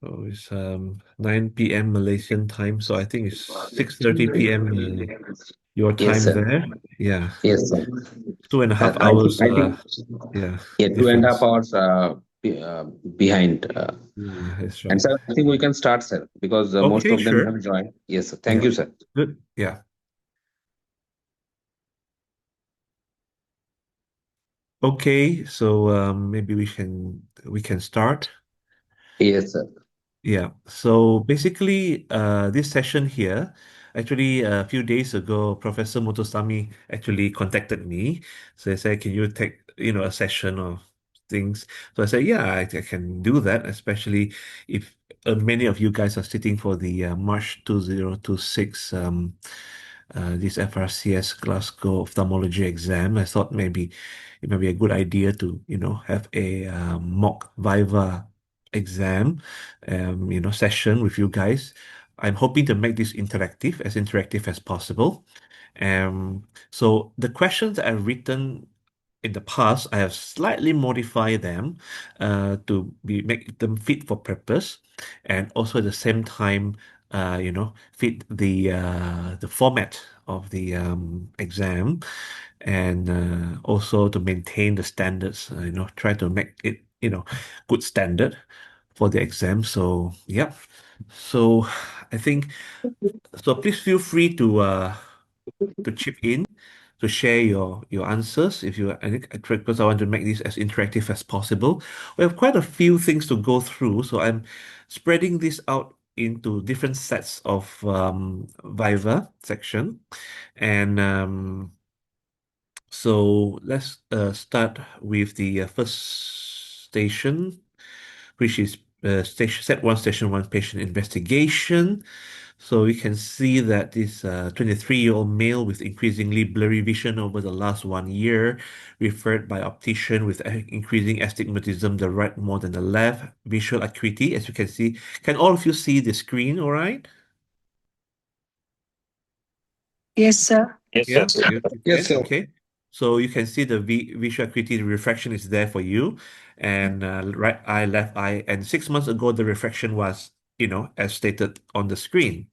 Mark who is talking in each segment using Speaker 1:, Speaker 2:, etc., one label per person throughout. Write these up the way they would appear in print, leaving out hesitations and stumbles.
Speaker 1: Oh, it's 9 p.m. Malaysian time, so I think it's 6:30 p.m. Your
Speaker 2: Yes,
Speaker 1: time
Speaker 2: sir.
Speaker 1: there. Yeah,
Speaker 2: Yes, sir.
Speaker 1: 2.5
Speaker 2: I think,
Speaker 1: hours.
Speaker 2: I think,
Speaker 1: Yeah,
Speaker 2: yeah, 2.5
Speaker 1: difference.
Speaker 2: hours behind.
Speaker 1: That's
Speaker 2: And
Speaker 1: right.
Speaker 2: sir, I think we can start, sir, because most
Speaker 1: Okay,
Speaker 2: of them
Speaker 1: sure.
Speaker 2: have joined. Yes, sir. Thank
Speaker 1: Yeah,
Speaker 2: you, sir.
Speaker 1: good. Yeah. Okay, so maybe we can start.
Speaker 2: Yes, sir.
Speaker 1: Yeah. So basically, this session here, actually, a few days ago, Professor Motosami actually contacted me. So he said, "Can you take, a session of things?" So I said, "Yeah, I can do that, especially if many of you guys are sitting for the March 2026 this FRCS Glasgow ophthalmology exam. I thought maybe it might be a good idea to, have a mock Viva exam session with you guys. I'm hoping to make this interactive as possible. So the questions that I've written in the past, I have slightly modified them to make them fit for purpose, and also at the same time, fit the format of the exam, and also to maintain the standards. Try to make it good standard for the exam. So yeah. So I think so. Please feel free to chip in, to share your answers if you. I think because I want to make this as interactive as possible. We have quite a few things to go through, so I'm spreading this out into different sets of Viva section, and so let's start with the first station, which is station set one, station one, patient investigation. So we can see that this 23-year-old male with increasingly blurry vision over the last 1 year, referred by optician with increasing astigmatism, the right more than the left, visual acuity, as you can see. Can all of you see the screen, all right?
Speaker 3: Yes, sir.
Speaker 1: Yeah, you
Speaker 2: Yes,
Speaker 1: can.
Speaker 2: sir.
Speaker 1: Okay. So you can see the visual acuity, the refraction is there for you, and right eye, left eye. And 6 months ago, the refraction was, as stated on the screen.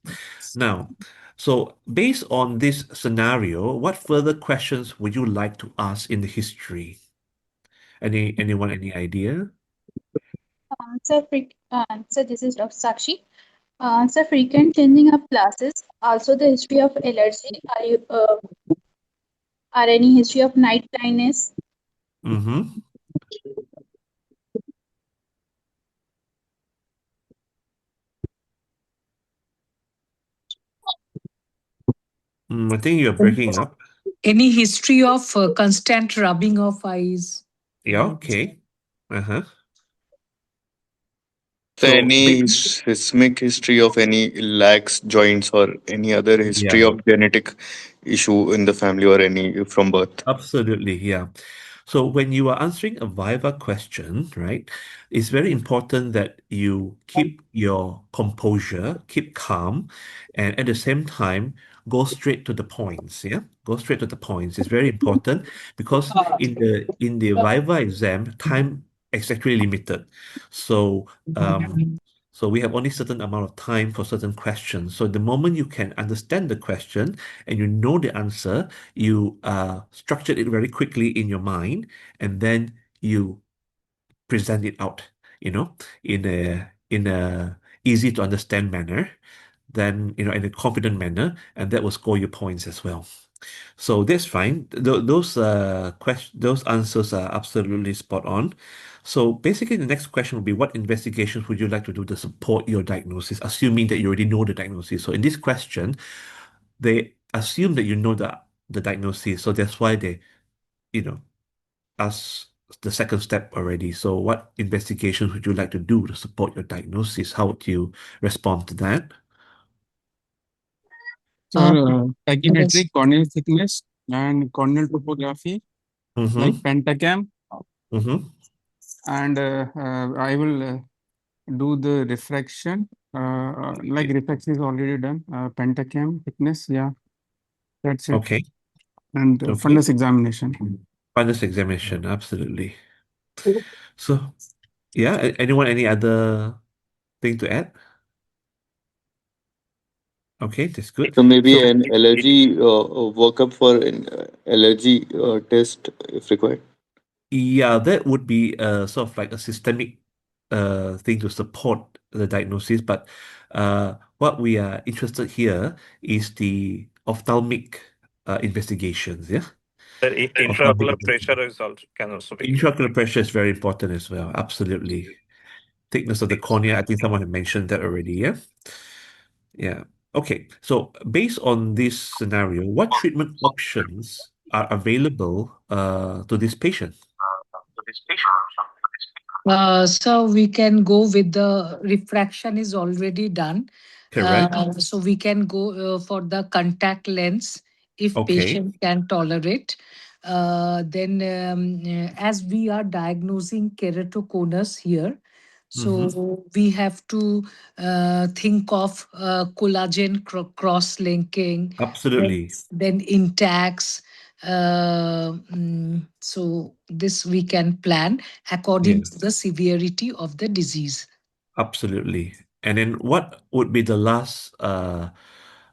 Speaker 1: Now, so based on this scenario, what further questions would you like to ask in the history? Anyone, any idea?
Speaker 4: Sir, this is Dr. Sakshi. Sir, frequent changing of glasses. Also, the history of allergy. Are any history of night blindness?
Speaker 1: Mm-hmm. I think you're breaking up.
Speaker 3: Any history of constant rubbing of eyes?
Speaker 1: Yeah, okay. Uh-huh.
Speaker 5: So
Speaker 1: So,
Speaker 5: any seismic history of any lax joints or any other history
Speaker 1: yeah.
Speaker 5: of genetic issue in the family or any from birth?
Speaker 1: Absolutely, yeah. So when you are answering a Viva question, right, it's very important that you keep your composure, keep calm, and at the same time, go straight to the points. Yeah, go straight to the points. It's very important because in the Viva exam, time is actually limited. So so we have only certain amount of time for certain questions. So the moment you can understand the question and you know the answer, you structured it very quickly in your mind, and then you present it out, in a easy to understand manner, then in a confident manner, and that will score you points as well. So that's fine. Those answers are absolutely spot on. So basically, the next question will be, what investigations would you like to do to support your diagnosis, assuming that you already know the diagnosis? So in this question, they assume that you know the diagnosis, so that's why they, you know, ask the second step already. So what investigations would you like to do to support your diagnosis? How would you respond to that?
Speaker 6: Sir, pachymetry, corneal thickness, and corneal topography, like
Speaker 1: Mm-hmm.
Speaker 6: pentacam,
Speaker 1: Mm-hmm.
Speaker 6: and I will do the refraction Like reflex is already done. Pentacam thickness, yeah, that's it.
Speaker 1: Okay.
Speaker 6: And
Speaker 1: Okay.
Speaker 6: fundus examination.
Speaker 1: Fundus examination, absolutely. So, yeah, anyone, any other thing to add? Okay, that's good.
Speaker 5: So maybe
Speaker 1: So,
Speaker 5: an allergy workup for an allergy test if required.
Speaker 1: yeah, that would be sort of like a systemic thing to support the diagnosis. But what we are interested here is the ophthalmic investigations. Yeah,
Speaker 7: The
Speaker 1: ophthalmic.
Speaker 7: intraocular pressure is also can also be.
Speaker 1: Intraocular pressure is very important as well. Absolutely. Thickness of the cornea. I think someone had mentioned that already. Yeah. Yeah. Okay. So based on this scenario, what treatment options are available to this patient?
Speaker 3: So we can go with the refraction is already done.
Speaker 1: Correct.
Speaker 3: So we can go for the contact lens if
Speaker 1: Okay.
Speaker 3: patient can tolerate. Then as we are diagnosing keratoconus here,
Speaker 1: Mm-hmm.
Speaker 3: so we have to think of collagen cross-linking,
Speaker 1: Absolutely.
Speaker 3: then intacs. So this we can plan
Speaker 1: Yeah,
Speaker 3: according to the severity of the disease.
Speaker 1: absolutely. And then what would be the last what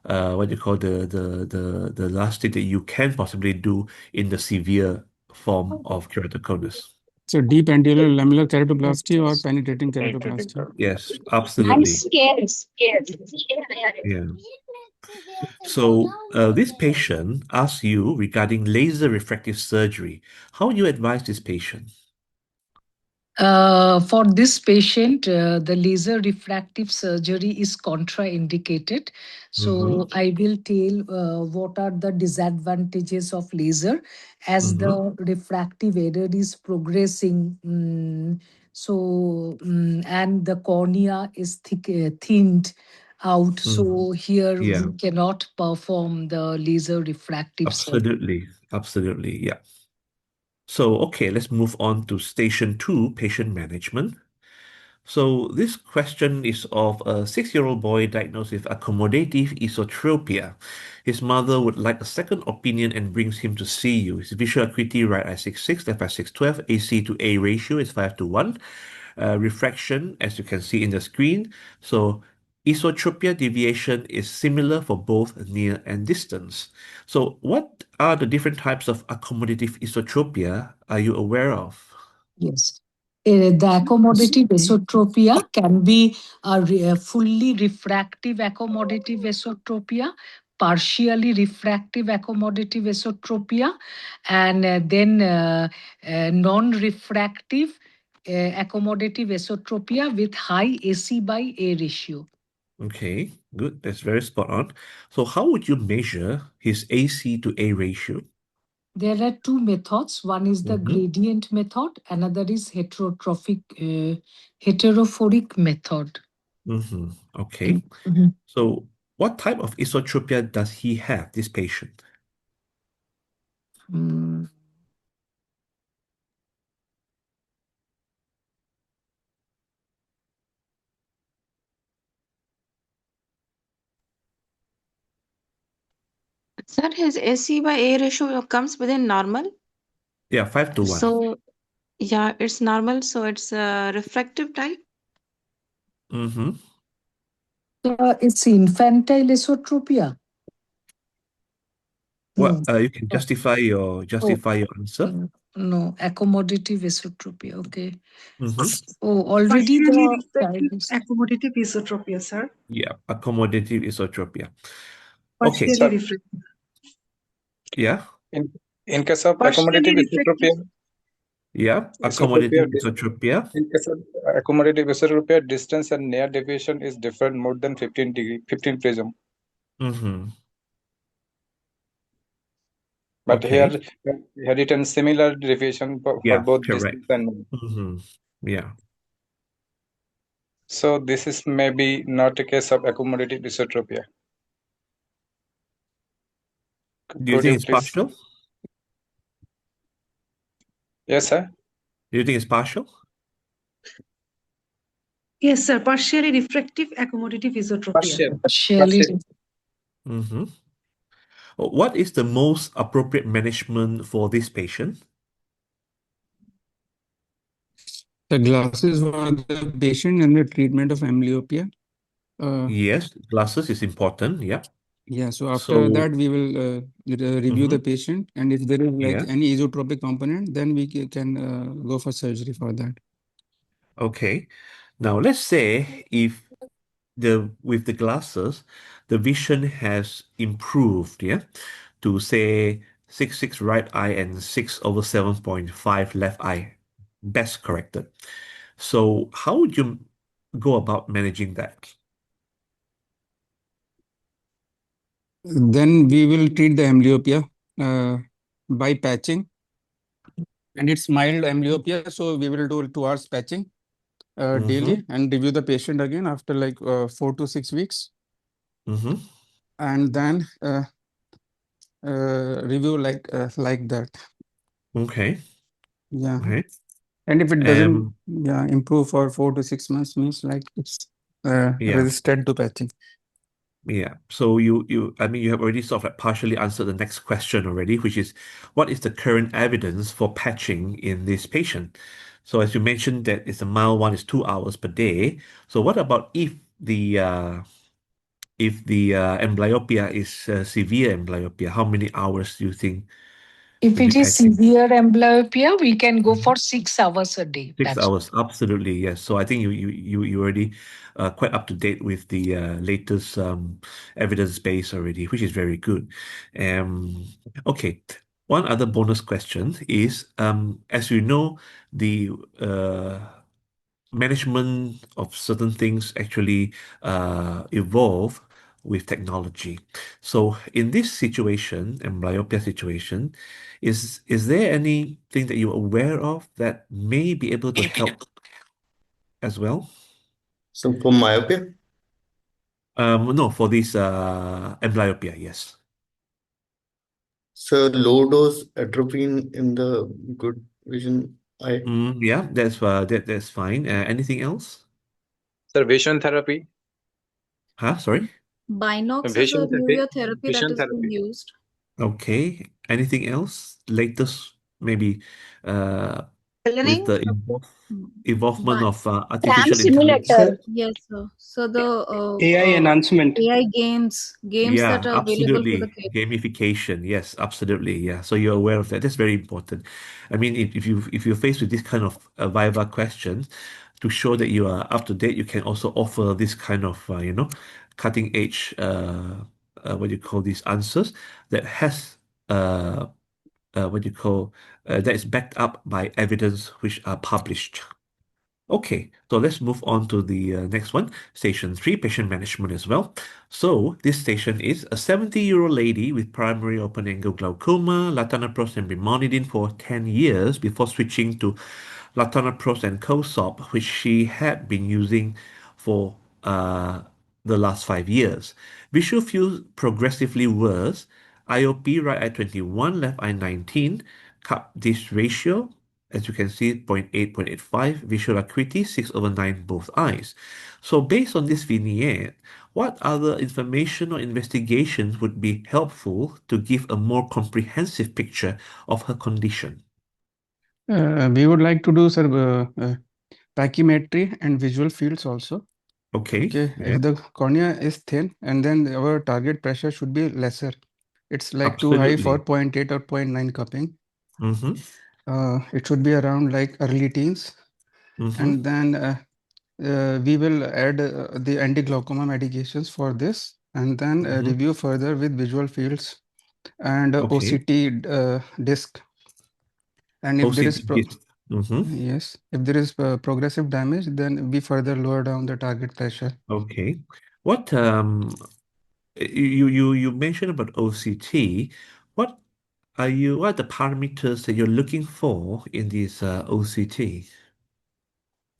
Speaker 1: do you call the last thing that you can possibly do in the severe form of keratoconus?
Speaker 6: So deep anterior lamellar keratoplasty or penetrating keratoplasty.
Speaker 1: Yes,
Speaker 4: I'm
Speaker 1: absolutely.
Speaker 4: scared.
Speaker 1: Yeah. So this patient asks you regarding laser refractive surgery. How would you advise this patient?
Speaker 3: For this patient, the laser refractive surgery is contraindicated.
Speaker 1: Mm-hmm.
Speaker 3: So I will tell what are the disadvantages of laser as
Speaker 1: Mm-hmm.
Speaker 3: the refractive error is progressing. And the cornea is thinned out.
Speaker 1: Mm.
Speaker 3: So here
Speaker 1: Yeah,
Speaker 3: we cannot perform the laser refractive surgery.
Speaker 1: absolutely. Absolutely. Yeah. So, okay, let's move on to station two, patient management. So, this question is of a 6-year-old boy diagnosed with accommodative esotropia. His mother would like a second opinion and brings him to see you. His visual acuity, right eye 6.6, left eye 6.12, AC to A ratio is 5 to 1. Refraction, as you can see in the screen. So, esotropia deviation is similar for both near and distance. So, what are the different types of accommodative esotropia are you aware of?
Speaker 3: Yes. The accommodative esotropia can be a fully refractive accommodative esotropia, partially refractive accommodative esotropia, and then non-refractive accommodative esotropia with high AC by A ratio.
Speaker 1: Okay, good. That's very spot on. So, how would you measure his AC to A ratio?
Speaker 3: There are two methods. One is the
Speaker 1: Mm-hmm.
Speaker 3: gradient method, another is heterophoric method.
Speaker 1: Mm-hmm. Okay. So, what type of esotropia does he have, this patient?
Speaker 3: Mm.
Speaker 8: Sir, his AC by A ratio comes within normal.
Speaker 1: Yeah, 5 to 1.
Speaker 8: So, yeah, it's normal. So it's a refractive type.
Speaker 1: Mm-hmm.
Speaker 3: It's infantile esotropia.
Speaker 1: What
Speaker 3: No.
Speaker 1: you can
Speaker 3: Oh,
Speaker 1: justify your answer?
Speaker 3: no, accommodative esotropia. Okay.
Speaker 1: Mm-hmm.
Speaker 3: Oh, already
Speaker 9: Partially
Speaker 3: the
Speaker 9: refractive accommodative esotropia, sir.
Speaker 1: Yeah, accommodative esotropia. Okay.
Speaker 9: Partially
Speaker 10: Sir,
Speaker 9: refractive.
Speaker 1: Yeah.
Speaker 10: in case of
Speaker 9: Partially
Speaker 10: accommodative
Speaker 9: refractive.
Speaker 1: Yeah.
Speaker 10: esotropia,
Speaker 1: Accommodative esotropia.
Speaker 10: in case of accommodative esotropia, distance and near deviation is different more than 15 degree, 15 prism.
Speaker 1: Mm-hmm.
Speaker 10: But
Speaker 1: Okay.
Speaker 10: here we have written similar deviation for
Speaker 1: Yeah,
Speaker 10: both
Speaker 1: correct.
Speaker 10: distance and near.
Speaker 1: Mm-hmm. Yeah.
Speaker 10: So this is maybe not a case of accommodative esotropia.
Speaker 1: Do you
Speaker 10: Could
Speaker 1: think
Speaker 10: you
Speaker 1: it's
Speaker 10: please?
Speaker 1: partial?
Speaker 10: Yes, sir.
Speaker 1: Do you think it's partial?
Speaker 9: Yes, sir. Partially refractive accommodative esotropia.
Speaker 10: Partial.
Speaker 3: Surely.
Speaker 10: Partial.
Speaker 1: Mm-hmm. What is the most appropriate management for this patient?
Speaker 6: The glasses for the patient and the treatment of amblyopia.
Speaker 1: Yes, glasses is important. Yeah.
Speaker 6: Yeah, so after
Speaker 1: So,
Speaker 6: that, we will review the patient, and if there is like
Speaker 1: yeah.
Speaker 6: any esotropic component, then we can go for surgery for that.
Speaker 1: Okay. Now let's say if with the glasses, the vision has improved, yeah, to say 6/6 right eye and 6/7.5 left eye, best corrected. So how would you go about managing that?
Speaker 6: Then we will treat the amblyopia by patching, and it's mild amblyopia, so we will do 2 hours patching daily and review the patient again after like 4 to 6 weeks, and then review like that.
Speaker 1: Okay.
Speaker 6: Yeah.
Speaker 1: Okay.
Speaker 6: And if it doesn't improve for 4 to 6 months, means like it's resistant to patching.
Speaker 1: Yeah. So I mean, you have already sort of like partially answered the next question already, which is what is the current evidence for patching in this patient? So as you mentioned that it's a mild one, is 2 hours per day. So what about if the amblyopia is severe amblyopia? How many hours do you think
Speaker 3: If
Speaker 1: would be
Speaker 3: it is
Speaker 1: patching?
Speaker 3: severe amblyopia, we can go for 6 hours a day.
Speaker 1: 6 hours, absolutely, yes. So I think you already quite up to date with the latest evidence base already, which is very good. Okay, one other bonus question is as you know, the management of certain things actually evolve with technology. So in this situation, amblyopia situation, is there anything that you're aware of that may be able to help as well?
Speaker 5: So for myopia,
Speaker 1: No, for this amblyopia, yes.
Speaker 5: so low dose atropine in the good vision eye.
Speaker 1: Yeah, that's fine. Anything else?
Speaker 10: Sir, vision therapy.
Speaker 1: Huh? Sorry?
Speaker 11: Binox is
Speaker 10: Vision
Speaker 11: a
Speaker 10: therapy.
Speaker 11: therapy that
Speaker 10: Vision
Speaker 11: is being
Speaker 10: therapy.
Speaker 11: used.
Speaker 1: Okay. Anything else? Latest, maybe uh, with
Speaker 11: Coloring?
Speaker 1: the involvement
Speaker 11: Bi-
Speaker 1: of
Speaker 11: Tram
Speaker 1: artificial intelligence.
Speaker 11: simulator. Yes, sir. So the
Speaker 6: AI enhancement.
Speaker 11: AI games that
Speaker 1: Yeah,
Speaker 11: are available for the
Speaker 1: absolutely.
Speaker 11: kids.
Speaker 1: Gamification. Yes, absolutely. Yeah. So you're aware of that. That's very important. I mean, if you're faced with this kind of Viva questions, to show that you are up to date, you can also offer this kind of cutting edge what do you call these answers that has what do you call that is backed up by evidence which are published. Okay, so let's move on to the next one. Station 3, patient management as well. So this station is a 70-year-old lady with primary open-angle glaucoma, latanoprost and brimonidine for 10 years before switching to latanoprost and COSOP, which she had been using for the last 5 years. Visual field progressively worse. IOP, right eye 21, left eye 19. Cup disc ratio, as you can see, 0.8, 0.85, visual acuity 6/9 both eyes. So based on this vignette, what other information or investigations would be helpful to give a more comprehensive picture of her condition?
Speaker 6: We would like to do, sir, pachymetry and visual fields also.
Speaker 1: Okay.
Speaker 6: Okay,
Speaker 1: Yeah.
Speaker 6: if the cornea is thin, and then our target pressure should be lesser. It's like too high for
Speaker 1: Absolutely.
Speaker 6: 0.8 or 0.9 cupping.
Speaker 1: Mm-hmm.
Speaker 6: It should be around like early teens.
Speaker 1: Mm-hmm.
Speaker 6: And then we will add the anti-glaucoma medications for this, and then review further with visual fields and
Speaker 1: Okay.
Speaker 6: OCT disc. And if there is
Speaker 1: OCT disc.
Speaker 6: yes, if there is progressive damage, then we further lower down the target pressure.
Speaker 1: Okay. What you mentioned about OCT. What are the parameters that you're looking for in this OCT?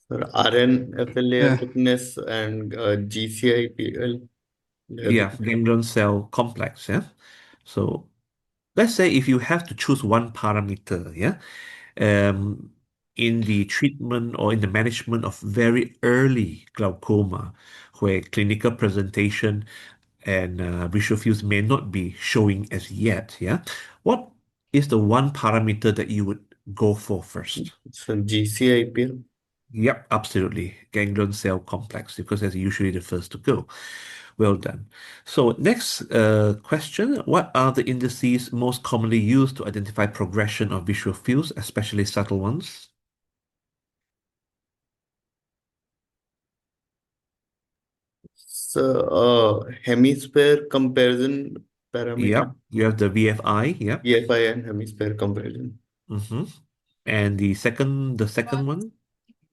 Speaker 5: Sir, RNF layer thickness and GCIPL.
Speaker 1: Yeah, ganglion cell complex. Yeah. So let's say if you have to choose one parameter, yeah, in the treatment or in the management of very early glaucoma, where clinical presentation and visual fields may not be showing as yet, yeah? What is the one parameter that you would go for first?
Speaker 5: So GCIPL.
Speaker 1: Yep, absolutely. Ganglion cell complex, because that's usually the first to go. Well done. So next question, what are the indices most commonly used to identify progression of visual fields, especially subtle ones?
Speaker 5: So hemisphere comparison parameter,
Speaker 1: Yep, you have the VFI, yep.
Speaker 5: EFI and hemisphere comparison.
Speaker 1: Mm-hmm. And the second one?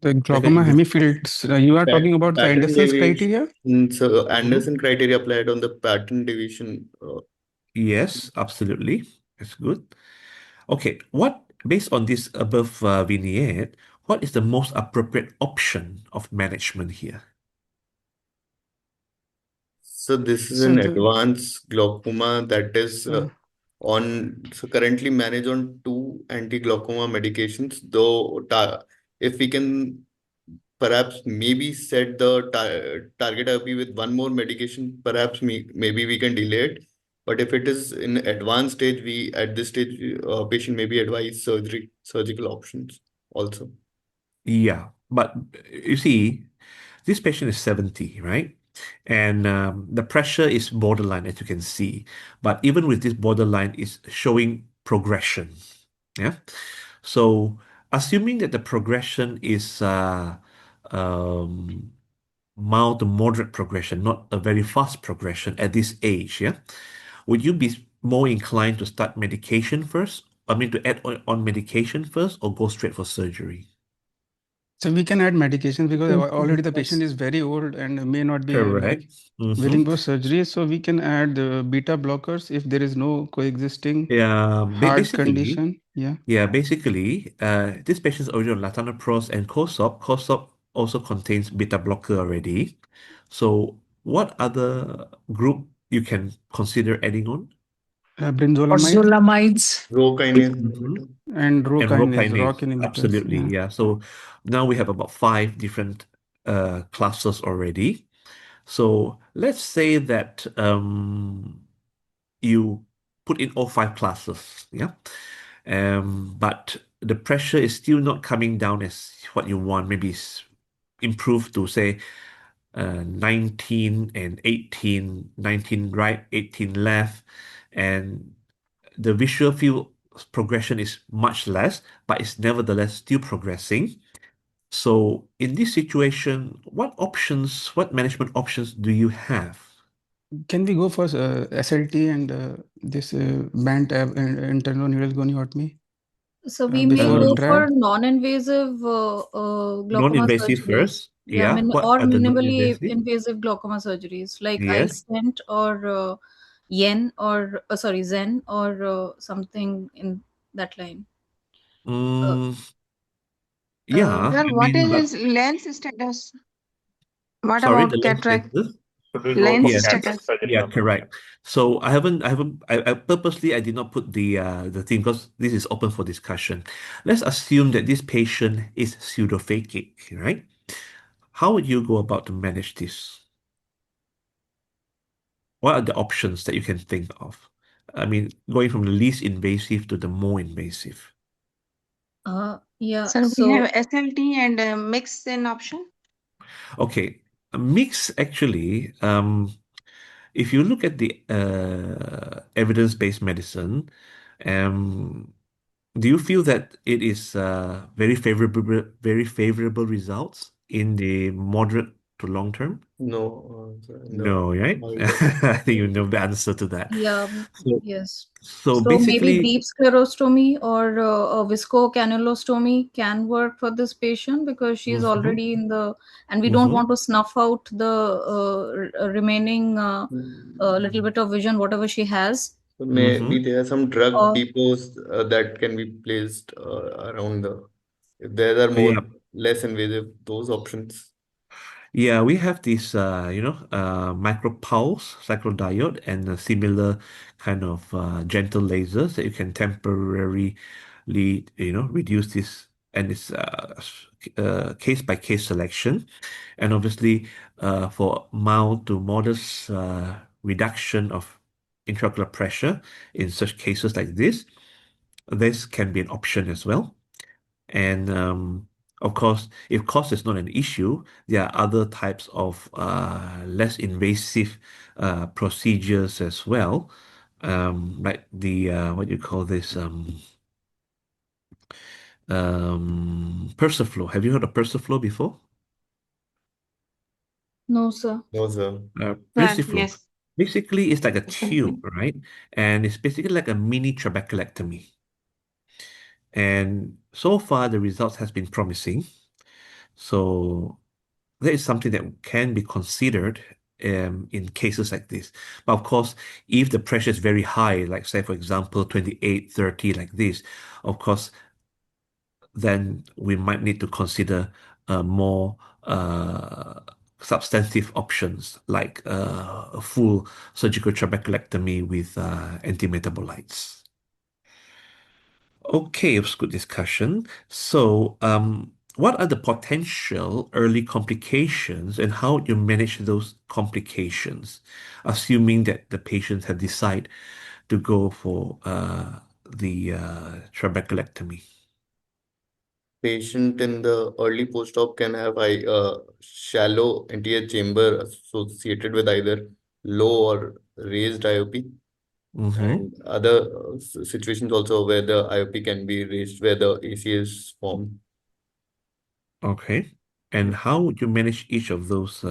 Speaker 6: The
Speaker 1: Second
Speaker 6: glaucoma
Speaker 1: indice?
Speaker 6: hemifields, you are talking about the
Speaker 5: Pattern
Speaker 6: Anderson's
Speaker 5: deviation.
Speaker 6: criteria?
Speaker 5: So
Speaker 1: Mm-hmm.
Speaker 5: Anderson criteria applied on the pattern deviation.
Speaker 1: Yes, absolutely. That's good. Okay, based on this above vignette, what is the most appropriate option of management here?
Speaker 5: So this is
Speaker 6: So
Speaker 5: an
Speaker 6: the
Speaker 5: advanced glaucoma that is
Speaker 6: uh,
Speaker 5: currently managed on two anti-glaucoma medications, though if we can perhaps maybe set the target IOP with one more medication, perhaps maybe we can delay it. But if it is in advanced stage, we at this stage patient may be advised surgical options also.
Speaker 1: Yeah, but you see, this patient is 70, right? And the pressure is borderline, as you can see. But even with this borderline, it's showing progression. Yeah. So, assuming that the progression is um, mild to moderate progression, not a very fast progression at this age, yeah, would you be more inclined to start medication first? I mean, to add on medication first, or go straight for surgery?
Speaker 6: so we can add medications because already the patient
Speaker 3: Yes.
Speaker 6: is very old and may not be
Speaker 1: Correct.
Speaker 6: willing for surgery. So we can add the beta blockers if there is no coexisting
Speaker 1: Yeah,
Speaker 6: heart condition. Yeah.
Speaker 1: basically, this patient's already on latanoprost and COSOP. COSOP also contains beta blocker already. So, what other group you can consider adding on?
Speaker 6: Brinzolamide
Speaker 3: Orsolamides.
Speaker 5: Rho kinase
Speaker 1: Mhm.
Speaker 5: inhibitor.
Speaker 6: and
Speaker 1: And
Speaker 6: rokinase,
Speaker 1: rokinase,
Speaker 6: ROC inhibitors.
Speaker 1: absolutely,
Speaker 6: Yeah.
Speaker 1: yeah. So now we have about five different classes already. So let's say that you put in all five classes, yeah. But the pressure is still not coming down as what you want. Maybe it's improved to say 19 and 18, 19 right, 18 left, and the visual field progression is much less, but it's nevertheless still progressing. So in this situation, what management options do you have?
Speaker 6: Can we go for SLT and this band tab and internal needle goniotomy
Speaker 11: So we may
Speaker 6: before
Speaker 11: go
Speaker 1: Um,
Speaker 11: for
Speaker 6: TRAD?
Speaker 11: non-invasive glaucoma
Speaker 1: Non-invasive
Speaker 11: surgeries.
Speaker 1: first,
Speaker 11: Yeah,
Speaker 1: yeah. What
Speaker 11: or
Speaker 1: are the
Speaker 11: minimally
Speaker 1: non-invasive?
Speaker 11: invasive glaucoma surgeries like
Speaker 1: Yes.
Speaker 11: iStent or Yen or sorry Zen or something in that line. Uh,
Speaker 1: Mm,
Speaker 11: uh,
Speaker 1: yeah,
Speaker 12: Sir,
Speaker 1: I
Speaker 12: what
Speaker 1: mean, but
Speaker 12: is his lens status? What
Speaker 1: sorry, the
Speaker 12: about
Speaker 1: lens
Speaker 12: cataract
Speaker 1: lenses.
Speaker 7: Should we go
Speaker 12: lens
Speaker 7: for
Speaker 1: Yes,
Speaker 7: cataract
Speaker 12: status?
Speaker 7: surgery
Speaker 1: yeah,
Speaker 7: or not?
Speaker 1: correct. So I purposely I did not put the thing because this is open for discussion. Let's assume that this patient is pseudophakic, right? How would you go about to manage this? What are the options that you can think of? I mean, going from the least invasive to the more invasive.
Speaker 11: yeah,
Speaker 12: Sir, we
Speaker 11: so
Speaker 12: have SLT and mix in option.
Speaker 1: Okay, a mix actually. If you look at the evidence-based medicine, um, do you feel that it is very favorable results in the moderate to long term?
Speaker 5: No, no.
Speaker 1: No, right? I think you know the answer to that.
Speaker 11: yeah,
Speaker 1: So,
Speaker 11: yes.
Speaker 1: so
Speaker 11: So maybe
Speaker 1: basically,
Speaker 11: deep sclerostomy or a viscocannulostomy can work for this patient because she's
Speaker 1: mhm,
Speaker 11: already in the, and we don't
Speaker 1: mhm.
Speaker 11: want to snuff out the remaining little bit of vision, whatever she has.
Speaker 5: So
Speaker 1: Mm-hmm.
Speaker 5: maybe there are some drug
Speaker 11: Or
Speaker 5: depots that can be placed around the. If there are more
Speaker 1: Yeah,
Speaker 5: less invasive, those options.
Speaker 1: yeah, we have this, micropulse cyclodiode and a similar kind of gentle lasers that you can temporarily, reduce this and it's case by case selection. And obviously, for mild to modest reduction of intraocular pressure in such cases like this can be an option as well. And of course, if cost is not an issue, there are other types of less invasive procedures as well, like the what do you call this? Persiflow. Have you heard of Persiflow before?
Speaker 11: No, sir.
Speaker 5: No, sir.
Speaker 12: Sir,
Speaker 1: Persiflow.
Speaker 12: yes.
Speaker 1: Basically, it's like a tube, right? And it's basically like a mini trabeculectomy. And so far, the results has been promising. So that is something that can be considered in cases like this. But of course, if the pressure is very high, like say, for example, 28, 30, like this, of course, then we might need to consider more substantive options like a full surgical trabeculectomy with antimetabolites. Okay, it was good discussion. So, what are the potential early complications and how you manage those complications, assuming that the patients have decided to go for the trabeculectomy?
Speaker 5: Patient in the early post-op can have shallow anterior chamber associated with either low or raised IOP,
Speaker 1: Mm-hmm.
Speaker 5: and other situations also where the IOP can be raised where the AC is formed.
Speaker 1: Okay. And how would you manage each of those?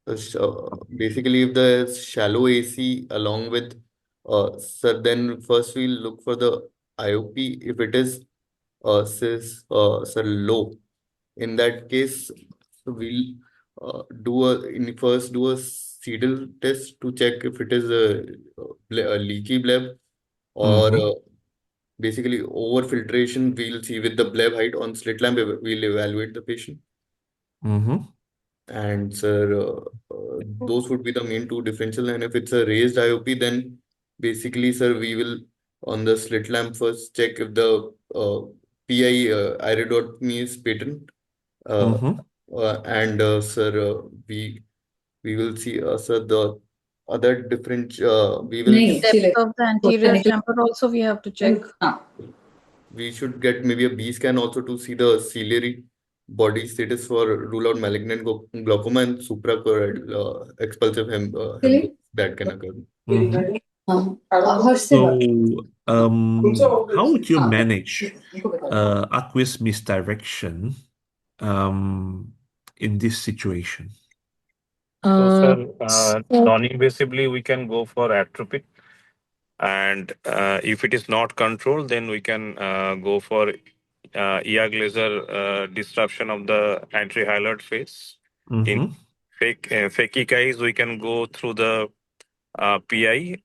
Speaker 5: Basically, if there is shallow AC along with sir, then first we'll look for the IOP. If it is sir, low, in that case, we'll first do a Seidel test to check if it is a leaky bleb or
Speaker 1: Mm-hmm.
Speaker 5: basically over filtration. We'll see with the bleb height on slit lamp. We'll evaluate the patient.
Speaker 1: Mm-hmm.
Speaker 5: And sir, those would be the main two differential. And if it's a raised IOP, then basically, sir, we will on the slit lamp first check if the PI iridotomy is patent.
Speaker 1: Mm-hmm.
Speaker 5: And sir, we will see sir the other different we will
Speaker 11: Depth of the anterior chamber also we have to check.
Speaker 5: we should get maybe a B scan also to see the ciliary body status for rule out malignant glaucoma and suprachoroidal expulsive that can occur.
Speaker 1: Mm-hmm. So, how would you manage aqueous misdirection in this situation?
Speaker 7: So, sir,
Speaker 3: So,
Speaker 7: non-invasively, we can go for atropine. And if it is not controlled, then we can go for EAG laser disruption of the anti-hyaloid phase. In
Speaker 1: Mm-hmm.
Speaker 7: phakic eyes, we can go through the PI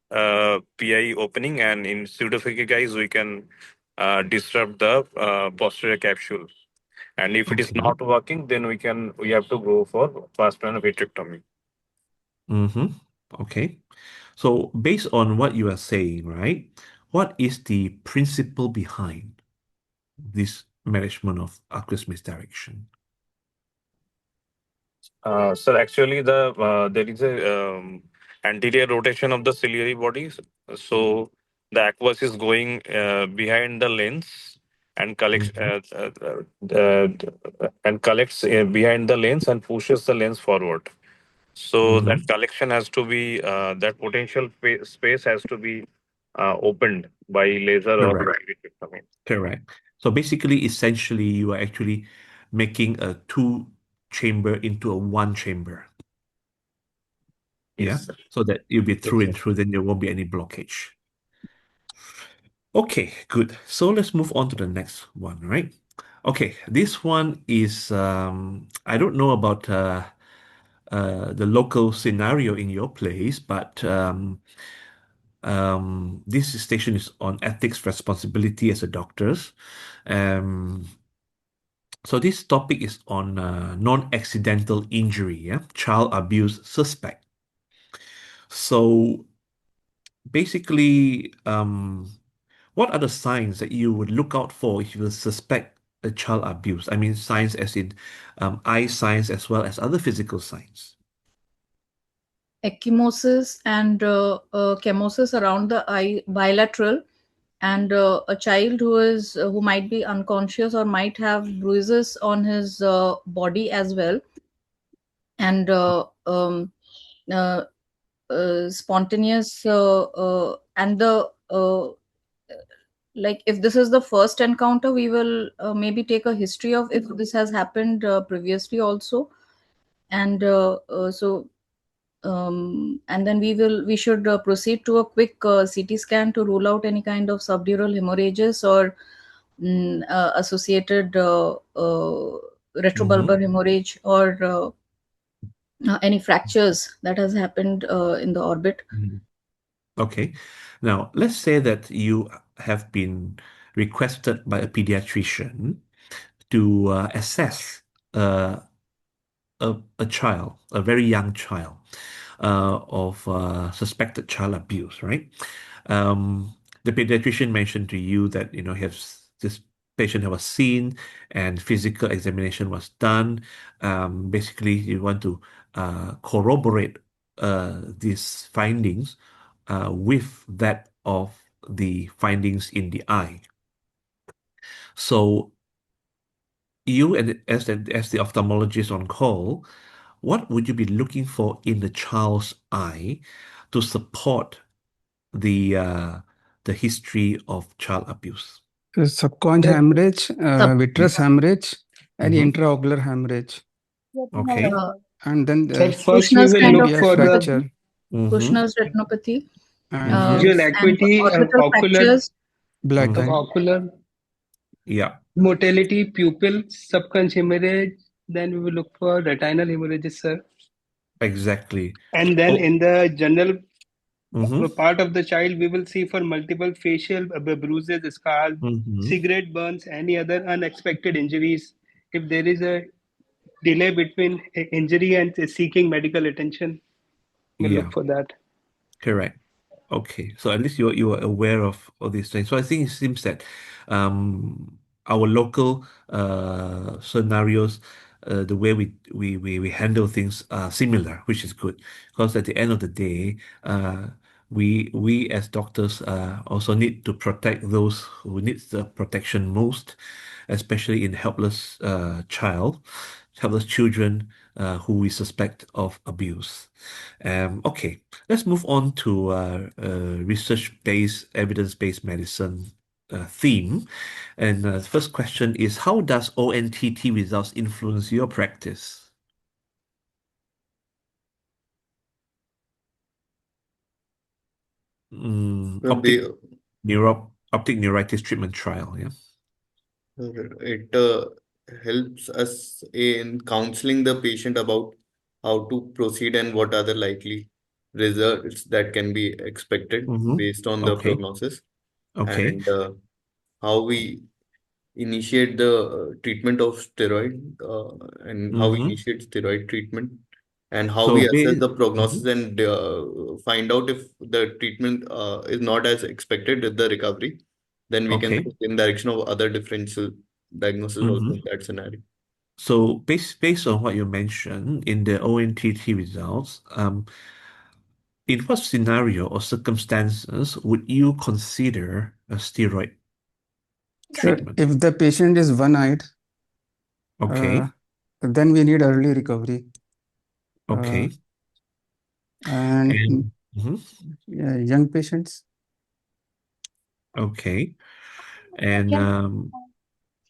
Speaker 7: opening, and in pseudophakic eyes, we can disrupt the posterior capsule. And if it is
Speaker 1: Okay.
Speaker 7: not working, then we have to go for fast plan vitrectomy.
Speaker 1: Mm-hmm. Okay. So, based on what you are saying, right, what is the principle behind this management of aqueous misdirection?
Speaker 7: Sir, actually, there is a anterior rotation of the ciliary bodies. So the aqueous is going behind the lens and collects behind the lens and pushes the lens forward. So
Speaker 1: Mm-hmm.
Speaker 7: that collection has to be that potential space has to be opened by laser or
Speaker 1: Correct.
Speaker 7: vitrectomy.
Speaker 1: Correct. So basically, essentially, you are actually making a two chamber into a one chamber. Yeah.
Speaker 7: Yes, sir.
Speaker 1: So that you'll be through
Speaker 5: Yes,
Speaker 1: and
Speaker 5: sir.
Speaker 1: through, then there won't be any blockage. Okay, good. So let's move on to the next one, right? Okay, this one is I don't know about the local scenario in your place, but this station is on ethics responsibility as a doctors. Um, so this topic is on non-accidental injury, yeah, child abuse suspect. So basically, what are the signs that you would look out for if you suspect child abuse? I mean, signs as in eye signs as well as other physical signs.
Speaker 11: Ecchymosis and chemosis around the eye, bilateral, and a child who might be unconscious or might have bruises on his body as well, and spontaneous and the like if this is the first encounter, we will maybe take a history of if this has happened previously also, and and then we should proceed to a quick CT scan to rule out any kind of subdural hemorrhages or associated retrobulbar hemorrhage or any fractures that has happened in the orbit.
Speaker 1: Okay. Now, let's say that you have been requested by a pediatrician to assess a child, a very young child, of suspected child abuse, right? The pediatrician mentioned to you that, this patient was seen and physical examination was done. Basically, you want to corroborate these findings with that of the findings in the eye. So you, and as the ophthalmologist on call, what would you be looking for in the child's eye to support the history of child abuse?
Speaker 6: Subconj hemorrhage, vitreous hemorrhage, and
Speaker 1: Mhm.
Speaker 6: intraocular hemorrhage.
Speaker 1: Okay.
Speaker 6: And then
Speaker 9: Sir, first we
Speaker 11: Kushner's
Speaker 9: will
Speaker 11: kind
Speaker 9: look
Speaker 11: of
Speaker 9: for the
Speaker 11: retinopathy.
Speaker 1: Mhm.
Speaker 11: Kushner's retinopathy.
Speaker 6: And
Speaker 9: visual
Speaker 6: yes,
Speaker 11: And
Speaker 9: acuity of
Speaker 11: orbital
Speaker 9: ocular
Speaker 11: fractures.
Speaker 6: black eye.
Speaker 1: Yeah.
Speaker 9: motility, pupil, subconch hemorrhage. Then we will look for retinal hemorrhages, sir.
Speaker 1: Exactly.
Speaker 9: And then in the general
Speaker 1: Mhm.
Speaker 9: part of the child, we will see for multiple facial bruises, scars,
Speaker 1: Mhm.
Speaker 9: cigarette burns, any other unexpected injuries. If there is a delay between injury and seeking medical attention, we'll
Speaker 1: Yeah.
Speaker 9: look for that.
Speaker 1: Correct. Okay, so at least you are aware of all these things. So I think it seems that our local scenarios, the way we handle things are similar, which is good. Because at the end of the day, we as doctors also need to protect those who need the protection most, especially in helpless children who we suspect of abuse. Okay, let's move on to research-based, evidence-based medicine theme. And the first question is, how does ONTT results influence your practice?
Speaker 5: Well, they,
Speaker 1: Optic neuritis treatment trial, yeah.
Speaker 5: it helps us in counseling the patient about how to proceed and what are the likely results that can be expected based on the
Speaker 1: Okay.
Speaker 5: prognosis,
Speaker 1: Okay.
Speaker 5: and how we initiate the treatment of steroid, and how we initiate steroid treatment, and how we assess the prognosis and find out if the treatment is not as expected with the recovery, then we can
Speaker 1: Okay.
Speaker 5: think in direction of other differential diagnosis also in that scenario.
Speaker 1: So based on what you mentioned in the ONTT results, in what scenario or circumstances would you consider a steroid
Speaker 6: So
Speaker 1: treatment?
Speaker 6: if the patient is one-eyed,
Speaker 1: Okay.
Speaker 6: then we need early recovery.
Speaker 1: Okay.
Speaker 6: And young patients.
Speaker 1: Okay. And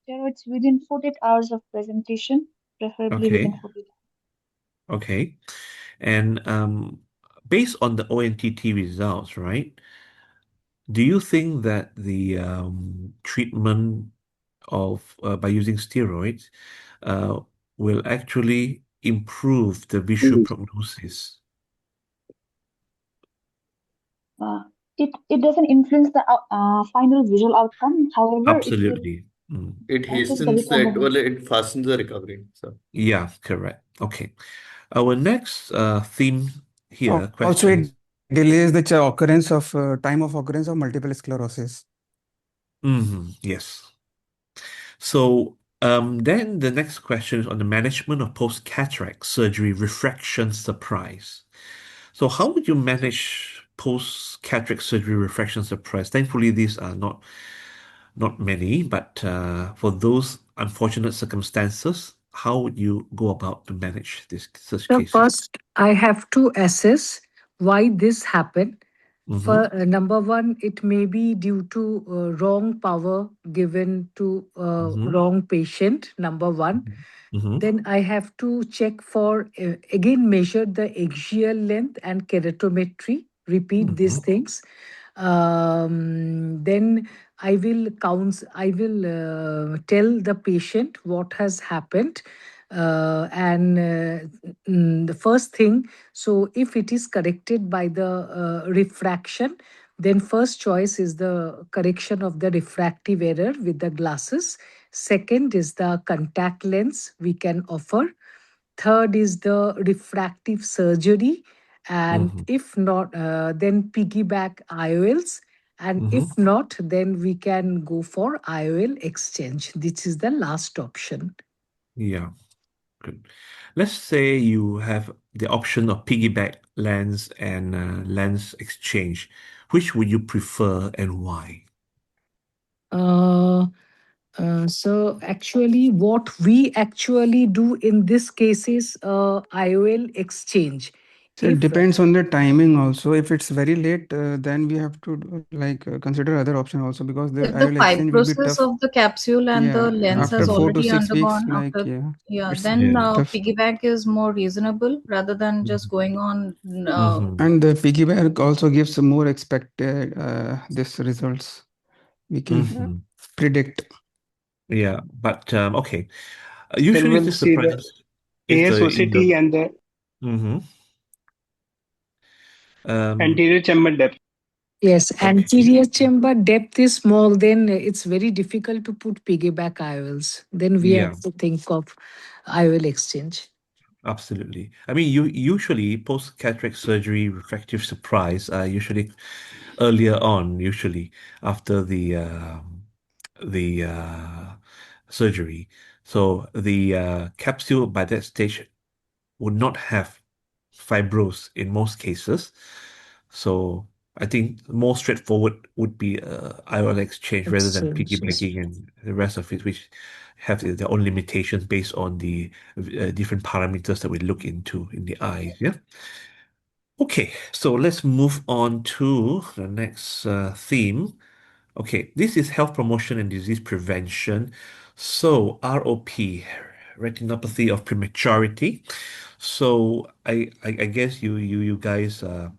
Speaker 4: steroids within 48 hours of presentation, preferably within 48 hours.
Speaker 1: Okay. And based on the ONTT results, right? Do you think that the treatment of by using steroids will actually improve the visual prognosis?
Speaker 4: It doesn't influence the final visual outcome. However,
Speaker 1: Absolutely.
Speaker 5: It
Speaker 4: enhances the
Speaker 5: hastens it,
Speaker 4: recovery.
Speaker 5: well, it fastens the recovery. So
Speaker 1: Yeah, correct. Okay. Our next theme here,
Speaker 6: Also,
Speaker 1: question.
Speaker 6: it delays the occurrence of time of occurrence of multiple sclerosis.
Speaker 1: Yes. So Then the next question is on the management of post-cataract surgery refraction surprise. So how would you manage post-cataract surgery refraction surprise? Thankfully, these are not many, but for those unfortunate circumstances, how would you go about to manage such
Speaker 3: So
Speaker 1: cases?
Speaker 3: first, I have to assess why this happened.
Speaker 1: Mm-hmm.
Speaker 3: For number one, it may be due to wrong power given to
Speaker 1: Mm-hmm.
Speaker 3: wrong patient. Number one.
Speaker 1: Mm-hmm.
Speaker 3: Then I have to check for again measure the axial length and keratometry. Repeat these things. Then I will tell the patient what has happened. And the first thing, so if it is corrected by the refraction, then first choice is the correction of the refractive error with the glasses. Second is the contact lens we can offer. Third is the refractive surgery. And
Speaker 1: Mm-hmm.
Speaker 3: if not, then piggyback IOLs. And
Speaker 1: Mm-hmm.
Speaker 3: if not, then we can go for IOL exchange. This is the last option.
Speaker 1: Yeah, good. Let's say you have the option of piggyback lens and lens exchange. Which would you prefer and why?
Speaker 3: So actually, what we actually do in this case is IOL exchange.
Speaker 6: So it
Speaker 3: If
Speaker 6: depends on the timing also. If it's very late, then we have to consider other option also, because the
Speaker 11: If the
Speaker 6: IOL exchange will be
Speaker 11: fibrosis
Speaker 6: tough.
Speaker 11: of the capsule and the
Speaker 6: Yeah,
Speaker 11: lens
Speaker 6: after
Speaker 11: has
Speaker 6: 4 to
Speaker 11: already
Speaker 6: 6 weeks,
Speaker 11: undergone
Speaker 6: like
Speaker 11: after,
Speaker 6: yeah, it's
Speaker 11: then
Speaker 6: tough.
Speaker 11: piggyback is more reasonable rather than just going on.
Speaker 1: Mm-hmm.
Speaker 6: And the piggyback also gives more expected this results we can
Speaker 1: Mm-hmm.
Speaker 6: predict.
Speaker 1: Yeah, but okay.
Speaker 9: Then
Speaker 1: Usually
Speaker 9: we'll
Speaker 1: this
Speaker 9: see the
Speaker 1: surprises is the in
Speaker 9: ASOCT
Speaker 1: the
Speaker 9: and the
Speaker 1: mm-hmm.
Speaker 9: anterior chamber depth.
Speaker 3: yes,
Speaker 1: Okay.
Speaker 3: anterior chamber depth is small, then it's very difficult to put piggyback IOLs. Then we
Speaker 1: Yeah,
Speaker 3: have to think of IOL exchange.
Speaker 1: absolutely. I mean, you usually post-cataract surgery refractive surprise are usually earlier on, usually after the surgery. So the capsule by that stage would not have fibrose in most cases. So I think more straightforward would be IOL exchange rather than
Speaker 3: Exchange, yes.
Speaker 1: piggybacking and the rest of it, which have their own limitations based on the different parameters that we look into in the eyes. Yeah. Okay, so let's move on to the next theme. Okay, this is health promotion and disease prevention. So ROP, retinopathy of prematurity. So I guess you guys are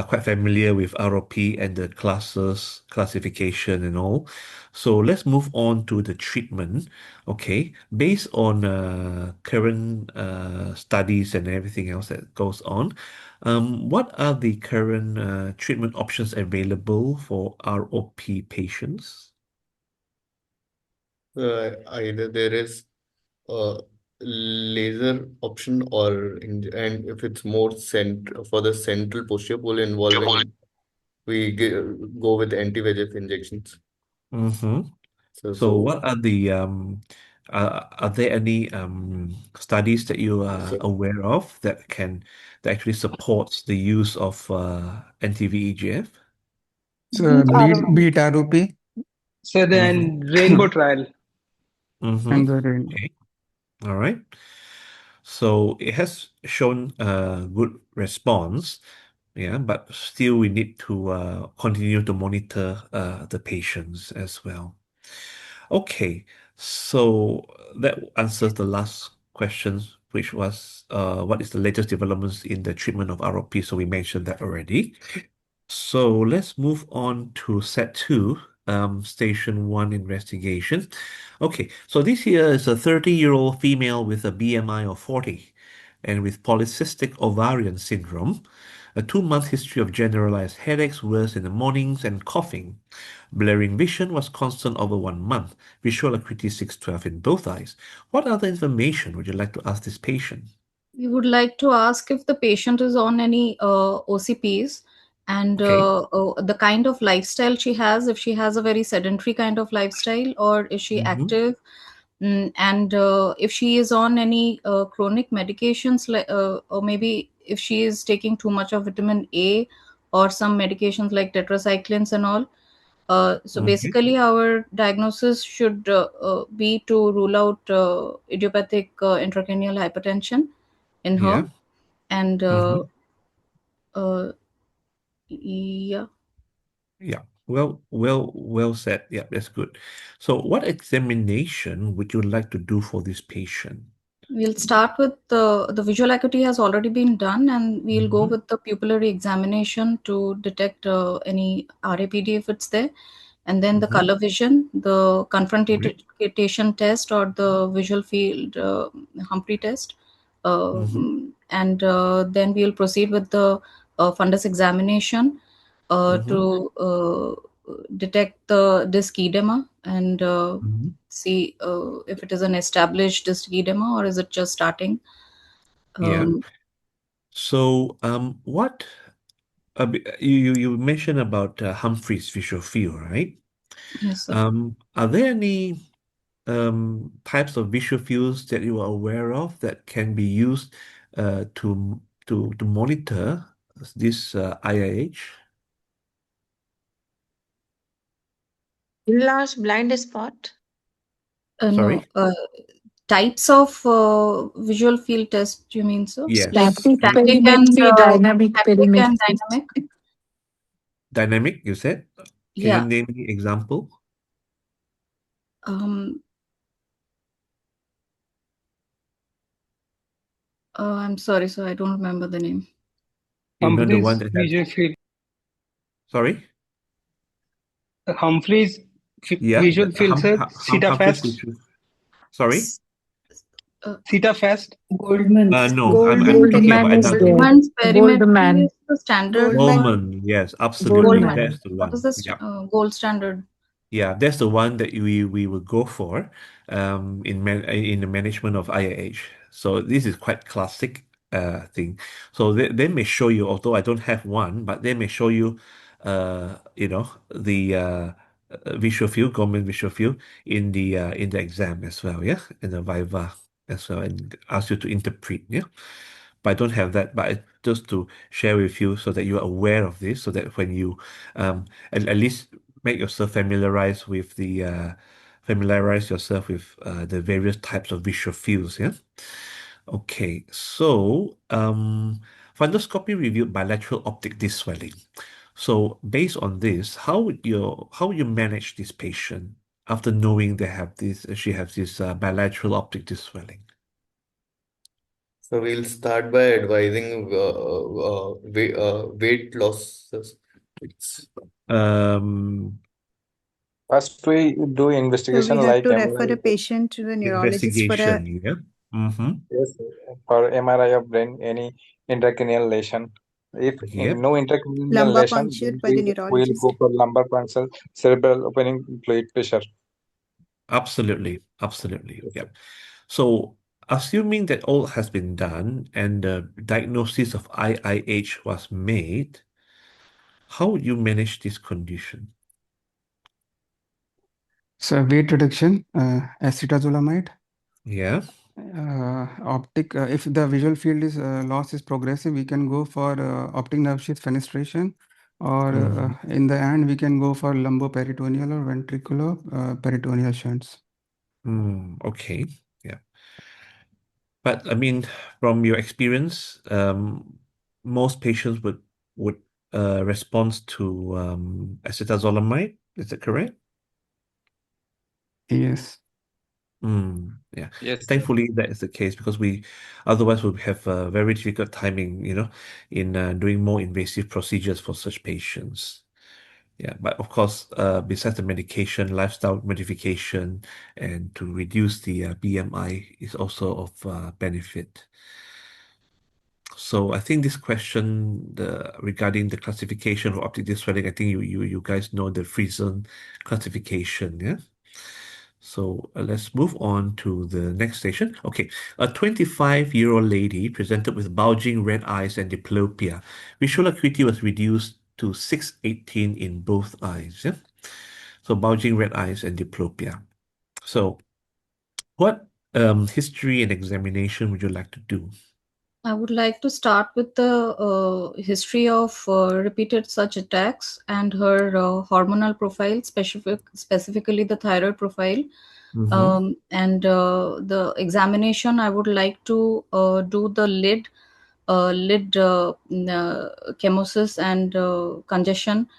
Speaker 1: quite familiar with ROP and the classes, classification and all. So let's move on to the treatment. Okay, based on current studies and everything else that goes on, what are the current treatment options available for ROP patients?
Speaker 5: Either there is a laser option and if it's more for the central posture pole involving, go with anti-VEGF injections.
Speaker 1: Mm-hmm.
Speaker 5: So,
Speaker 1: So
Speaker 5: so,
Speaker 1: what are the are there any studies that you are
Speaker 5: so
Speaker 1: aware of that actually supports the use of anti-VEGF?
Speaker 6: So beat ROP
Speaker 9: So
Speaker 1: Mm-hmm.
Speaker 9: then rainbow trial.
Speaker 1: Mm-hmm.
Speaker 6: and the rain.
Speaker 1: Okay. All right. So it has shown a good response, yeah, but still we need to continue to monitor the patients as well. Okay, so that answers the last question, which was what is the latest developments in the treatment of ROP? So we mentioned that already. So let's move on to set two, station one investigation. Okay, so this here is a 30-year-old female with a BMI of 40 and with polycystic ovarian syndrome, a 2-month history of generalized headaches, worse in the mornings, and coughing. Blurring vision was constant over 1 month. Visual acuity 612 in both eyes. What other information would you like to ask this patient?
Speaker 11: We would like to ask if the patient is on any OCPs and
Speaker 1: Okay.
Speaker 11: the kind of lifestyle she has, if she has a very sedentary kind of lifestyle or is she
Speaker 1: Mm-hmm.
Speaker 11: active, And if she is on any chronic medications, or maybe if she is taking too much of vitamin A or some medications like tetracyclines and all. So basically, our diagnosis should be to rule out idiopathic intracranial hypertension in
Speaker 1: Yeah.
Speaker 11: her. And yeah.
Speaker 1: Yeah. Well said. Yeah, that's good. So, what examination would you like to do for this patient?
Speaker 11: We'll start with the visual acuity has already been done, and we'll go
Speaker 1: Mhm.
Speaker 11: with the pupillary examination to detect any RAPD if it's there, and then the
Speaker 1: Mhm.
Speaker 11: color vision, the
Speaker 1: Right.
Speaker 11: confrontation test, or the visual field Humphrey test,
Speaker 1: Mhm.
Speaker 11: and then we'll proceed with the fundus examination
Speaker 1: Mhm.
Speaker 11: to detect the disc edema and
Speaker 1: Mhm.
Speaker 11: see if it is an established disc edema or is it just starting.
Speaker 1: Yeah. So, what you mentioned about Humphrey's visual field, right?
Speaker 11: Yes, sir.
Speaker 1: Are there any types of visual fields that you are aware of that can be used to monitor this IIH?
Speaker 12: Enlarged blind spot.
Speaker 11: No,
Speaker 1: Sorry?
Speaker 11: types of visual field test, you mean, sir?
Speaker 1: Yes.
Speaker 3: Static,
Speaker 11: Static and
Speaker 3: perimetry, dynamic,
Speaker 11: haptic and
Speaker 3: perimetry.
Speaker 11: dynamic.
Speaker 1: Dynamic, you said? Can you
Speaker 11: Yeah.
Speaker 1: name the example?
Speaker 11: Um, I'm sorry, sir. I don't remember the name.
Speaker 1: You know the one
Speaker 9: Humphrey's
Speaker 1: that has.
Speaker 9: visual field.
Speaker 1: Sorry?
Speaker 9: Humphrey's
Speaker 1: Yeah,
Speaker 9: visual field, sir.
Speaker 1: Humphrey's
Speaker 9: Cetafast.
Speaker 1: visual. Sorry?
Speaker 9: Cetafast.
Speaker 1: No, I'm talking about
Speaker 3: Goldman is
Speaker 1: another
Speaker 3: there.
Speaker 1: one.
Speaker 11: Goldman's perimetry
Speaker 3: Goldman.
Speaker 11: is the standard for
Speaker 1: Goldman, yes, absolutely.
Speaker 3: Goldman.
Speaker 1: That's the
Speaker 11: what is
Speaker 1: one.
Speaker 11: this
Speaker 1: Yeah.
Speaker 11: gold standard?
Speaker 1: Yeah, that's the one that we will go for in the management of IIH. So this is quite classic thing. So they may show you, although I don't have one, but they may show you the visual field, Goldman visual field in the exam as well, yeah, in the Viva as well, and ask you to interpret, yeah. But I don't have that, but just to share with you so that you are aware of this, so that when you at least make yourself familiarize yourself with the various types of visual fields, yeah. Okay, so fundoscopy revealed bilateral optic disc swelling. So based on this, how would you manage this patient after knowing she has this bilateral optic disc swelling?
Speaker 5: So we'll start by advising weight loss. It's
Speaker 1: Um,
Speaker 10: First, we do
Speaker 13: So we
Speaker 10: investigation
Speaker 13: have
Speaker 10: like
Speaker 13: to refer
Speaker 10: MRI.
Speaker 13: a patient to the neurologist for a
Speaker 1: investigation, yeah. Mm-hmm.
Speaker 10: Yes, for MRI of brain, any intracranial lesion. If
Speaker 1: Yep.
Speaker 10: no intracranial
Speaker 13: lumbar
Speaker 10: lesion,
Speaker 13: puncture
Speaker 10: then
Speaker 13: by the
Speaker 10: we will
Speaker 13: neurologist.
Speaker 10: go for lumbar puncture, cerebral opening fluid pressure.
Speaker 1: Absolutely. Absolutely. Yep. So, assuming that all has been done and the diagnosis of IIH was made, how would you manage this condition?
Speaker 6: So weight reduction, acetazolamide.
Speaker 1: Yeah.
Speaker 6: Optic, if the visual field is loss is progressive, we can go for optic nerve sheath fenestration, or in the end, we can go for lumboperitoneal or ventricular peritoneal shunts.
Speaker 1: Okay. Yeah. But I mean, from your experience, most patients would respond to acetazolamide. Is that correct?
Speaker 6: Yes.
Speaker 1: Yeah.
Speaker 10: Yes, sir.
Speaker 1: Thankfully, that is the case because otherwise we have a very difficult timing, in doing more invasive procedures for such patients. Yeah, but of course, besides the medication, lifestyle modification, and to reduce the BMI is also of benefit. So I think this question, regarding the classification of optic disc swelling, I think you guys know the Friesen classification, yeah? So let's move on to the next station. Okay, a 25-year-old lady presented with bulging red eyes and diplopia. Visual acuity was reduced to 618 in both eyes. Yeah? So bulging red eyes and diplopia. So What history and examination would you like to do?
Speaker 11: I would like to start with the history of repeated such attacks and her hormonal profile, specifically the thyroid profile. And the examination, I would like to do the chemosis and congestion,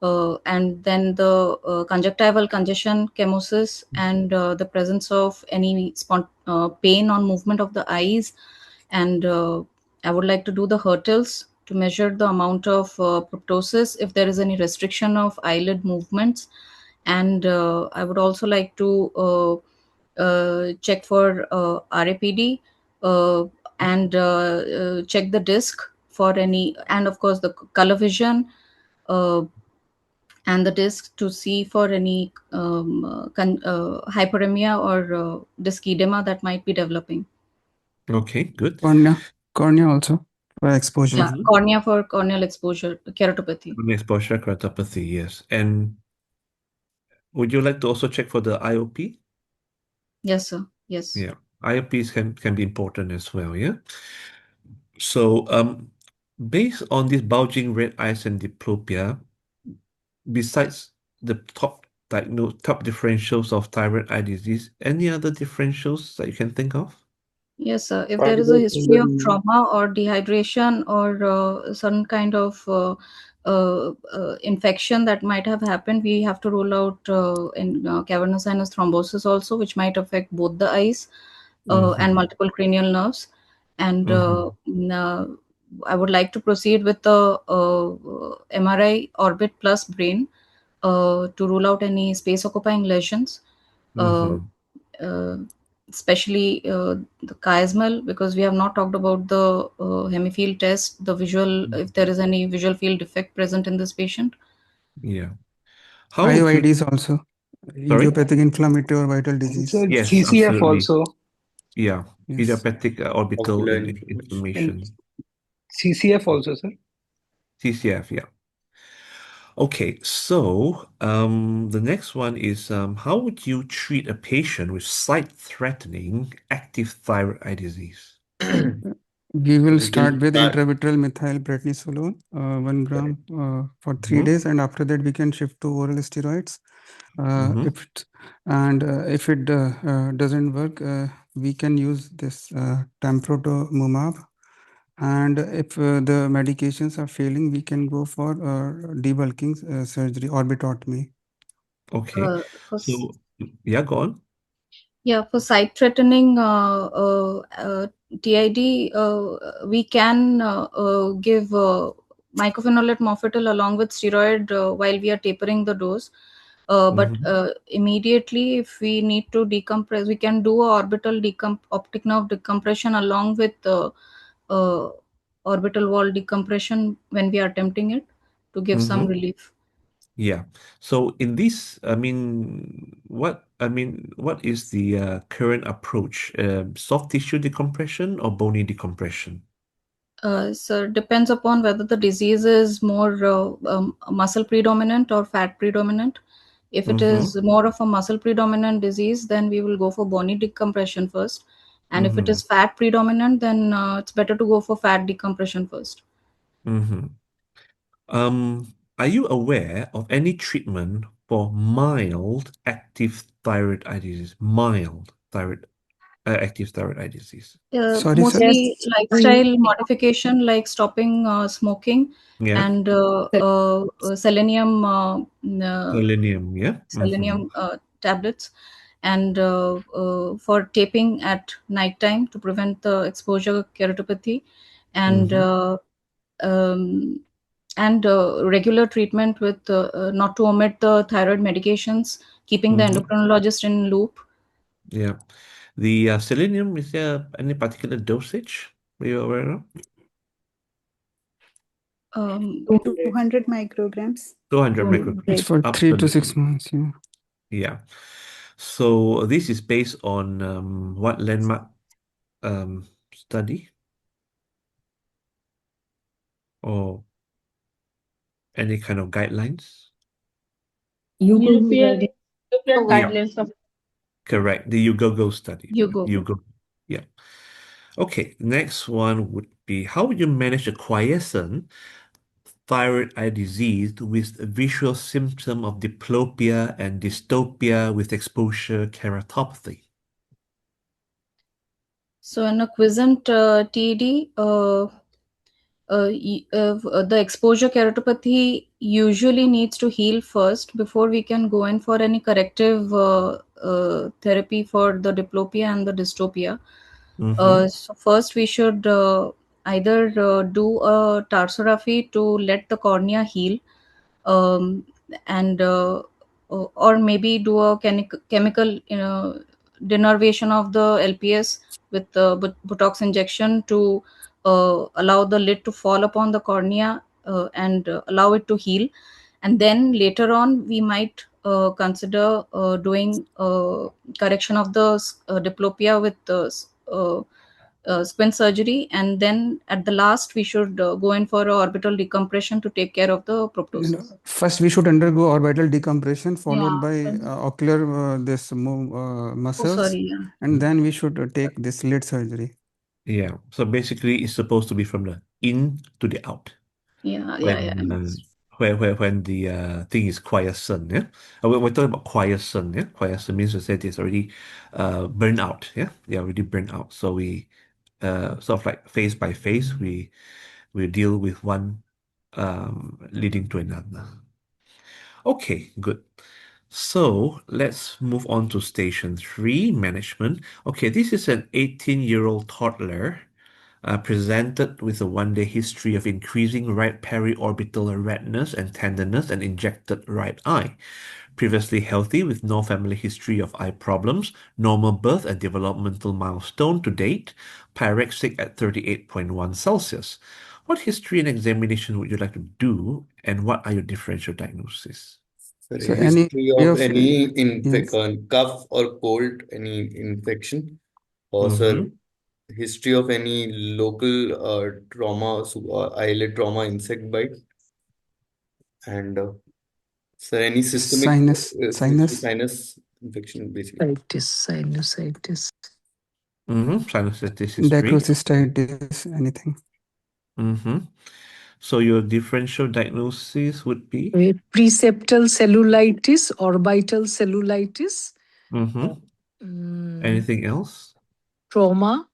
Speaker 11: and then the conjunctival congestion chemosis, and the presence of any pain on movement of the eyes. And I would like to do the Hertels to measure the amount of proptosis if there is any restriction of eyelid movements. And I would also like to check for RAPD, and check the disc for any, and of course the color vision, uh, and the disc to see for any hyperemia or disc edema that might be developing.
Speaker 1: Okay, good.
Speaker 6: Cornea also for exposure.
Speaker 11: Yeah, cornea for corneal exposure, keratopathy.
Speaker 1: Exposure keratopathy, yes. And would you like to also check for the IOP?
Speaker 11: Yes, sir. Yes.
Speaker 1: Yeah, IOPs can be important as well, yeah? So, based on this bulging red eyes and diplopia, besides the top differentials of thyroid eye disease, any other differentials that you can think of?
Speaker 11: Yes, sir. If there is a history of trauma or dehydration or some kind of infection that might have happened, we have to rule out in cavernous sinus thrombosis also, which might affect both the eyes and multiple cranial nerves. And I would like to proceed with the MRI orbit plus brain to rule out any space occupying lesions. Uh, Especially the chiasmal, because we have not talked about the hemifield test, the visual, if there is any visual field defect present in this patient.
Speaker 1: Yeah. How would you...
Speaker 6: IOIDs also, idiopathic inflammatory or vital disease.
Speaker 9: So
Speaker 1: Yes,
Speaker 9: CCF
Speaker 1: absolutely.
Speaker 9: also.
Speaker 1: Yeah,
Speaker 6: Yes.
Speaker 1: idiopathic orbital
Speaker 5: Ocular
Speaker 1: inflammation.
Speaker 9: CCF also, sir.
Speaker 1: CCF, yeah. Okay, so the next one is how would you treat a patient with sight-threatening active thyroid eye disease?
Speaker 6: We will
Speaker 5: We
Speaker 6: start
Speaker 5: can
Speaker 6: with
Speaker 5: start.
Speaker 6: intravitreal methylprednisolone, 1 gram for 3
Speaker 1: Mhm.
Speaker 6: days, and after that we can shift to oral steroids. If it doesn't work, we can use this tamprotomumab. And if the medications are failing, we can go for debulking surgery, orbitotomy.
Speaker 1: Okay, so yeah, go on.
Speaker 11: Yeah, for sight-threatening TID, we can give mycophenolate mofetil along with steroid while we are tapering the dose. But immediately, if we need to decompress, we can do a orbital optic nerve decompression along with orbital wall decompression when we are attempting it to give some relief.
Speaker 1: Yeah. So in this, what is the current approach? Soft tissue decompression or bony decompression?
Speaker 11: So depends upon whether the disease is more muscle predominant or fat predominant. If it is more of a muscle predominant disease, then we will go for bony decompression first. And if it is fat predominant, then it's better to go for fat decompression first.
Speaker 1: Are you aware of any treatment for mild active thyroid eye disease? Mild active thyroid eye disease.
Speaker 6: Sorry, sir?
Speaker 11: Mostly lifestyle modification like stopping smoking
Speaker 1: Yeah.
Speaker 11: and selenium
Speaker 1: Selenium, yeah.
Speaker 11: selenium tablets, and for taping at nighttime to prevent the exposure keratopathy, and regular treatment with not to omit the thyroid medications, keeping the endocrinologist in loop.
Speaker 1: Yeah. The selenium, is there any particular dosage you're aware of?
Speaker 13: 200 micrograms.
Speaker 1: 200 micrograms.
Speaker 6: It's for 3 to 6 months. Yeah.
Speaker 1: Yeah. So this is based on what landmark study? Or any kind of guidelines?
Speaker 14: European
Speaker 1: Yeah.
Speaker 14: guidelines of
Speaker 1: Correct. The UGO study.
Speaker 11: UGO.
Speaker 1: UGO. Yeah. Okay. Next one would be how would you manage a quiescent thyroid eye disease with a visual symptom of diplopia and dystopia with exposure keratopathy?
Speaker 11: So in a quiescent TED, the exposure keratopathy usually needs to heal first before we can go in for any corrective therapy for the diplopia and the dystopia. So first we should either do a tarsography to let the cornea heal, um, and or maybe do a chemical denervation of the LPS with Botox injection to allow the lid to fall upon the cornea and allow it to heal. And then later on, we might consider doing correction of the diplopia with squint surgery, and then at the last we should go in for a orbital decompression to take care of the proptosis.
Speaker 6: First, we should undergo orbital decompression, followed by
Speaker 11: Yeah.
Speaker 6: ocular
Speaker 11: Oh,
Speaker 6: muscles,
Speaker 11: sorry. Yeah.
Speaker 6: and then we should take this lid surgery.
Speaker 1: Yeah. So basically, it's supposed to be from the in to the out.
Speaker 11: Yeah.
Speaker 1: When
Speaker 11: Yes.
Speaker 1: when the thing is quiescent, yeah. We're talking about quiescent, yeah. Quiescent means to say it's already burned out, yeah. Yeah, already burned out. So we sort of like phase by phase, we deal with one leading to another. Okay, good. So let's move on to station 3, management. Okay, this is an 18-year-old toddler presented with a one-day history of increasing right periorbital redness and tenderness and injected right eye. Previously healthy with no family history of eye problems, normal birth and developmental milestone to date, pyrexic at 38.1 Celsius. What history and examination would you like to do, and what are your differential diagnoses?
Speaker 5: Sir,
Speaker 6: So
Speaker 5: a
Speaker 6: any
Speaker 5: history
Speaker 6: way
Speaker 5: of
Speaker 6: of
Speaker 5: any
Speaker 6: yes.
Speaker 5: cough or cold, any infection, or sir, history of any local trauma, eyelid trauma, insect bite, and sir, any systemic
Speaker 6: sinus.
Speaker 5: sinus infection, basically.
Speaker 3: Sinusitis.
Speaker 1: Sinusitis history.
Speaker 6: Dacrocystitis, anything.
Speaker 1: So your differential diagnosis would be?
Speaker 3: Preceptal cellulitis, orbital cellulitis.
Speaker 1: Anything else?
Speaker 3: Trauma,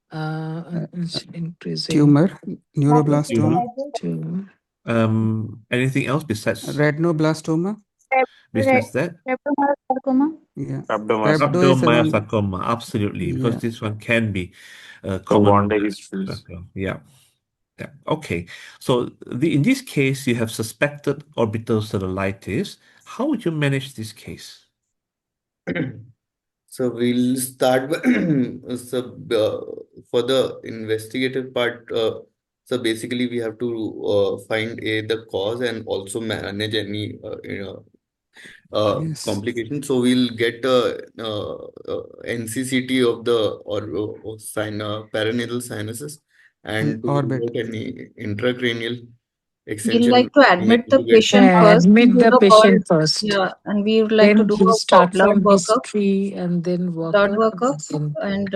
Speaker 6: Tumor, neuroblastoma.
Speaker 3: Tumor.
Speaker 1: Anything else besides
Speaker 6: Retinoblastoma.
Speaker 1: besides that?
Speaker 4: Rhabdomyosarcoma.
Speaker 6: Yeah.
Speaker 1: Rhabdomyosarcoma, absolutely, because this one can be common. Yeah. Yeah. Okay. So in this case, you have suspected orbital cellulitis. How would you manage this case?
Speaker 5: So we'll start so, for the investigative part. So basically, we have to find the cause and also manage any complications. So we'll get NCCT of the paranasal sinuses and to
Speaker 6: orbit.
Speaker 5: get any intracranial
Speaker 11: We'd
Speaker 5: extension.
Speaker 11: like to admit the patient first.
Speaker 3: Admit the patient first.
Speaker 11: Yeah, and we would like to
Speaker 3: Then
Speaker 11: do
Speaker 3: we'll
Speaker 11: a
Speaker 3: start
Speaker 11: blood
Speaker 3: from
Speaker 11: workup.
Speaker 3: history and then
Speaker 11: Blood
Speaker 3: workup.
Speaker 11: workup, and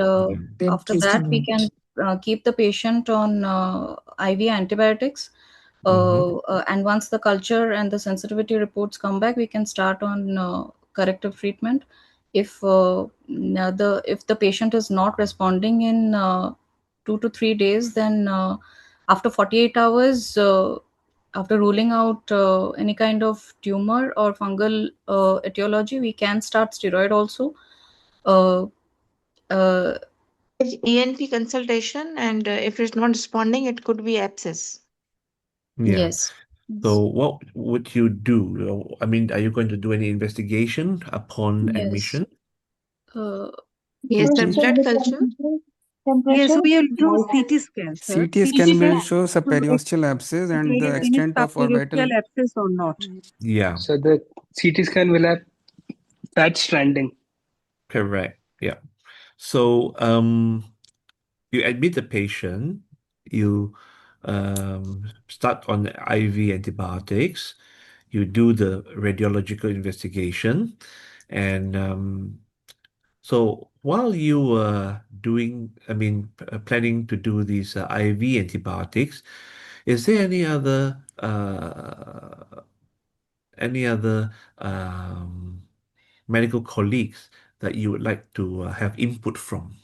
Speaker 3: Then
Speaker 11: after that we can keep the patient on IV antibiotics. And once the culture and the sensitivity reports come back, we can start on corrective treatment. If the patient is not responding in 2 to 3 days, then after 48 hours, after ruling out any kind of tumor or fungal etiology, we can start steroid also.
Speaker 12: ENP consultation, and if it's not responding, it could be abscess.
Speaker 1: Yeah.
Speaker 11: Yes.
Speaker 1: So what would you do? I mean, are you going to do any investigation upon admission?
Speaker 12: Yes, sir. Blood culture.
Speaker 13: Yes, we will do CT scan, sir.
Speaker 6: CT scan will show subperiosteal abscess and the extent of orbital
Speaker 13: abscess or not.
Speaker 1: Yeah.
Speaker 9: So the CT scan will have that stranding.
Speaker 1: Correct. Yeah. So you admit the patient, you start on the IV antibiotics, you do the radiological investigation, and So while you were planning to do these IV antibiotics, is there any other medical colleagues that you would like to have input from?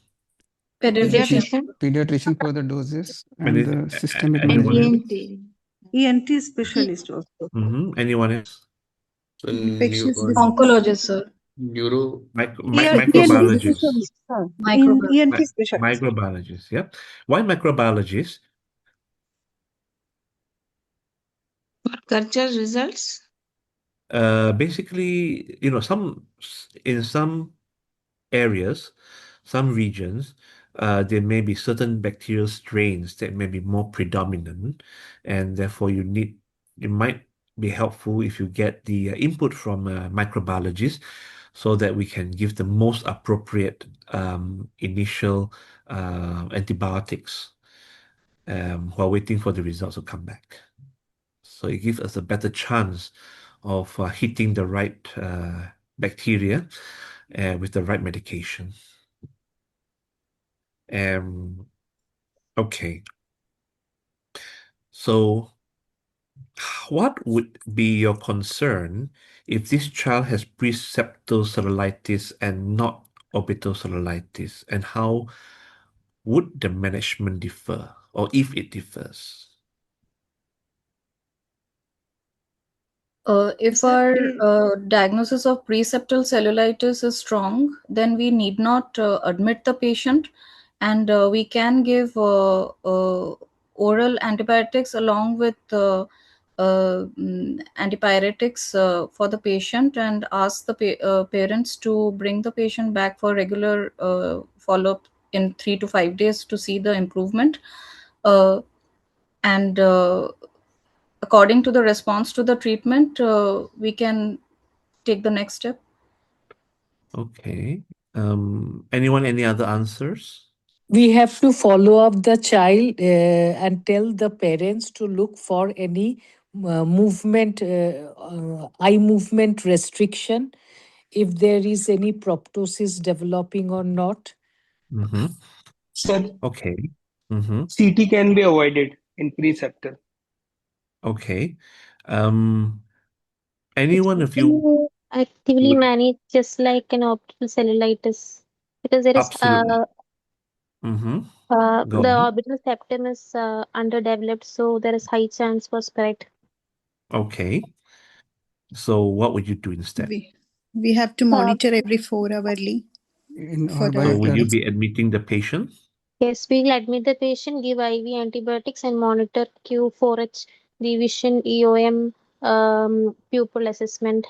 Speaker 11: Pediatrician.
Speaker 6: Pediatrician for the doses and
Speaker 1: Any,
Speaker 6: the systemic
Speaker 1: anyone else?
Speaker 6: management.
Speaker 13: ENT specialist also.
Speaker 1: Anyone else?
Speaker 5: So
Speaker 13: Infectious disease.
Speaker 11: Oncologist, sir.
Speaker 5: neuro.
Speaker 13: ENT
Speaker 1: Microbiologists.
Speaker 13: specialist, sir. In
Speaker 11: Microbiologist.
Speaker 13: ENT specialist.
Speaker 1: Microbiologists, yeah. Why microbiologists?
Speaker 12: For culture results?
Speaker 1: Basically, in some areas, some regions, there may be certain bacterial strains that may be more predominant, and therefore it might be helpful if you get the input from microbiologists so that we can give the most appropriate initial antibiotics while waiting for the results to come back. So it gives us a better chance of hitting the right bacteria with the right medication. Okay. So what would be your concern if this child has preseptal cellulitis and not orbital cellulitis, and how would the management differ, or if it differs?
Speaker 11: If our diagnosis of preseptal cellulitis is strong, then we need not admit the patient, and we can give oral antibiotics along with antipyretics for the patient, and ask the parents to bring the patient back for regular follow-up in 3 to 5 days to see the improvement. And according to the response to the treatment, we can take the next step.
Speaker 1: Okay. Anyone, any other answers?
Speaker 3: We have to follow up the child and tell the parents to look for any eye movement restriction, if there is any proptosis developing or not.
Speaker 9: Sir,
Speaker 1: Okay.
Speaker 9: CT can be avoided in preseptal.
Speaker 1: Okay. Anyone of you
Speaker 14: Actively
Speaker 1: would
Speaker 14: manage just like an optical cellulitis because there is
Speaker 1: absolutely. Go
Speaker 14: the
Speaker 1: on.
Speaker 14: orbital septum is underdeveloped, so there is high chance for spread.
Speaker 1: Okay. So what would you do instead?
Speaker 15: We have to monitor every 4 hourly.
Speaker 1: So will you be admitting the patient?
Speaker 14: Yes, we will admit the patient, give IV antibiotics, and monitor Q4H, revision, EOM, pupil assessment.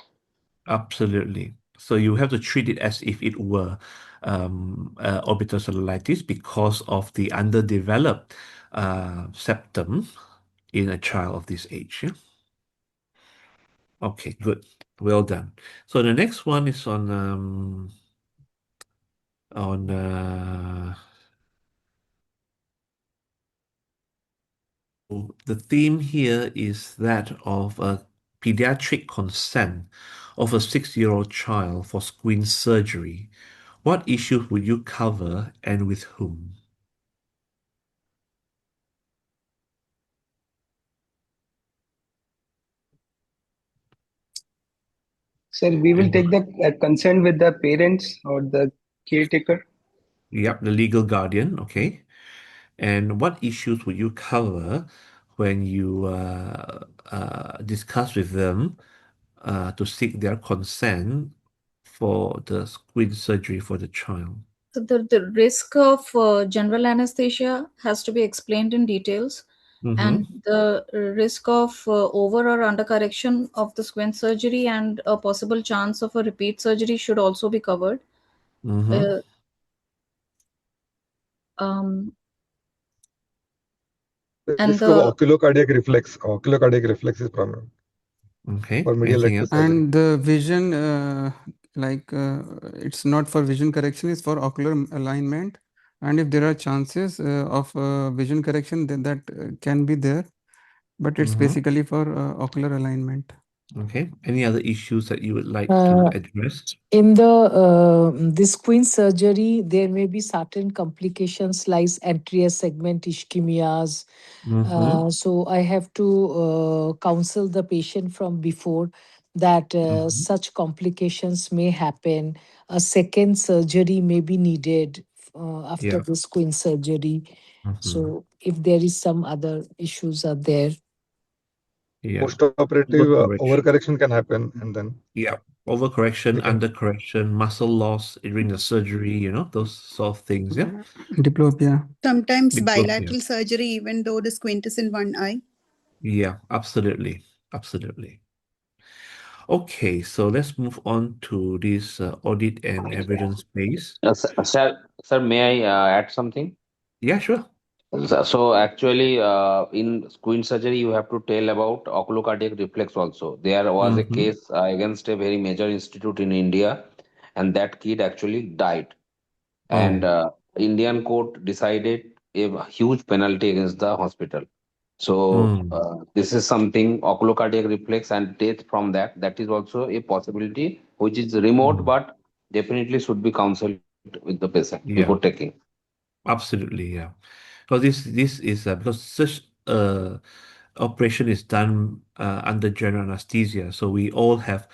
Speaker 1: Absolutely. So you have to treat it as if it were orbital cellulitis because of the underdeveloped septum in a child of this age. Yeah? Okay, good. Well done. So the next one is on the theme here is that of a pediatric consent of a 6-year-old child for squint surgery. What issues would you cover and with whom?
Speaker 9: Sir, we will take the consent with the parents or the caretaker.
Speaker 1: Yep, the legal guardian, okay. And what issues would you cover when you discuss with them to seek their consent for the squint surgery for the child?
Speaker 11: So the risk of general anesthesia has to be explained in details, and the risk of over or under correction of the squint surgery and a possible chance of a repeat surgery should also be covered. And
Speaker 16: risk of oculocardiac reflex is prominent.
Speaker 1: Okay.
Speaker 16: For medial
Speaker 1: Anything
Speaker 16: rectal
Speaker 1: else?
Speaker 16: surgery.
Speaker 6: And the vision, it's not for vision correction, it's for ocular alignment. And if there are chances of vision correction, then that can be there. But it's basically for ocular alignment.
Speaker 1: Okay. Any other issues that you would like to
Speaker 3: Uh,
Speaker 1: address?
Speaker 3: In this queen surgery, there may be certain complications like anterior segment ischemias.
Speaker 1: Mm-hmm.
Speaker 3: So I have to counsel the patient from before that
Speaker 1: Mm-hmm.
Speaker 3: such complications may happen. A second surgery may be needed after
Speaker 1: Yeah.
Speaker 3: this queen surgery.
Speaker 1: Mm-hmm.
Speaker 3: So if there is some other issues are there.
Speaker 1: Yeah.
Speaker 16: Post-operative
Speaker 1: Overcorrection.
Speaker 16: overcorrection can happen, and then
Speaker 1: Yeah. Overcorrection,
Speaker 16: they can.
Speaker 1: undercorrection, muscle loss during the surgery, those sort of things. Yeah.
Speaker 6: Diplopia.
Speaker 15: Sometimes
Speaker 1: Diplopia.
Speaker 15: bilateral surgery, even though the squint is in one eye.
Speaker 1: Yeah, absolutely. Absolutely. Okay, so let's move on to this audit and evidence base.
Speaker 2: Sir, may I add something?
Speaker 1: Yeah, sure.
Speaker 2: So actually, in queen surgery, you have to tell about oculocardiac reflex also. There was a
Speaker 1: Mm-hmm.
Speaker 2: case against a very major institute in India, and that kid actually died. And
Speaker 1: Oh.
Speaker 2: Indian court decided a huge penalty against the hospital. So
Speaker 1: Mm.
Speaker 2: this is something oculocardiac reflex and death from that. That is also a possibility, which is remote,
Speaker 1: Mm.
Speaker 2: but definitely should be counseled with the patient before
Speaker 1: Yeah,
Speaker 2: taking.
Speaker 1: absolutely. Yeah. Because this is because such operation is done under general anesthesia, so we all have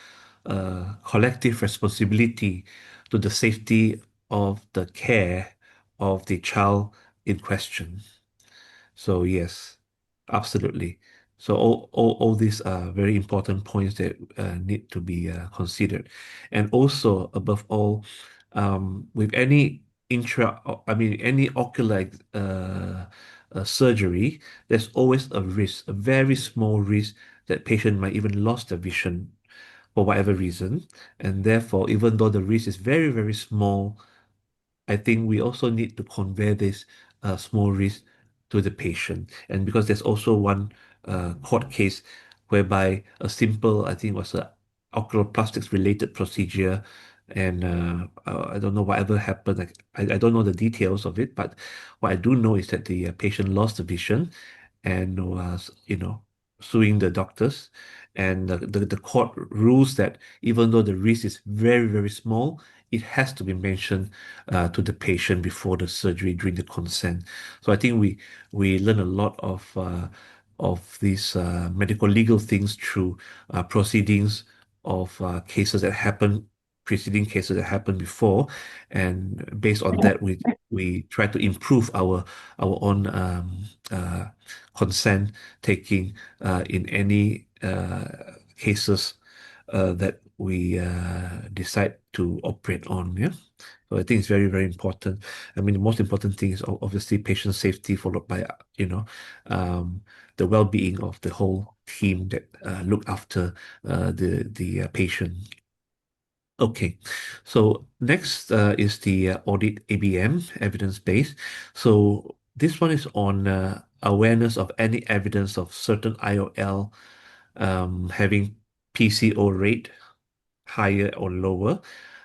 Speaker 1: collective responsibility to the safety of the care of the child in question. So yes, absolutely. So all these are very important points that need to be considered. And also, above all, with any any ocular surgery, there's always a risk, a very small risk that patient might even lost their vision for whatever reason. And therefore, even though the risk is very, very small, I think we also need to convey this small risk to the patient. And because there's also one court case whereby a simple, I think was a oculoplastics related procedure, and I don't know whatever happened. Like, I don't know the details of it, but what I do know is that the patient lost the vision and was, suing the doctors. And the court rules that even though the risk is very, very small, it has to be mentioned to the patient before the surgery during the consent. So I think we learn a lot of these medical legal things through proceedings of cases that happen preceding cases that happened before, and based on that we try to improve our own consent taking in any cases that we decide to operate on. Yeah. So I think it's very, very important. I mean, the most important thing is obviously patient safety, followed by, the well-being of the whole team that look after the patient. Okay, so next is the audit ABM, evidence-based. So this one is on awareness of any evidence of certain IOL having PCO rate higher or lower.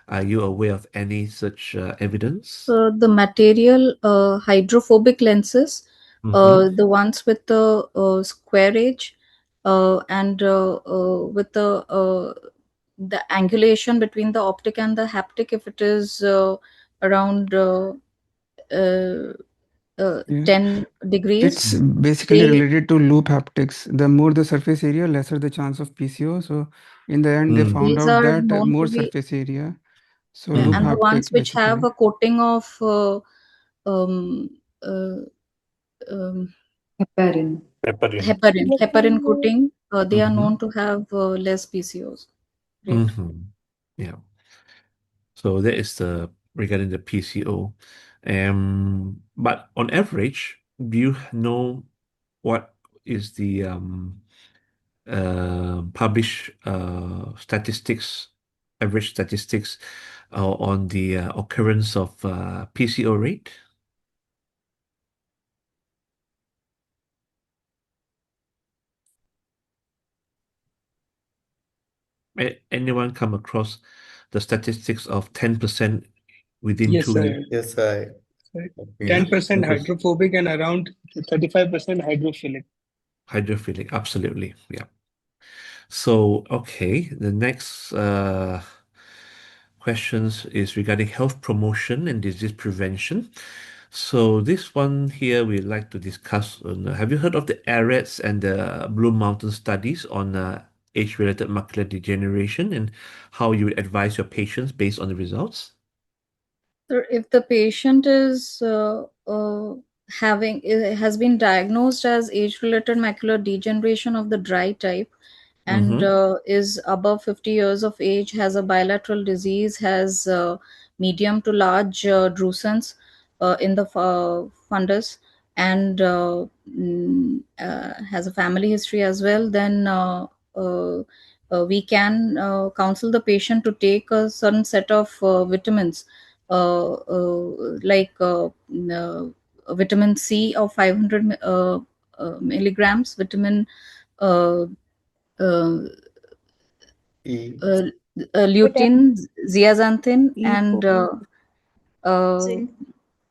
Speaker 1: Are you aware of any such evidence?
Speaker 11: The material hydrophobic lenses,
Speaker 1: Mm-hmm.
Speaker 11: the ones with the square edge and with the angulation between the optic and the haptic, if it is around
Speaker 6: Yeah.
Speaker 11: 10 degrees,
Speaker 6: It's basically
Speaker 11: they
Speaker 6: related to loop haptics. The more the surface area, lesser the chance of PCO. So in the end, they found
Speaker 11: these
Speaker 6: out
Speaker 11: are
Speaker 6: that
Speaker 11: known
Speaker 6: more
Speaker 11: to be,
Speaker 6: surface area. So loop
Speaker 11: and the ones
Speaker 6: haptic
Speaker 11: which have
Speaker 6: basically.
Speaker 11: a coating of um, uh, um,
Speaker 13: Heparin.
Speaker 7: Heparin.
Speaker 11: heparin coating, they are
Speaker 1: Mm-hmm.
Speaker 11: known to have less PCOs rate.
Speaker 1: Mm-hmm. Yeah. So that is the regarding the PCO. But on average, do you know what is the published statistics, average statistics on the occurrence of PCO rate? Anyone come across the statistics of 10% within
Speaker 9: Yes,
Speaker 1: 2 years?
Speaker 9: sir.
Speaker 5: Yes, I.
Speaker 1: Yeah,
Speaker 9: 10%
Speaker 1: because
Speaker 9: hydrophobic and around 35% hydrophilic.
Speaker 1: hydrophilic, absolutely, yeah. So, okay, the next questions is regarding health promotion and disease prevention. So this one here we'd like to discuss. Have you heard of the AREDS and the Blue Mountain studies on age-related macular degeneration and how you would advise your patients based on the results?
Speaker 11: So if the patient is has been diagnosed as age-related macular degeneration of the dry type, and is above 50 years of age, has a bilateral disease, has medium to large drusense in the fundus, and has a family history as well, then we can counsel the patient to take a certain set of vitamins, like vitamin C of 500 milligrams, vitamin uh, uh,
Speaker 5: E.
Speaker 11: uh, lutein, zeaxanthin,
Speaker 13: E
Speaker 11: and
Speaker 13: for
Speaker 11: uh,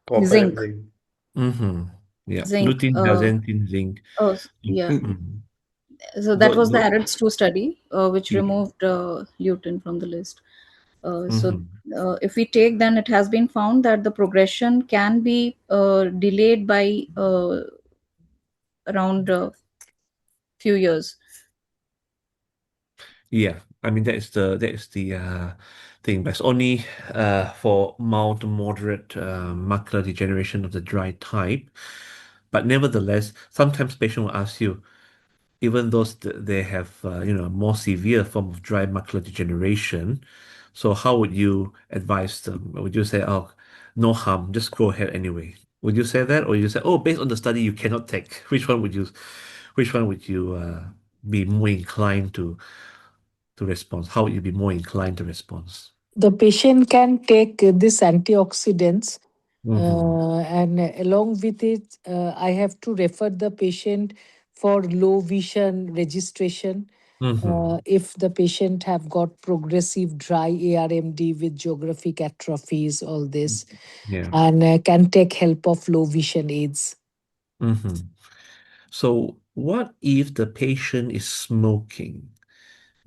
Speaker 5: Copper and
Speaker 11: zinc.
Speaker 5: zinc.
Speaker 1: Mm-hmm. Yeah,
Speaker 11: Zinc.
Speaker 1: lutein, zeaxanthin, zinc.
Speaker 11: Yeah.
Speaker 1: Mm.
Speaker 11: So that was the AREDS2 study, which removed lutein from the list. So if we take, then it has been found that the progression can be delayed by around few years.
Speaker 1: Yeah, I mean that is the thing, but it's only for mild to moderate macular degeneration of the dry type. But nevertheless, sometimes patient will ask you, even though they have a more severe form of dry macular degeneration, so how would you advise them? Would you say, oh, no harm, just go ahead anyway? Would you say that, or you say, oh, based on the study, you cannot take? Which one would you be more inclined to respond? How would you be more inclined to respond?
Speaker 3: The patient can take this antioxidants,
Speaker 1: Mm-hmm.
Speaker 3: and along with it, I have to refer the patient for low vision registration.
Speaker 1: Mm-hmm.
Speaker 3: If the patient have got progressive dry ARMD with geographic atrophies, all this,
Speaker 1: Yeah.
Speaker 3: and can take help of low vision aids.
Speaker 1: Mm-hmm. So what if the patient is smoking?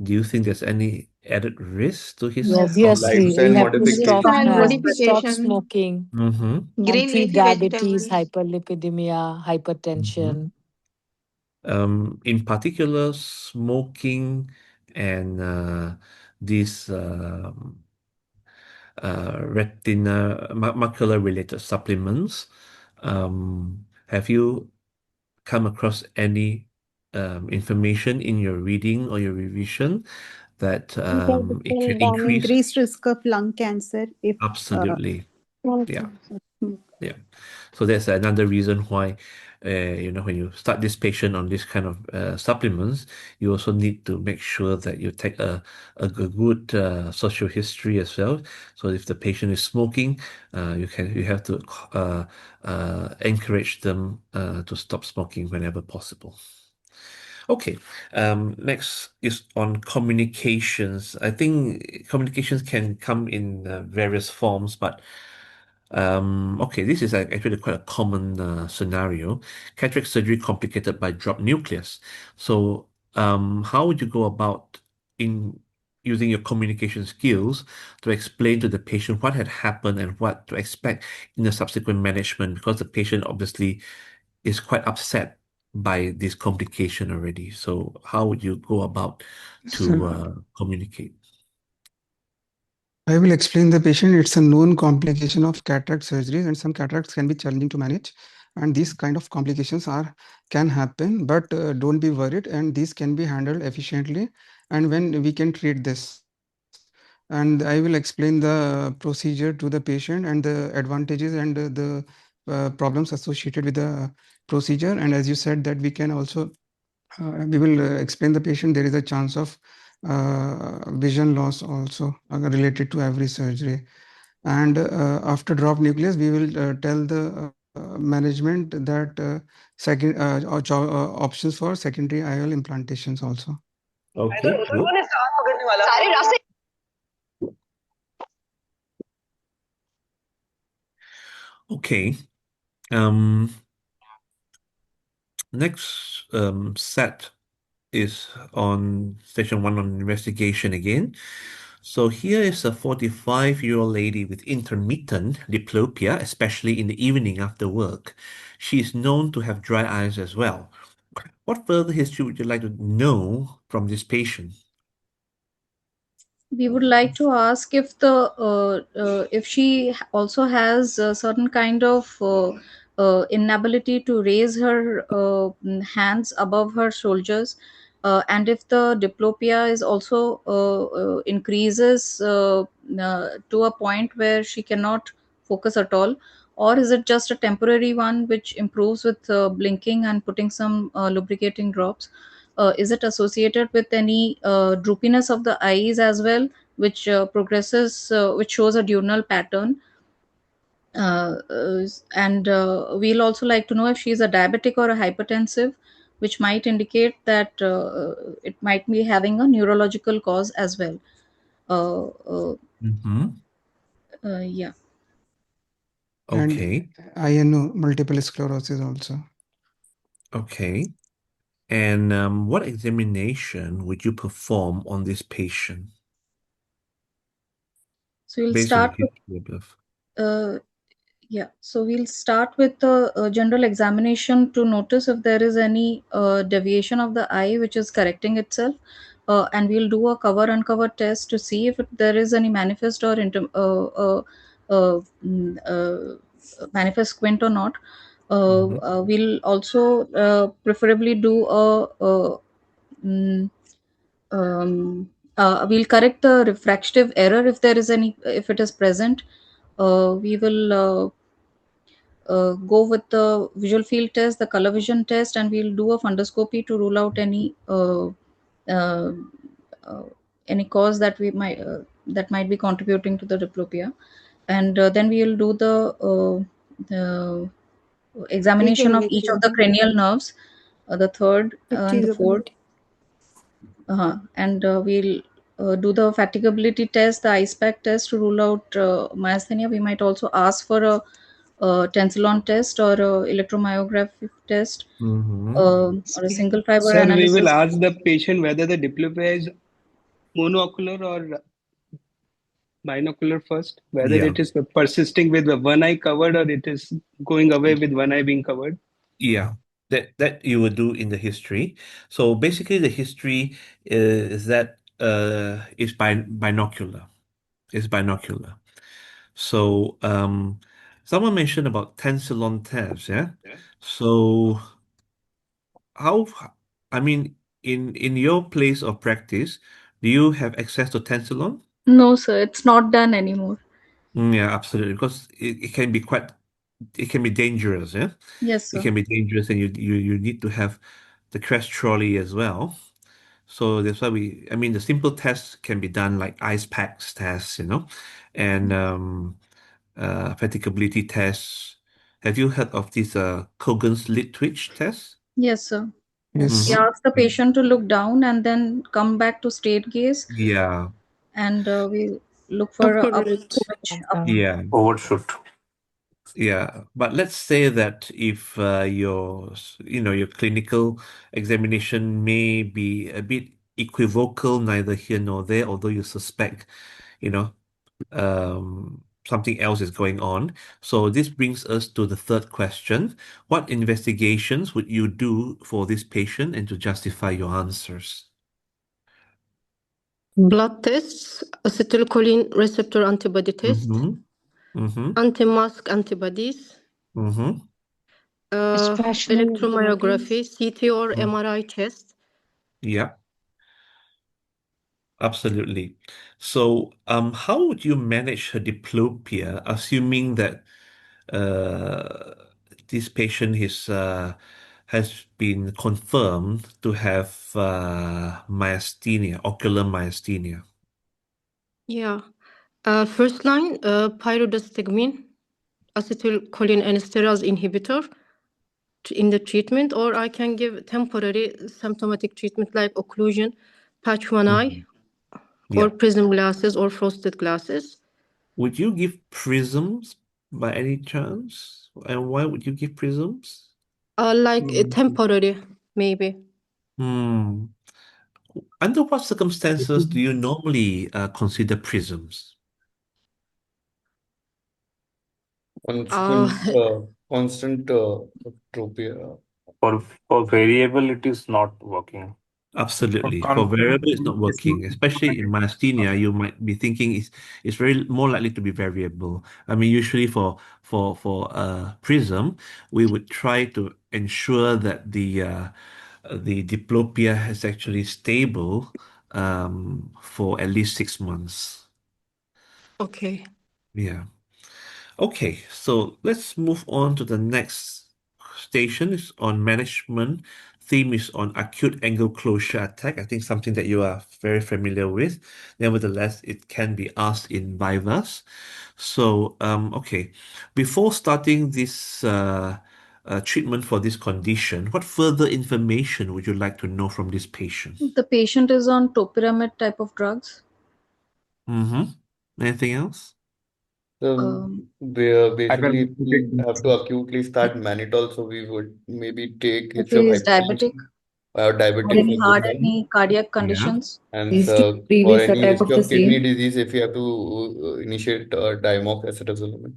Speaker 1: Do you think there's any added risk to his
Speaker 3: Obviously,
Speaker 5: Lifestyle
Speaker 3: we have to
Speaker 12: Lifestyle
Speaker 5: modification.
Speaker 3: stop
Speaker 12: modification,
Speaker 3: smoking
Speaker 1: Mm-hmm.
Speaker 3: and
Speaker 12: green
Speaker 3: treat
Speaker 12: leafy
Speaker 3: diabetes,
Speaker 12: vegetables.
Speaker 3: hyperlipidemia,
Speaker 1: Mm-hmm.
Speaker 3: hypertension.
Speaker 1: In particular, smoking and these macular related supplements. Have you come across any information in your reading or your revision that it can increase?
Speaker 15: Increased risk of lung cancer if
Speaker 1: Absolutely. Yeah.
Speaker 15: smoke.
Speaker 1: Yeah. So that's another reason why, when you start this patient on this kind of supplements, you also need to make sure that you take a good social history as well. So if the patient is smoking, you have to encourage them to stop smoking whenever possible. Okay. Next is on communications. I think communications can come in various forms, but okay, this is actually quite a common scenario. Cataract surgery complicated by dropped nucleus. So, how would you go about in using your communication skills to explain to the patient what had happened and what to expect in the subsequent management? Because the patient obviously is quite upset by this complication already. So, how would you go about to communicate?
Speaker 6: I will explain the patient. It's a known complication of cataract surgery, and some cataracts can be challenging to manage. And these kind of complications can happen, but don't be worried. And these can be handled efficiently. And when we can treat this, and I will explain the procedure to the patient and the advantages and the problems associated with the procedure. And as you said, that we can also we will explain the patient there is a chance of vision loss also related to every surgery. And after drop nucleus, we will tell the management that second options for secondary IOL implantations also.
Speaker 1: Okay, good. Okay. Next set is on station 1 on investigation again. So here is a 45-year-old lady with intermittent diplopia, especially in the evening after work. She is known to have dry eyes as well. What further history would you like to know from this patient?
Speaker 11: We would like to ask if the if she also has a certain kind of inability to raise her hands above her shoulders, and if the diplopia is also increases to a point where she cannot focus at all, or is it just a temporary one which improves with blinking and putting some lubricating drops? Is it associated with any droopiness of the eyes as well, which progresses, which shows a diurnal pattern? And we'll also like to know if she is a diabetic or a hypertensive, which might indicate that it might be having a neurological cause as well.
Speaker 1: Mm-hmm.
Speaker 11: Yeah.
Speaker 1: Okay.
Speaker 6: And I know multiple sclerosis also.
Speaker 1: Okay. And what examination would you perform on this patient
Speaker 11: So we'll
Speaker 1: based on the
Speaker 11: start with
Speaker 1: history above?
Speaker 11: yeah, so we'll start with the general examination to notice if there is any deviation of the eye which is correcting itself, and we'll do a cover uncover test to see if there is any manifest or manifest squint or not. We'll also preferably do mm, we'll correct the refractive error if there is any, if it is present. We will go with the visual field test, the color vision test, and we'll do a fundoscopy to rule out uh, uh, any cause that might be contributing to the diplopia. And then we'll do the examination of each of the cranial nerves, the third and the fourth. And we'll do the fatigability test, the ice pack test to rule out myasthenia. We might also ask for a tensilon test or a electromyography test, or a single fiber
Speaker 9: Sir, we will
Speaker 11: analysis.
Speaker 9: ask the patient whether the diplopia is monocular or binocular first, whether
Speaker 1: Yeah.
Speaker 9: it is persisting with one eye covered or it is going away with one eye being covered.
Speaker 1: Yeah, that you would do in the history. So basically, the history is that is binocular. It's binocular. So someone mentioned about tensilon tabs, yeah. So how, I mean, in your place of practice, do you have access to tensilon?
Speaker 11: No, sir, it's not done anymore.
Speaker 1: Yeah, absolutely, because it can be quite, it can be dangerous, yeah.
Speaker 11: Yes,
Speaker 1: It
Speaker 11: sir.
Speaker 1: can be dangerous, and you need to have the crash trolley as well. So that's why I mean, the simple tests can be done like ice packs tests, and fatigability tests. Have you heard of this Cogan's lid twitch test?
Speaker 11: Yes, sir.
Speaker 6: Yes.
Speaker 11: We ask the patient to look down and then come back to straight gaze,
Speaker 1: Yeah,
Speaker 11: and we look for a up twitch.
Speaker 1: yeah,
Speaker 7: Overshoot.
Speaker 1: yeah. But let's say that if your clinical examination may be a bit equivocal, neither here nor there, although you suspect, you know, something else is going on. So this brings us to the third question. What investigations would you do for this patient and to justify your answers?
Speaker 17: Blood tests, acetylcholine receptor antibody test, anti-mask antibodies,
Speaker 14: Especially
Speaker 17: electromyography, CT or MRI test.
Speaker 1: Yeah, absolutely. So, how would you manage her diplopia, assuming that this patient has been confirmed to have myasthenia, ocular myasthenia?
Speaker 17: Yeah. First line, pyridostigmine, acetylcholinesterase inhibitor in the treatment, or I can give temporary symptomatic treatment like occlusion, patch one eye, or
Speaker 1: Yeah.
Speaker 17: prism glasses or frosted glasses.
Speaker 1: Would you give prisms by any chance? And why would you give prisms?
Speaker 17: Like temporary, maybe.
Speaker 1: Hmm. Under what circumstances do you normally consider prisms?
Speaker 5: Constant tropia.
Speaker 7: For variable, it is not working.
Speaker 1: Absolutely. For variable, it's not working. Especially in myasthenia, you might be thinking it's very more likely to be variable. I mean, usually for prism, we would try to ensure that the diplopia is actually stable for at least 6 months.
Speaker 17: Okay.
Speaker 1: Yeah. Okay, so let's move on to the next station. Is on management. Theme is on acute angle closure attack. I think something that you are very familiar with. Nevertheless, it can be asked in vivas. So, okay, before starting this treatment for this condition, what further information would you like to know from this patient?
Speaker 11: The patient is on topiramate type of drugs.
Speaker 1: Mm-hmm. Anything else?
Speaker 5: Basically, if we have to acutely start mannitol, so we would maybe take
Speaker 11: If
Speaker 5: history
Speaker 11: he
Speaker 5: of
Speaker 11: is diabetic
Speaker 5: hypertension or
Speaker 11: or
Speaker 5: diabetic
Speaker 11: any
Speaker 5: for this
Speaker 11: heart,
Speaker 5: one.
Speaker 11: any cardiac
Speaker 1: Yeah.
Speaker 11: conditions.
Speaker 5: And
Speaker 13: History,
Speaker 5: for
Speaker 13: previous
Speaker 5: any
Speaker 13: attack of
Speaker 5: history
Speaker 13: the
Speaker 5: of kidney
Speaker 13: same.
Speaker 5: disease, if you have to initiate diamox acetazolamide.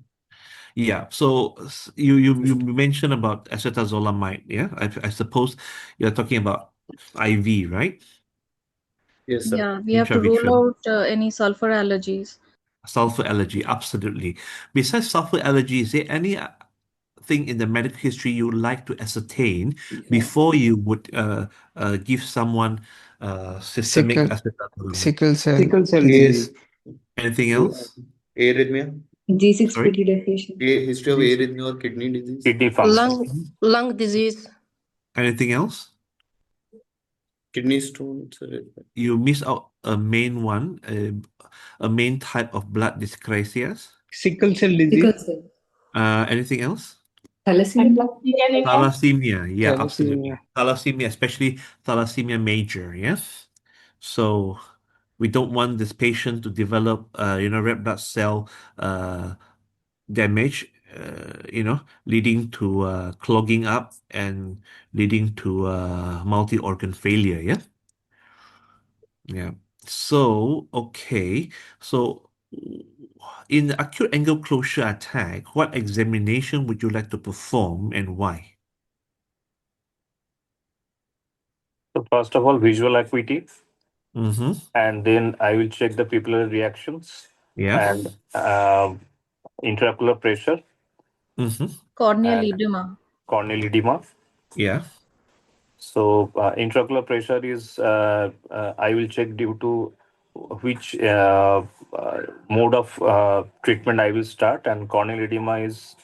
Speaker 1: Yeah, so you mentioned about acetazolamide, yeah? I suppose you're talking about IV, right?
Speaker 5: Yes, sir.
Speaker 11: Yeah, we have to rule
Speaker 1: Intravitreal.
Speaker 11: out any sulfur allergies.
Speaker 1: Sulfur allergy, absolutely. Besides sulfur allergy, is there any thing in the medical history you would like to ascertain before you would give someone systemic acetazolamide?
Speaker 6: Sickle cell
Speaker 9: Sickle cell
Speaker 6: disease.
Speaker 9: disease.
Speaker 1: Anything else?
Speaker 5: Arrhythmia?
Speaker 1: Sorry?
Speaker 13: G6PD deficient.
Speaker 5: History of arrhythmia or kidney disease?
Speaker 7: Kidney function.
Speaker 17: Lung disease.
Speaker 1: Anything else?
Speaker 5: Kidney stone, sir.
Speaker 1: You miss out a main one, a main type of blood dyscrasias.
Speaker 9: Sickle cell
Speaker 13: Sickle
Speaker 9: disease.
Speaker 13: cell.
Speaker 1: Anything else?
Speaker 13: Thalassemia.
Speaker 1: Thalassemia, yeah, absolutely.
Speaker 9: Thalassemia.
Speaker 1: Thalassemia, especially thalassemia major, yes. So we don't want this patient to develop, red blood cell damage, leading to clogging up and leading to multi-organ failure, yeah. Yeah. So, okay. So, in the acute angle closure attack, what examination would you like to perform and why?
Speaker 7: So first of all, visual acuity,
Speaker 1: Mm-hmm.
Speaker 7: and then I will check the pupillary reactions
Speaker 1: Yeah.
Speaker 7: and intraocular pressure
Speaker 1: Mm-hmm.
Speaker 11: Corneal
Speaker 7: and
Speaker 11: edema.
Speaker 7: corneal edema.
Speaker 1: Yeah.
Speaker 7: So intraocular pressure is I will check due to which mode of treatment I will start, and corneal edema is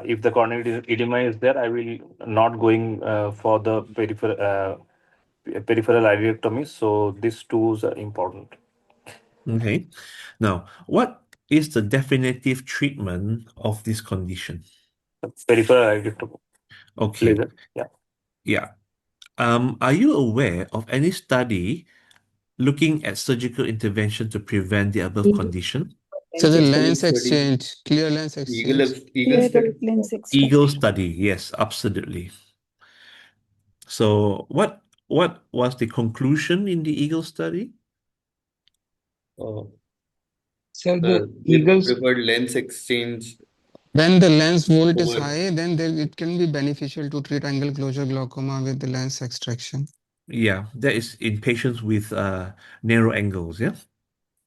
Speaker 7: if the corneal edema is there, I will not going for the peripheral ileotomy. So these two are important.
Speaker 1: Okay. Now, what is the definitive treatment of this condition?
Speaker 7: Peripheral ileotomy.
Speaker 1: Okay.
Speaker 7: Laser. Yeah.
Speaker 1: Yeah. Are you aware of any study looking at surgical intervention to prevent the above condition?
Speaker 6: So the
Speaker 5: Yes, sir,
Speaker 6: lens
Speaker 5: study.
Speaker 6: exchange, clear lens exchange.
Speaker 5: Eagle study.
Speaker 15: Lens
Speaker 1: Eagle
Speaker 15: extraction.
Speaker 1: study, yes, absolutely. So what was the conclusion in the Eagle study?
Speaker 9: Sir, the
Speaker 5: They
Speaker 9: Eagles.
Speaker 5: preferred lens exchange
Speaker 6: When the lens volt is
Speaker 5: over.
Speaker 6: high, then it can be beneficial to treat angle closure glaucoma with the lens extraction.
Speaker 1: Yeah, that is in patients with narrow angles, yeah?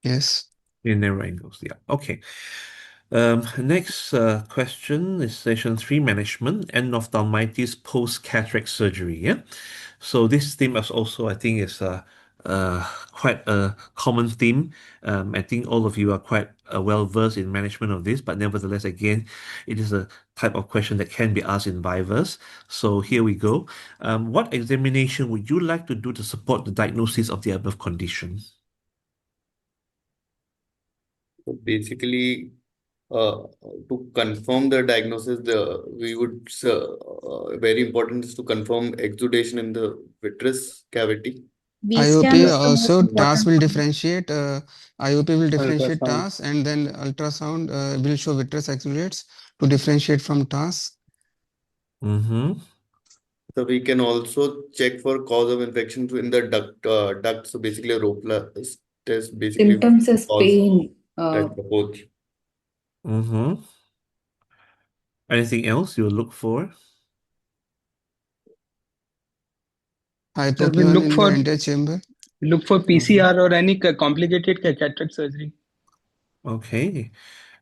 Speaker 6: Yes.
Speaker 1: In narrow angles, yeah. Okay. Next question is session 3, management, endophthalmitis post-cataract surgery, yeah? So this theme is also, I think, is quite a common theme. I think all of you are quite well-versed in management of this, but nevertheless, again, it is a type of question that can be asked in vivas. So here we go. What examination would you like to do to support the diagnosis of the above condition?
Speaker 5: So basically, to confirm the diagnosis, very important is to confirm exudation in the vitreous cavity.
Speaker 11: B scan
Speaker 6: IOP
Speaker 11: is the most
Speaker 6: also TAS
Speaker 11: important
Speaker 6: will
Speaker 11: one.
Speaker 6: differentiate. IOP will differentiate
Speaker 9: Ultrasound.
Speaker 6: TAS, and then ultrasound will show vitreous exudates to differentiate from TAS.
Speaker 1: Mm-hmm.
Speaker 5: So we can also check for cause of infection in the duct. So basically, a Ropla test basically
Speaker 18: Symptoms is
Speaker 5: cause
Speaker 18: pain.
Speaker 5: that both.
Speaker 1: Mm-hmm. Anything else you look for?
Speaker 9: So we
Speaker 6: Hypopyon
Speaker 9: look
Speaker 6: in the
Speaker 9: for
Speaker 6: antechamber.
Speaker 9: PCR or any complicated cataract surgery.
Speaker 1: Okay.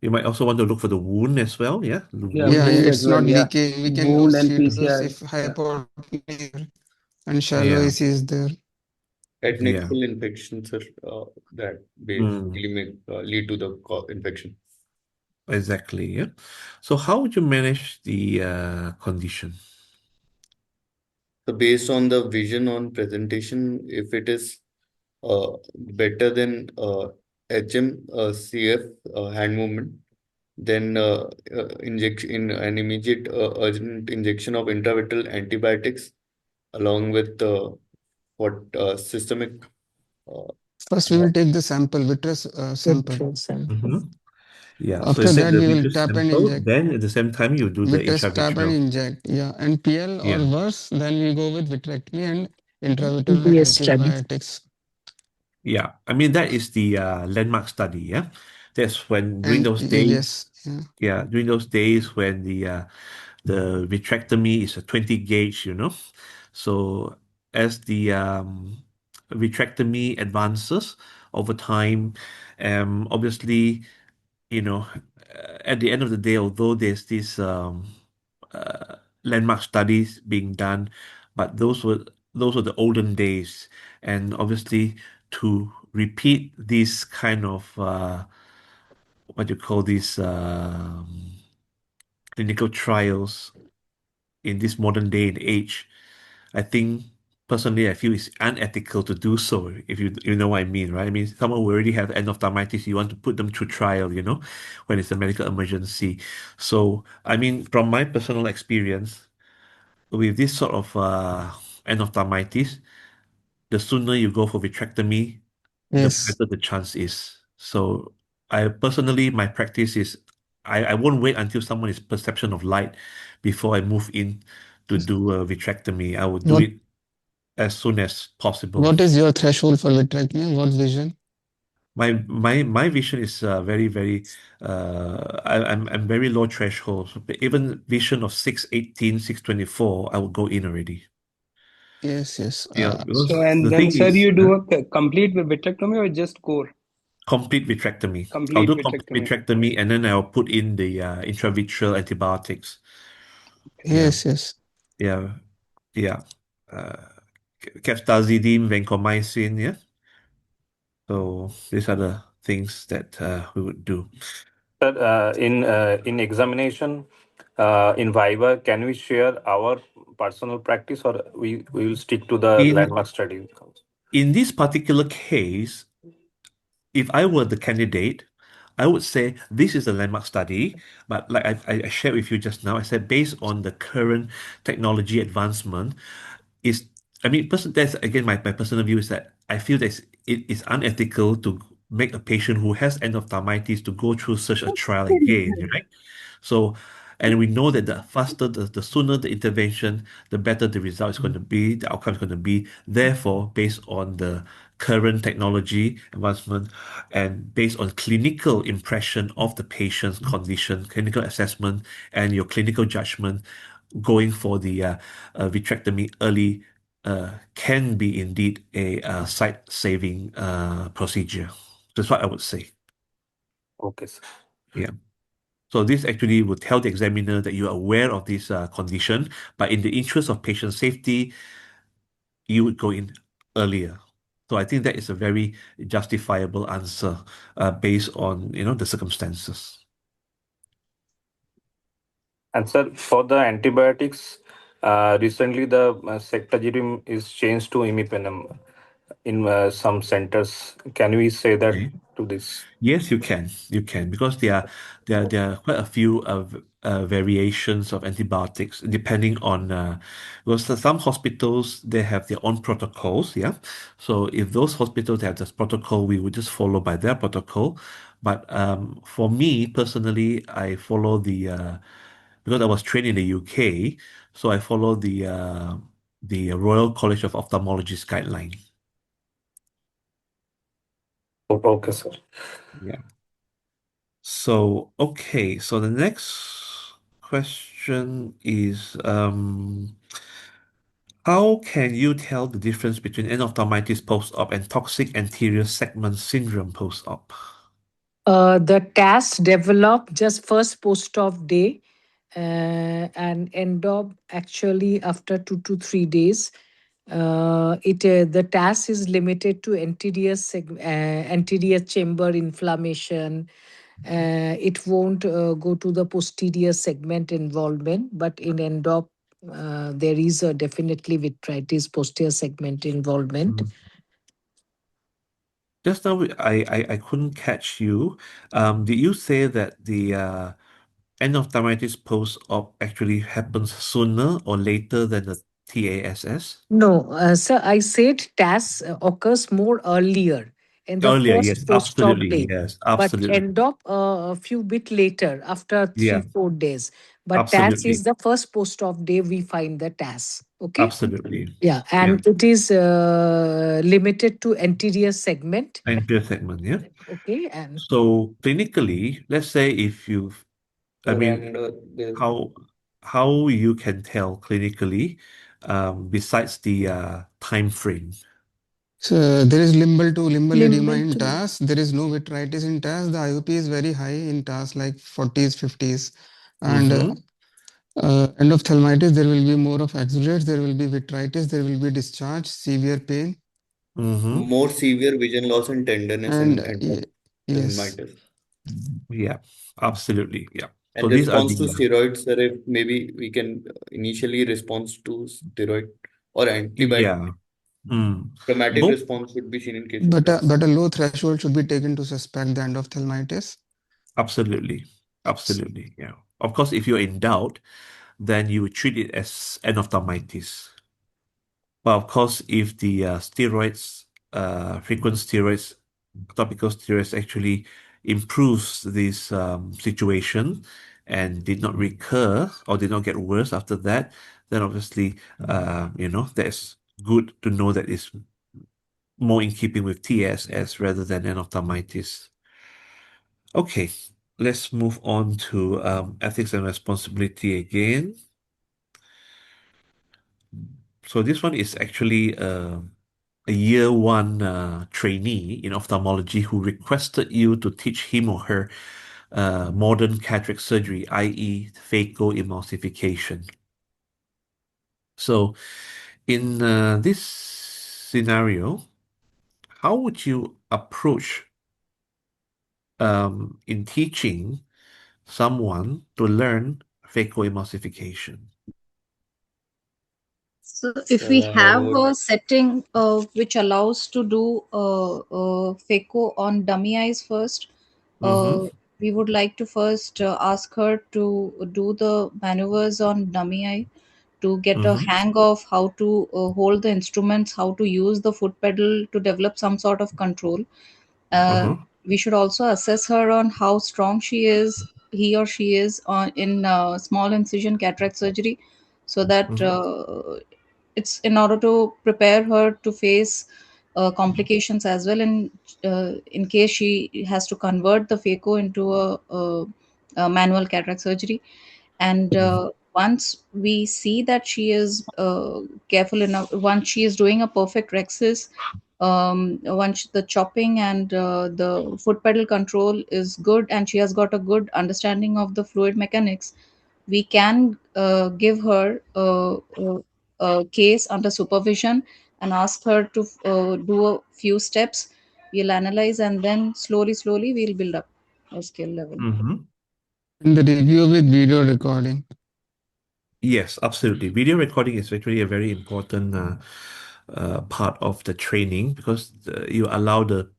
Speaker 1: You might also want to look for the wound as well, yeah? The
Speaker 9: Yeah,
Speaker 1: wound.
Speaker 9: wound as
Speaker 6: It's
Speaker 9: well.
Speaker 6: not
Speaker 9: Yeah,
Speaker 6: leaking. We can do
Speaker 9: wound and
Speaker 6: CTs
Speaker 9: PCR.
Speaker 6: if
Speaker 9: Yeah.
Speaker 6: hypopyon and shallow
Speaker 1: Yeah.
Speaker 6: AC is there.
Speaker 1: Yeah.
Speaker 5: Adnexal infections are that
Speaker 1: Mm,
Speaker 5: basically may lead to the infection.
Speaker 1: exactly, yeah. So how would you manage the condition?
Speaker 5: So based on the vision on presentation, if it is better than HM, CF, hand movement, then injection in an immediate urgent injection of intravitreal antibiotics along with what systemic.
Speaker 6: First, we will take the sample, vitreous sample.
Speaker 1: Mm-hmm. Yeah, so you
Speaker 6: After
Speaker 1: take
Speaker 6: that,
Speaker 1: the
Speaker 6: we will
Speaker 1: vitreous
Speaker 6: tap and
Speaker 1: sample,
Speaker 6: inject.
Speaker 1: then at the same time you do the
Speaker 6: Vitreous tap and
Speaker 1: intravitreal.
Speaker 6: inject. Yeah, and PL or
Speaker 1: Yeah.
Speaker 6: worse, then we go with vitrectomy and intravitreal
Speaker 3: DBS study.
Speaker 6: antibiotics.
Speaker 1: Yeah, I mean that is the landmark study. Yeah, that's when during
Speaker 6: And
Speaker 1: those days.
Speaker 6: yes,
Speaker 1: Yeah, during those days when the vitrectomy is a 20 gauge, So as the vitrectomy advances over time, obviously, at the end of the day, although there's this landmark studies being done, but those were the olden days, and obviously to repeat this kind of what you call these clinical trials in this modern day and age, I think personally I feel it's unethical to do so. If you know what I mean, right? I mean, someone who already have endophthalmitis, you want to put them through trial, when it's a medical emergency. So, I mean, from my personal experience, with this sort of endophthalmitis, the sooner you go for vitrectomy, the
Speaker 6: yes.
Speaker 1: better the chance is. So I personally, my practice is I won't wait until someone is perception of light before I move in to do a vitrectomy. I will do
Speaker 6: What
Speaker 1: it as soon as possible.
Speaker 6: What is your threshold for vitrectomy? What vision?
Speaker 1: My vision is very very I'm very low threshold. So even vision of 618, 624, I will go in already.
Speaker 6: Yes.
Speaker 1: Yeah,
Speaker 9: So
Speaker 1: because
Speaker 9: and
Speaker 1: the
Speaker 9: then,
Speaker 1: thing
Speaker 9: sir,
Speaker 1: is,
Speaker 9: you do a complete vitrectomy or just core?
Speaker 1: complete vitrectomy. I'll
Speaker 9: Complete
Speaker 1: do complete
Speaker 9: vitrectomy.
Speaker 1: vitrectomy and then I'll put in the intravitreal antibiotics. Yeah,
Speaker 6: Yes.
Speaker 1: yeah, yeah. Uh, Ceftazidime, vancomycin, yeah. So these are the things that we would do.
Speaker 7: Sir, in examination, in Viva, can we share our personal practice, or we will stick to the
Speaker 1: In
Speaker 7: landmark study?
Speaker 1: in this particular case, if I were the candidate, I would say this is a landmark study, but like I shared with you just now, I said based on the current technology advancement, is I mean, that's again my personal view is that I feel that it is unethical to make a patient who has endophthalmitis to go through such a trial again, right? So, and we know that the faster, the sooner the intervention, the better the result is going to be, the outcome is going to be. Therefore, based on the current technology advancement and based on clinical impression of the patient's condition, clinical assessment, and your clinical judgment, going for the vitrectomy early can be indeed a sight-saving procedure. That's what I would say.
Speaker 7: Okay, sir.
Speaker 1: Yeah. So this actually would tell the examiner that you are aware of this condition, but in the interest of patient safety, you would go in earlier. So I think that is a very justifiable answer based on the circumstances.
Speaker 7: And sir, for the antibiotics, recently the ceftazidime is changed to imipenem in some centers. Can we say that
Speaker 1: Okay.
Speaker 7: to this?
Speaker 1: Yes, you can. You can because there are quite a few variations of antibiotics depending on because some hospitals they have their own protocols. Yeah, so if those hospitals have this protocol, we would just follow by their protocol. But for me personally, I follow because I was trained in the UK, so I followed the Royal College of Ophthalmology's guideline.
Speaker 7: Okay, sir.
Speaker 1: Yeah. So, okay, so the next question is how can you tell the difference between endophthalmitis post-op and toxic anterior segment syndrome post-op?
Speaker 3: The TAS developed just first post-op day, and end up actually after 2 to 3 days. The TAS is limited to anterior chamber inflammation. It won't go to the posterior segment involvement, but in endop, there is a definitely vitritis posterior segment involvement.
Speaker 1: Just now, I couldn't catch you. Did you say that the endophthalmitis post-op actually happens sooner or later than the TASS?
Speaker 3: No, sir, I said TAS occurs more earlier in the
Speaker 1: Earlier, yes,
Speaker 3: first post-op
Speaker 1: absolutely,
Speaker 3: day,
Speaker 1: yes,
Speaker 3: but
Speaker 1: absolutely.
Speaker 3: end up a few bit later after three,
Speaker 1: Yeah,
Speaker 3: 4 days. But TAS is
Speaker 1: absolutely,
Speaker 3: the first post-op day we find the TAS. Okay.
Speaker 1: absolutely.
Speaker 3: Yeah,
Speaker 1: Yeah,
Speaker 3: and it is limited to anterior segment.
Speaker 1: anterior segment, yeah.
Speaker 3: Okay, and
Speaker 1: So clinically, let's say if you've, I
Speaker 5: Sir,
Speaker 1: mean,
Speaker 5: and the
Speaker 1: how how you can tell clinically, besides the time frame.
Speaker 6: So there is limbal to limbal edema
Speaker 3: limbal
Speaker 6: in
Speaker 3: to
Speaker 6: TAS. There is no vitritis in TAS. The IOP is very high in TAS, like 40s, 50s. And
Speaker 1: Mm-hmm.
Speaker 6: endophthalmitis, there will be more of exudates, there will be vitritis, there will be discharge, severe pain.
Speaker 1: Mm-hmm.
Speaker 5: more severe vision loss and tenderness
Speaker 6: And
Speaker 5: in
Speaker 6: yes,
Speaker 5: endophthalmitis.
Speaker 1: Yeah, absolutely. Yeah. So
Speaker 5: And
Speaker 1: these are
Speaker 5: response
Speaker 1: the
Speaker 5: to steroids, sir, if maybe we can initially response to steroid or antibiotic,
Speaker 1: yeah. Mm.
Speaker 5: dramatic
Speaker 1: Both
Speaker 5: response would be seen in case of TAS.
Speaker 6: but a low threshold should be taken to suspect the endophthalmitis.
Speaker 1: absolutely. Absolutely. Yeah. Of course, if you're in doubt, then you would treat it as endophthalmitis. But of course, if the steroids, frequent steroids, topical steroids actually improves this situation and did not recur or did not get worse after that, then obviously, that's good to know that it's more in keeping with TSS rather than endophthalmitis. Okay, let's move on to ethics and responsibility again. So this one is actually a year one trainee in ophthalmology who requested you to teach him or her modern cataract surgery, i.e., phacoemulsification. So, in this scenario, how would you approach in teaching someone to learn phacoemulsification?
Speaker 11: So if
Speaker 5: Sir,
Speaker 11: we
Speaker 5: and I
Speaker 11: have
Speaker 5: would
Speaker 11: a setting which allows to do phaco on dummy eyes first,
Speaker 1: Mm-hmm.
Speaker 11: we would like to first ask her to do the maneuvers on dummy eye to get a
Speaker 1: Mm-hmm.
Speaker 11: hang of how to hold the instruments, how to use the foot pedal to develop some sort of control.
Speaker 1: Uh-huh.
Speaker 11: We should also assess her on how strong she is, he or she is on in small incision cataract surgery, so that
Speaker 1: Mm-hmm.
Speaker 11: it's in order to prepare her to face complications as well in case she has to convert the phaco into a manual cataract surgery. And once we see that she is careful enough, once she is doing a perfect rexis, once the chopping and the foot pedal control is good and she has got a good understanding of the fluid mechanics, we can give her a case under supervision and ask her to do a few steps. We'll analyze and then slowly we'll build up a skill level.
Speaker 1: Mm-hmm.
Speaker 6: And the review with video recording.
Speaker 1: Yes, absolutely. Video recording is actually a very important part of the training because you allow the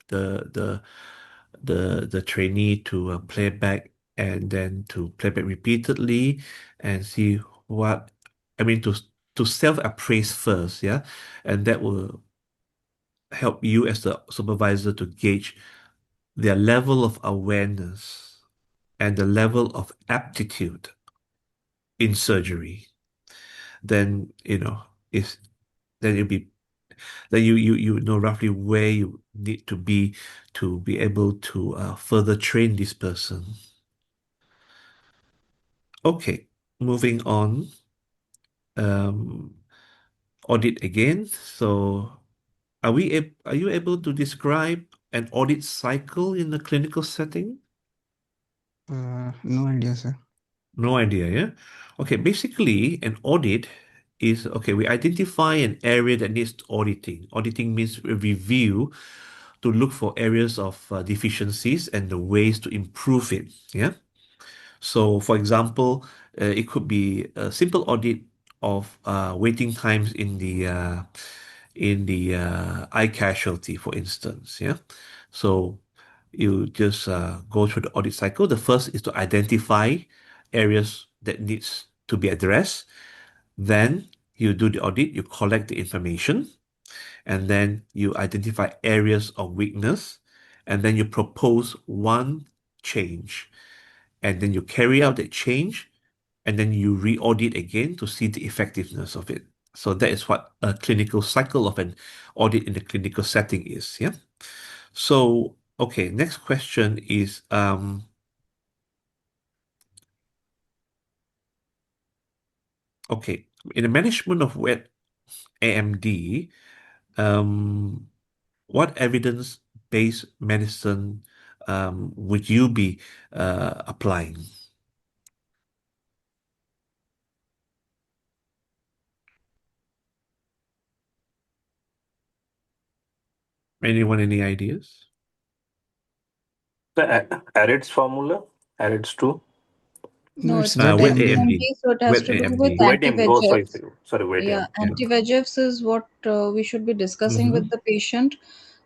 Speaker 1: trainee to play back and then to play back repeatedly and see what I mean to self-appraise first, yeah, and that will help you as the supervisor to gauge their level of awareness and the level of aptitude in surgery, then is then it'll be then you know roughly where you need to be able to further train this person. Okay, moving on. Um, Audit again. So, are you able to describe an audit cycle in a clinical setting?
Speaker 6: No idea, sir.
Speaker 1: No idea, yeah? Okay, basically, an audit is okay, we identify an area that needs auditing. Auditing means a review to look for areas of deficiencies and the ways to improve it, yeah? So, for example, it could be a simple audit of waiting times in the eye casualty, for instance. Yeah. So you just go through the audit cycle. The first is to identify areas that needs to be addressed. Then you do the audit. You collect the information, and then you identify areas of weakness, and then you propose one change, and then you carry out that change, and then you re-audit again to see the effectiveness of it. So that is what a clinical cycle of an audit in the clinical setting is. Yeah. So okay, next question is okay, in the management of wet AMD, what evidence-based medicine would you be applying? Anyone, any ideas?
Speaker 7: The ARIDS formula, ARIDS 2.
Speaker 11: No,
Speaker 6: it's
Speaker 11: it's
Speaker 6: wet
Speaker 1: Wet
Speaker 11: wet
Speaker 6: AMD.
Speaker 1: AMD.
Speaker 11: AMD, so it has
Speaker 1: Wet
Speaker 11: to do with
Speaker 1: AMD.
Speaker 7: Wet AMD. Oh, sorry,
Speaker 11: anti-VEGFs.
Speaker 7: sorry, wet
Speaker 11: Yeah,
Speaker 7: AMD.
Speaker 1: Yeah.
Speaker 11: anti-VEGFs is what we should be discussing with
Speaker 1: Mm-hmm.
Speaker 11: the patient.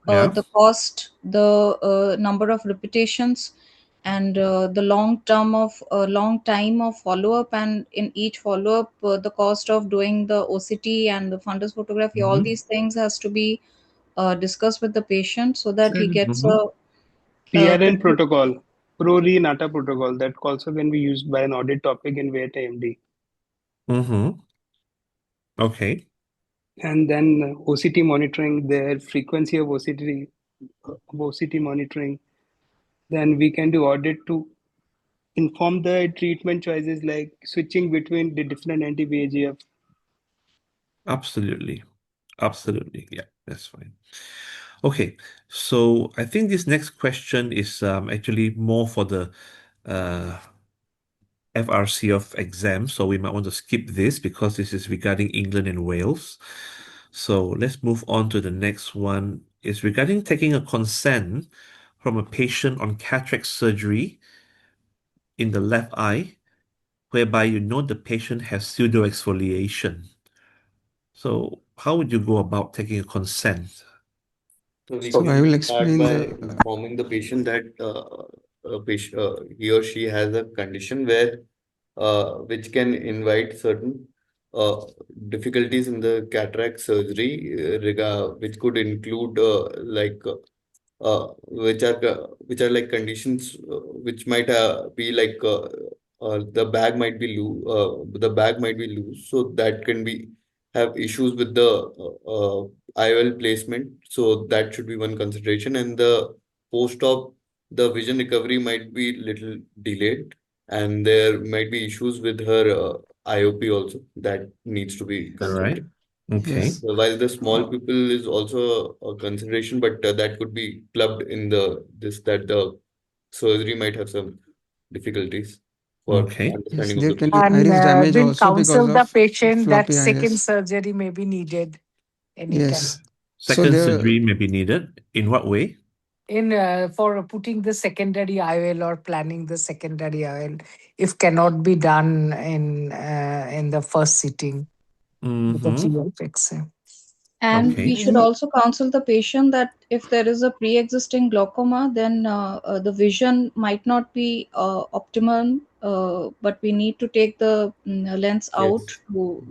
Speaker 1: Yeah.
Speaker 11: The cost, the number of repetitions, and the long time of follow-up, and in each follow-up, the cost of doing the OCT and the fundus photography. All
Speaker 1: Mm-hmm.
Speaker 11: these things has to be discussed with the patient so that he gets
Speaker 1: Mm-hmm.
Speaker 11: a
Speaker 9: PRN
Speaker 11: complete.
Speaker 9: protocol, Pro-Re-Nata protocol, that also can be used by an audit topic in wet AMD.
Speaker 1: Mm-hmm. Okay.
Speaker 9: And then OCT monitoring, their frequency of OCT monitoring. Then we can do audit to inform the treatment choices like switching between the different anti-VEGF.
Speaker 1: Absolutely. Absolutely. Yeah, that's fine. Okay. So I think this next question is actually more for the uh, FRCS exam. So we might want to skip this because this is regarding England and Wales. So let's move on to the next one. It's regarding taking a consent from a patient on cataract surgery in the left eye, whereby you know the patient has pseudo exfoliation. So how would you go about taking a consent?
Speaker 5: So we
Speaker 6: So I will
Speaker 5: can start
Speaker 6: explain
Speaker 5: by
Speaker 6: the
Speaker 5: informing the patient that he or she has a condition where which can invite certain uh, difficulties in the cataract surgery, which could include which are like conditions which might be like the bag might be loose, so that can be have issues with the IOL placement. So that should be one consideration, and the post-op the vision recovery might be little delayed, and there might be issues with her IOP also that needs to be
Speaker 1: All right.
Speaker 5: considered.
Speaker 1: Okay.
Speaker 6: yes.
Speaker 5: So while the small people is also a consideration, but that could be clubbed in the this that the surgery might have some difficulties for
Speaker 1: Okay.
Speaker 6: Yes,
Speaker 5: understanding of
Speaker 6: there
Speaker 5: the
Speaker 6: can be
Speaker 5: patient.
Speaker 3: And
Speaker 6: iris damage
Speaker 3: we'll
Speaker 6: also because
Speaker 3: counsel the
Speaker 6: of
Speaker 3: patient that
Speaker 6: floppy
Speaker 3: second
Speaker 6: iris.
Speaker 3: surgery may be needed anytime.
Speaker 6: Yes. So
Speaker 1: Second
Speaker 6: there,
Speaker 1: surgery may be needed. In what way?
Speaker 3: In for putting the secondary IOL or planning the secondary IOL, if cannot be done in the first sitting with the
Speaker 1: Mm-hmm.
Speaker 3: GFX.
Speaker 11: And we
Speaker 1: Okay.
Speaker 11: should also counsel the patient that if there is a pre-existing glaucoma, then the vision might not be optimum, but we need to take the lens out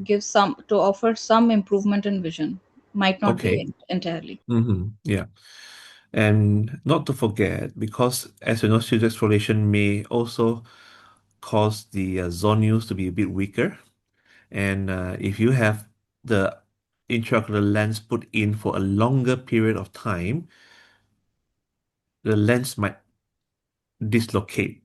Speaker 5: Yes.
Speaker 11: to to offer some improvement in vision. Might not be
Speaker 1: Okay.
Speaker 11: entirely.
Speaker 1: Mm-hmm. Yeah. And not to forget, because as you know, pseudo exfoliation may also cause the zonules to be a bit weaker. And if you have the intraocular lens put in for a longer period of time, the lens might dislocate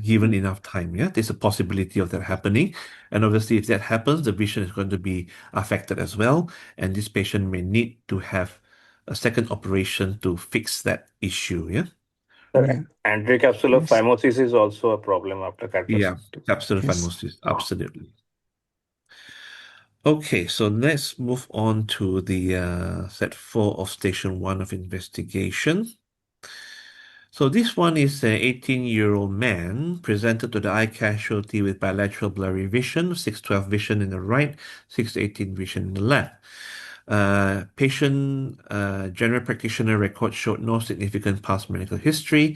Speaker 1: given enough time. Yeah, there's a possibility of that happening. And obviously, if that happens, the vision is going to be affected as well. And this patient may need to have a second operation to fix that issue. Yeah.
Speaker 6: Yeah.
Speaker 7: Anticapsular
Speaker 6: Yes.
Speaker 7: phimosis is also a problem after cataract
Speaker 1: Yeah.
Speaker 7: surgery.
Speaker 1: Capsular
Speaker 6: Yes.
Speaker 1: phimosis. Absolutely. Okay, so let's move on to the set 4 of station 1 of investigation. So this one is an 18-year-old man presented to the eye casualty with bilateral blurry vision, 6/12 vision in the right, 6/18 vision in the left. Patient general practitioner record showed no significant past medical history.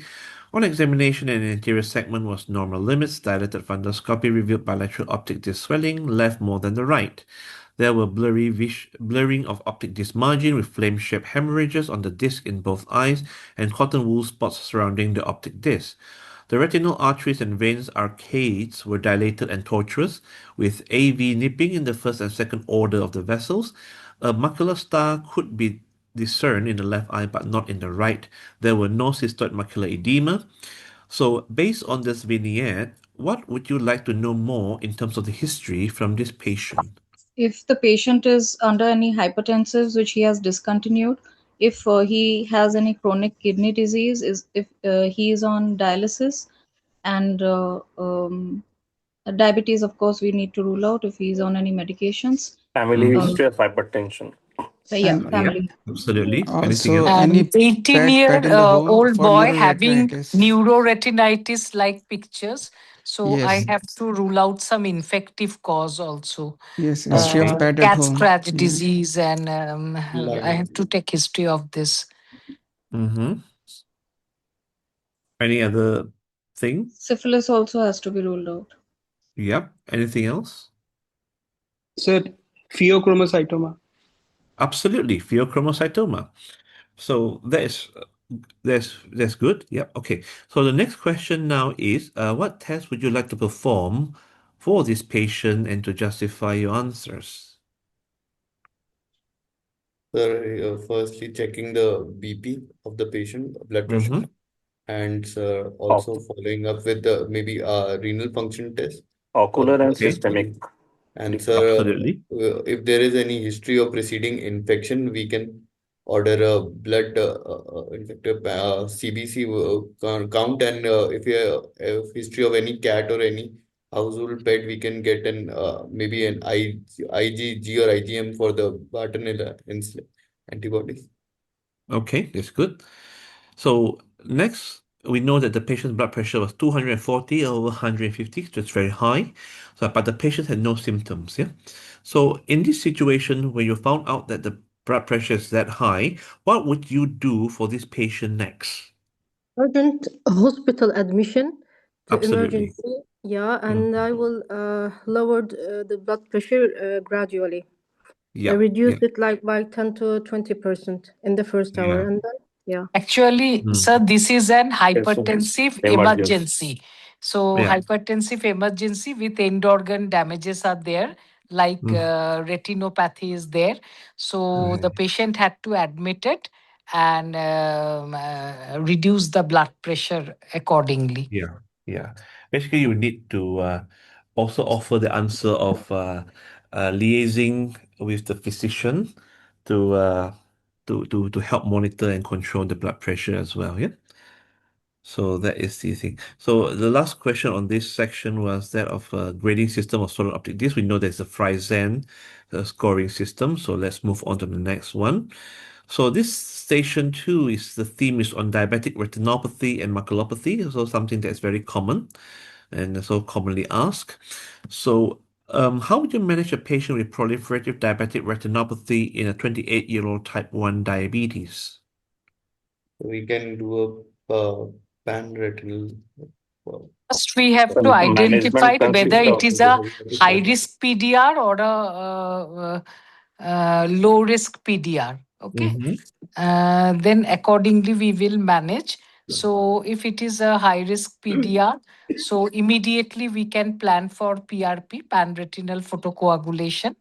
Speaker 1: On examination, an anterior segment was normal limits. Dilated fundoscopy revealed bilateral optic disc swelling, left more than the right. There were blurring of optic disc margin with flame-shaped hemorrhages on the disc in both eyes and cotton wool spots surrounding the optic disc. The retinal arteries and veins arcades were dilated and tortuous, with AV nipping in the first and second order of the vessels. A macular star could be discerned in the left eye but not in the right. There were no cystoid macular edema. So, based on this vignette, what would you like to know more in terms of the history from this patient?
Speaker 11: If the patient is under any hypertensives which he has discontinued, if he has any chronic kidney disease, if he is on dialysis, and diabetes, of course, we need to rule out if he is on any medications.
Speaker 7: Family history of hypertension.
Speaker 11: Yeah,
Speaker 6: And
Speaker 11: family.
Speaker 1: Absolutely. Anything
Speaker 6: also
Speaker 1: else?
Speaker 6: any
Speaker 3: And 18-year
Speaker 6: pad in the hole
Speaker 3: old
Speaker 6: for
Speaker 3: boy
Speaker 6: urinary
Speaker 3: having
Speaker 6: apparatus.
Speaker 3: neuroretinitis like pictures. So I
Speaker 6: Yes.
Speaker 3: have to rule out some infective cause also.
Speaker 6: Yes. History of
Speaker 1: Okay.
Speaker 6: pad at
Speaker 3: Cat
Speaker 6: home.
Speaker 3: scratch
Speaker 6: Yeah.
Speaker 3: disease, and I
Speaker 5: Line.
Speaker 3: have to take history of this.
Speaker 1: Mm-hmm. Any other thing?
Speaker 11: Syphilis also has to be ruled out.
Speaker 1: Yep. Anything else?
Speaker 9: Sir, pheochromocytoma.
Speaker 1: Absolutely. Pheochromocytoma. So that's good. Yep. Okay. So the next question now is, what test would you like to perform for this patient and to justify your answers?
Speaker 5: Sir, firstly checking the BP of the patient, blood pressure,
Speaker 1: Mm-hmm.
Speaker 5: and
Speaker 7: Oc-
Speaker 5: also following up with maybe a renal function test
Speaker 7: Ocular and
Speaker 1: Okay.
Speaker 7: systemic.
Speaker 5: And sir,
Speaker 1: Absolutely.
Speaker 5: if there is any history of preceding infection, we can order a blood infective CBC count, and if you have history of any cat or any household pet, we can get an maybe an IgG or IgM for the Bartonella antibodies.
Speaker 1: Okay, that's good. So next, we know that the patient's blood pressure was 240 over 150, so it's very high. So, but the patient had no symptoms, yeah? So in this situation, when you found out that the blood pressure is that high, what would you do for this patient next?
Speaker 17: Urgent hospital admission to
Speaker 1: Absolutely.
Speaker 17: emergency. Yeah, and I will lower the blood pressure gradually. I
Speaker 1: Yeah,
Speaker 17: reduce
Speaker 1: yeah,
Speaker 17: it like by 10 to 20% in the first hour,
Speaker 1: yeah.
Speaker 17: and then yeah.
Speaker 3: Actually,
Speaker 1: Mm.
Speaker 3: sir, this is an
Speaker 7: Yes, sir.
Speaker 3: hypertensive
Speaker 7: Emergency.
Speaker 3: emergency. So,
Speaker 1: Yeah.
Speaker 3: hypertensive emergency with end organ damages are there, like retinopathy is there. So, the
Speaker 1: Right.
Speaker 3: patient had to admit it and reduce the blood pressure accordingly.
Speaker 1: Yeah, yeah. Basically, you need to also offer the answer of liaising with the physician to to help monitor and control the blood pressure as well. Yeah. So that is the thing. So the last question on this section was that of grading system of solar optic disc. We know there's a Friesen scoring system. So let's move on to the next one. So this station 2 is the theme is on diabetic retinopathy and maculopathy. So something that's very common and so commonly asked. So how would you manage a patient with proliferative diabetic retinopathy in a 28-year-old type 1 diabetes?
Speaker 5: We can do a pan-retinal.
Speaker 3: First, we have to
Speaker 7: Management
Speaker 3: identify whether
Speaker 7: consists
Speaker 3: it
Speaker 7: of
Speaker 3: is a high risk PDR or a low risk PDR. Okay.
Speaker 1: Mm-hmm.
Speaker 3: Then accordingly we will manage. So if it is a high risk PDR, so immediately we can plan for PRP, pan-retinal photocoagulation.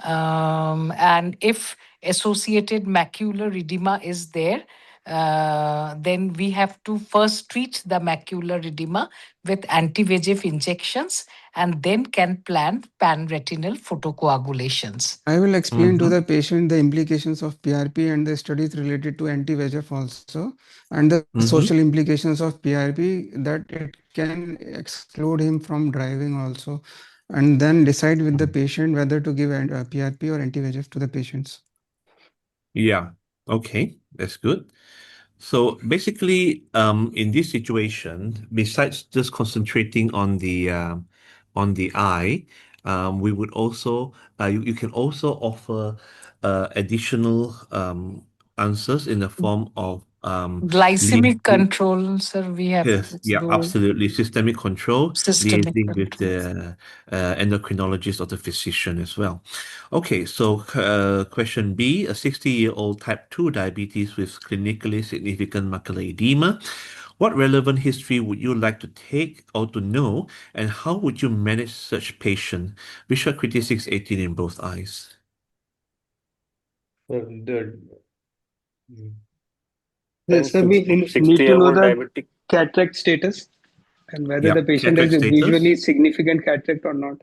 Speaker 3: And if associated macular edema is there, then we have to first treat the macular edema with anti-VEGF injections and then can plan pan-retinal photocoagulations.
Speaker 6: I will explain to the patient the implications of PRP and the studies related to anti-VEGF also, and the social implications of PRP, that it can exclude him from driving also, and then decide with the patient whether to give PRP or anti-VEGF to the patients.
Speaker 1: Yeah. Okay, that's good. So basically, in this situation, besides just concentrating on the eye, we would also you can also offer additional answers in the form of
Speaker 3: Glycemic control, sir, we have
Speaker 1: yes,
Speaker 3: to
Speaker 1: yeah,
Speaker 3: do
Speaker 1: absolutely. Systemic control,
Speaker 3: systemic
Speaker 1: liaising with
Speaker 3: control.
Speaker 1: the endocrinologist or the physician as well. Okay, so question B, a 60-year-old type 2 diabetes with clinically significant macular edema. What relevant history would you like to take or to know, and how would you manage such patient? Visual acuity 618 in both eyes.
Speaker 9: Yes, sir, we need to know
Speaker 7: 60-year-old
Speaker 9: the
Speaker 7: diabetic.
Speaker 9: cataract status and whether the
Speaker 1: Yeah,
Speaker 9: patient has
Speaker 1: cataract
Speaker 9: a visually
Speaker 1: status.
Speaker 9: significant cataract or not.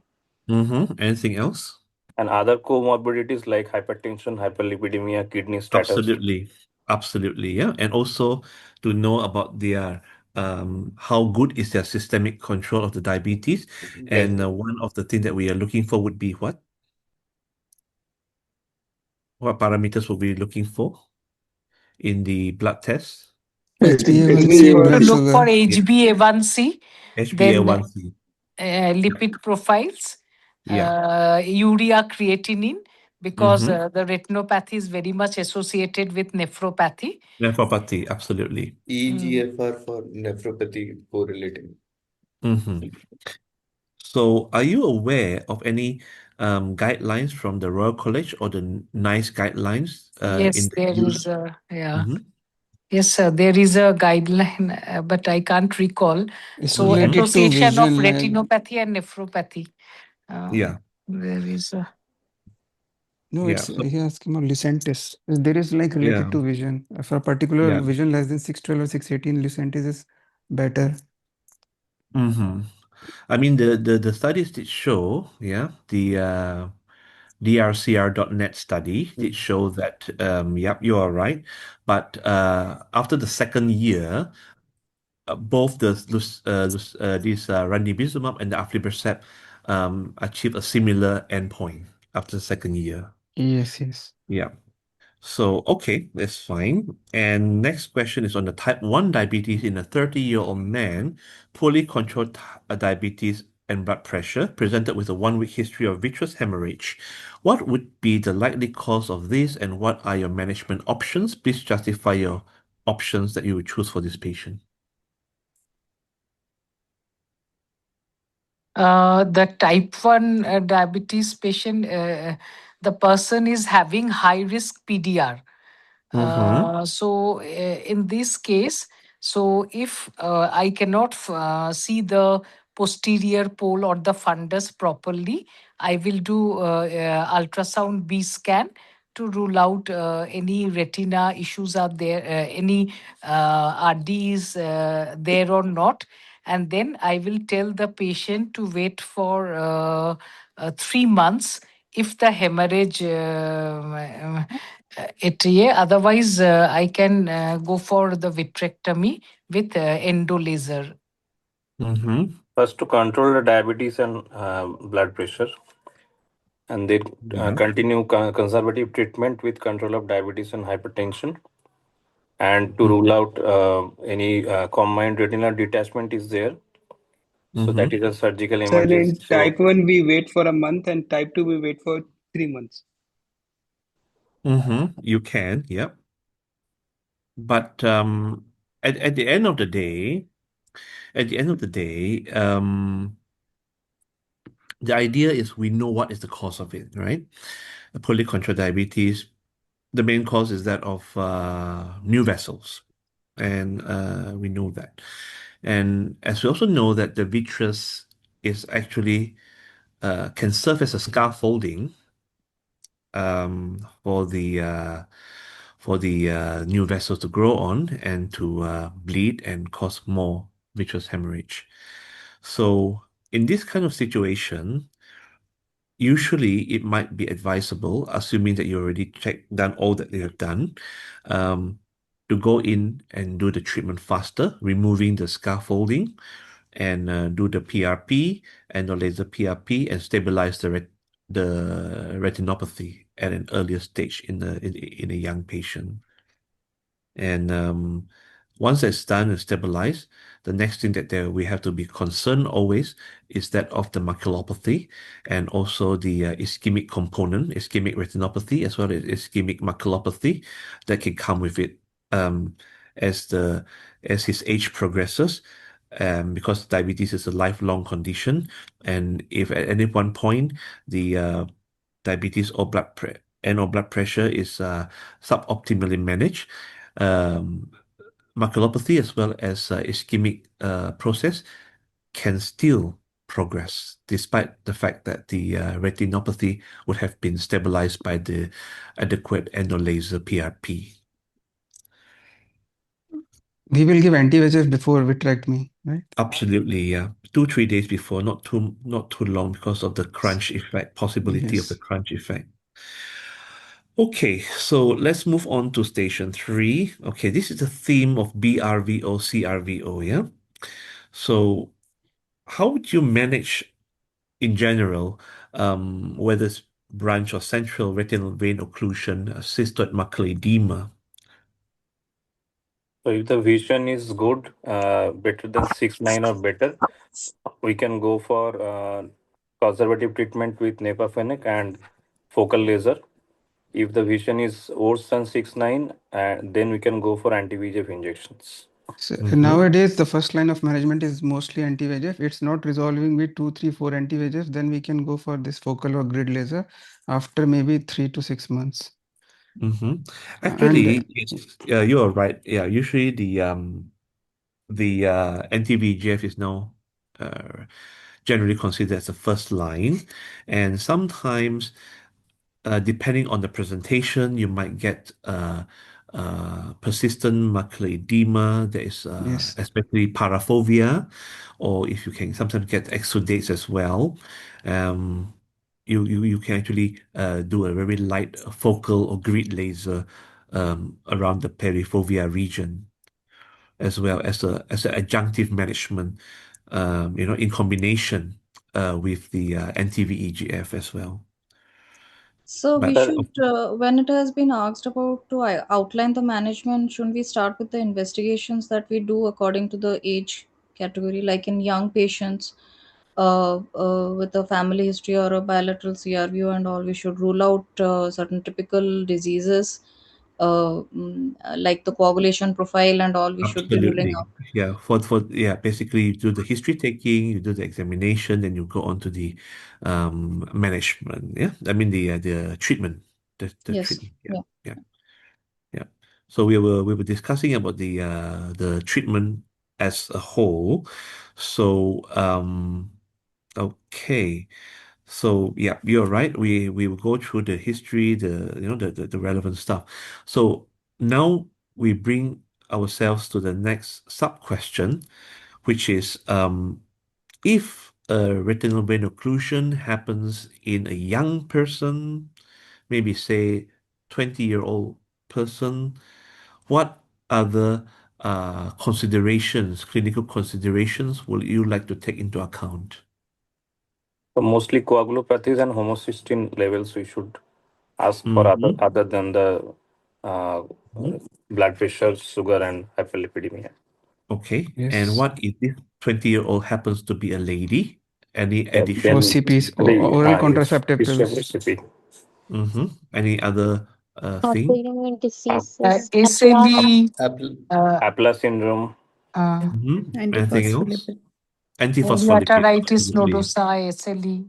Speaker 1: Anything else?
Speaker 7: And other comorbidities like hypertension, hyperlipidemia, kidney status.
Speaker 1: Absolutely. Absolutely. Yeah. And also to know about their how good is their systemic control of the diabetes. And one of the things that we are looking for would be what? What parameters will we be looking for in the blood test?
Speaker 6: HbA1c,
Speaker 3: To
Speaker 6: blood
Speaker 3: look for
Speaker 6: sugar.
Speaker 3: HbA1c, then
Speaker 1: HbA1c.
Speaker 3: lipid profiles,
Speaker 1: Yeah.
Speaker 3: urea creatinine, because
Speaker 1: Mm-hmm.
Speaker 3: the retinopathy is very much associated with nephropathy.
Speaker 1: Nephropathy. Absolutely.
Speaker 5: EGFR for nephropathy correlating.
Speaker 1: Mm-hmm. So are you aware of any guidelines from the Royal College or the NICE guidelines
Speaker 3: Yes,
Speaker 1: in the
Speaker 3: there
Speaker 1: use?
Speaker 3: is a, yeah.
Speaker 1: Mm-hmm.
Speaker 3: Yes, sir, there is a guideline, but I can't recall.
Speaker 6: It's
Speaker 3: So
Speaker 6: related to
Speaker 3: association of
Speaker 6: vision.
Speaker 3: retinopathy and nephropathy.
Speaker 1: Yeah.
Speaker 3: There is a...
Speaker 6: No,
Speaker 1: Yeah.
Speaker 6: it's he asked about Lucentis. There is like related
Speaker 1: Yeah.
Speaker 6: to vision. For a particular
Speaker 1: Yeah.
Speaker 6: vision less than 612 or 618, Lucentis is better.
Speaker 1: Mm-hmm. I mean, the studies did show, yeah, the drcr.net study did show that, yep, you are right. But after the second year, both these ranibizumab and the aflibercept achieve a similar endpoint after the second year.
Speaker 6: Yes, yes.
Speaker 1: Yeah. So, okay, that's fine. And next question is on the type 1 diabetes in a 30-year-old man, poorly controlled diabetes and blood pressure, presented with a 1-week history of vitreous hemorrhage. What would be the likely cause of this, and what are your management options? Please justify your options that you would choose for this patient.
Speaker 3: The type 1 diabetes patient, the person is having high risk PDR. So in this case, so if I cannot see the posterior pole or the fundus properly, I will do ultrasound B scan to rule out any retina issues are there, any RDs there or not. And then I will tell the patient to wait for 3 months if the hemorrhage otherwise I can go for the vitrectomy with endo laser.
Speaker 7: First, to control the diabetes and blood pressure, and then continue conservative treatment with control of diabetes and hypertension, and to rule out any combined retinal detachment is there. So that is a surgical
Speaker 9: So
Speaker 7: emergency.
Speaker 9: in type 1, we wait for a month, and type 2, we wait for 3 months.
Speaker 1: You can, yep. But at the end of the day, the idea is we know what is the cause of it, right? Polycontra diabetes, the main cause is that of new vessels. and we know that. And as we also know that the vitreous is actually can serve as a scaffolding for the new vessels to grow on and to bleed and cause more vitreous hemorrhage. So in this kind of situation, usually it might be advisable, assuming that you already done all that you have done, to go in and do the treatment faster, removing the scaffolding, and do the PRP and the laser PRP and stabilize the retinopathy at an earlier stage in a young patient. And once that's done and stabilized, the next thing that we have to be concerned always is that of the maculopathy and also the ischemic component, ischemic retinopathy, as well as ischemic maculopathy that can come with it as his age progresses. Because diabetes is a lifelong condition, and if at any one point the diabetes or blood pressure is suboptimally managed, um, maculopathy as well as ischemic process can still progress despite the fact that the retinopathy would have been stabilized by the adequate endolaser PRP.
Speaker 6: We will give anti-VEGF before vitrectomy, right?
Speaker 1: Absolutely, yeah. 2-3 days before, not too long because of the crunch effect, possibility of the
Speaker 6: Yes.
Speaker 1: crunch effect. Okay, so let's move on to station 3. Okay, this is the theme of BRVO, CRVO, yeah? So how would you manage in general, whether it's branch or central retinal vein occlusion, cystoid macular edema?
Speaker 7: So if the vision is good, better than 6/9 or better, we can go for conservative treatment with nepafenec and focal laser. If the vision is worse than 6/9, then we can go for anti-VEGF injections.
Speaker 6: So nowadays, the first line of management is mostly anti-VEGF. It's not resolving with 2, 3, 4 anti-VEGF. Then we can go for this focal or grid laser after maybe 3 to 6 months.
Speaker 1: Actually,
Speaker 6: And
Speaker 1: you are right. Yeah, usually the anti-VEGF is now generally considered as the first line, and sometimes depending on the presentation, you might get persistent macular edema. There is
Speaker 6: yes.
Speaker 1: especially paraphobia, or if you can sometimes get exudates as well. You can actually do a very light focal or grid laser around the periphovia region, as well as an adjunctive management, in combination with the anti-VEGF as well.
Speaker 11: So we
Speaker 1: But
Speaker 11: should, when it has been asked about to outline the management, shouldn't we start with the investigations that we do according to the age category, like in young patients with a family history or a bilateral CRVO and all, we should rule out certain typical diseases like the coagulation profile and all, we should be ruling
Speaker 1: absolutely,
Speaker 11: out.
Speaker 1: yeah. For basically you do the history taking, you do the examination, then you go on to the management. Yeah, I mean the treatment, the
Speaker 11: Yes.
Speaker 1: treatment.
Speaker 11: Yeah.
Speaker 1: Yeah. Yeah. So we were discussing about the treatment as a whole. So okay. So yeah, you're right. We will go through the history, the relevant stuff. So now we bring ourselves to the next sub question, which is if a retinal vein occlusion happens in a young person, maybe say 20-year-old person, what other clinical considerations will you like to take into account?
Speaker 7: So mostly coagulopathies and homocysteine levels we should ask for
Speaker 1: Mhm.
Speaker 7: other than the uh,
Speaker 1: Mhm.
Speaker 7: blood pressure, sugar, and hyperlipidemia.
Speaker 1: Okay. And
Speaker 6: Yes.
Speaker 1: what if this 20-year-old happens to be a lady? Any
Speaker 7: Then
Speaker 1: additional?
Speaker 6: OCPs,
Speaker 7: the
Speaker 6: oral
Speaker 7: yes,
Speaker 6: contraceptive pills.
Speaker 7: recipe.
Speaker 1: Any other thing?
Speaker 14: Autoimmune diseases, APLAS.
Speaker 3: SLE,
Speaker 5: Apple.
Speaker 7: Aplar syndrome.
Speaker 1: Anything else?
Speaker 15: Antiphospholipid.
Speaker 1: Antiphospholipid.
Speaker 3: Uveitis
Speaker 1: Absolutely.
Speaker 3: nodosa, SLE,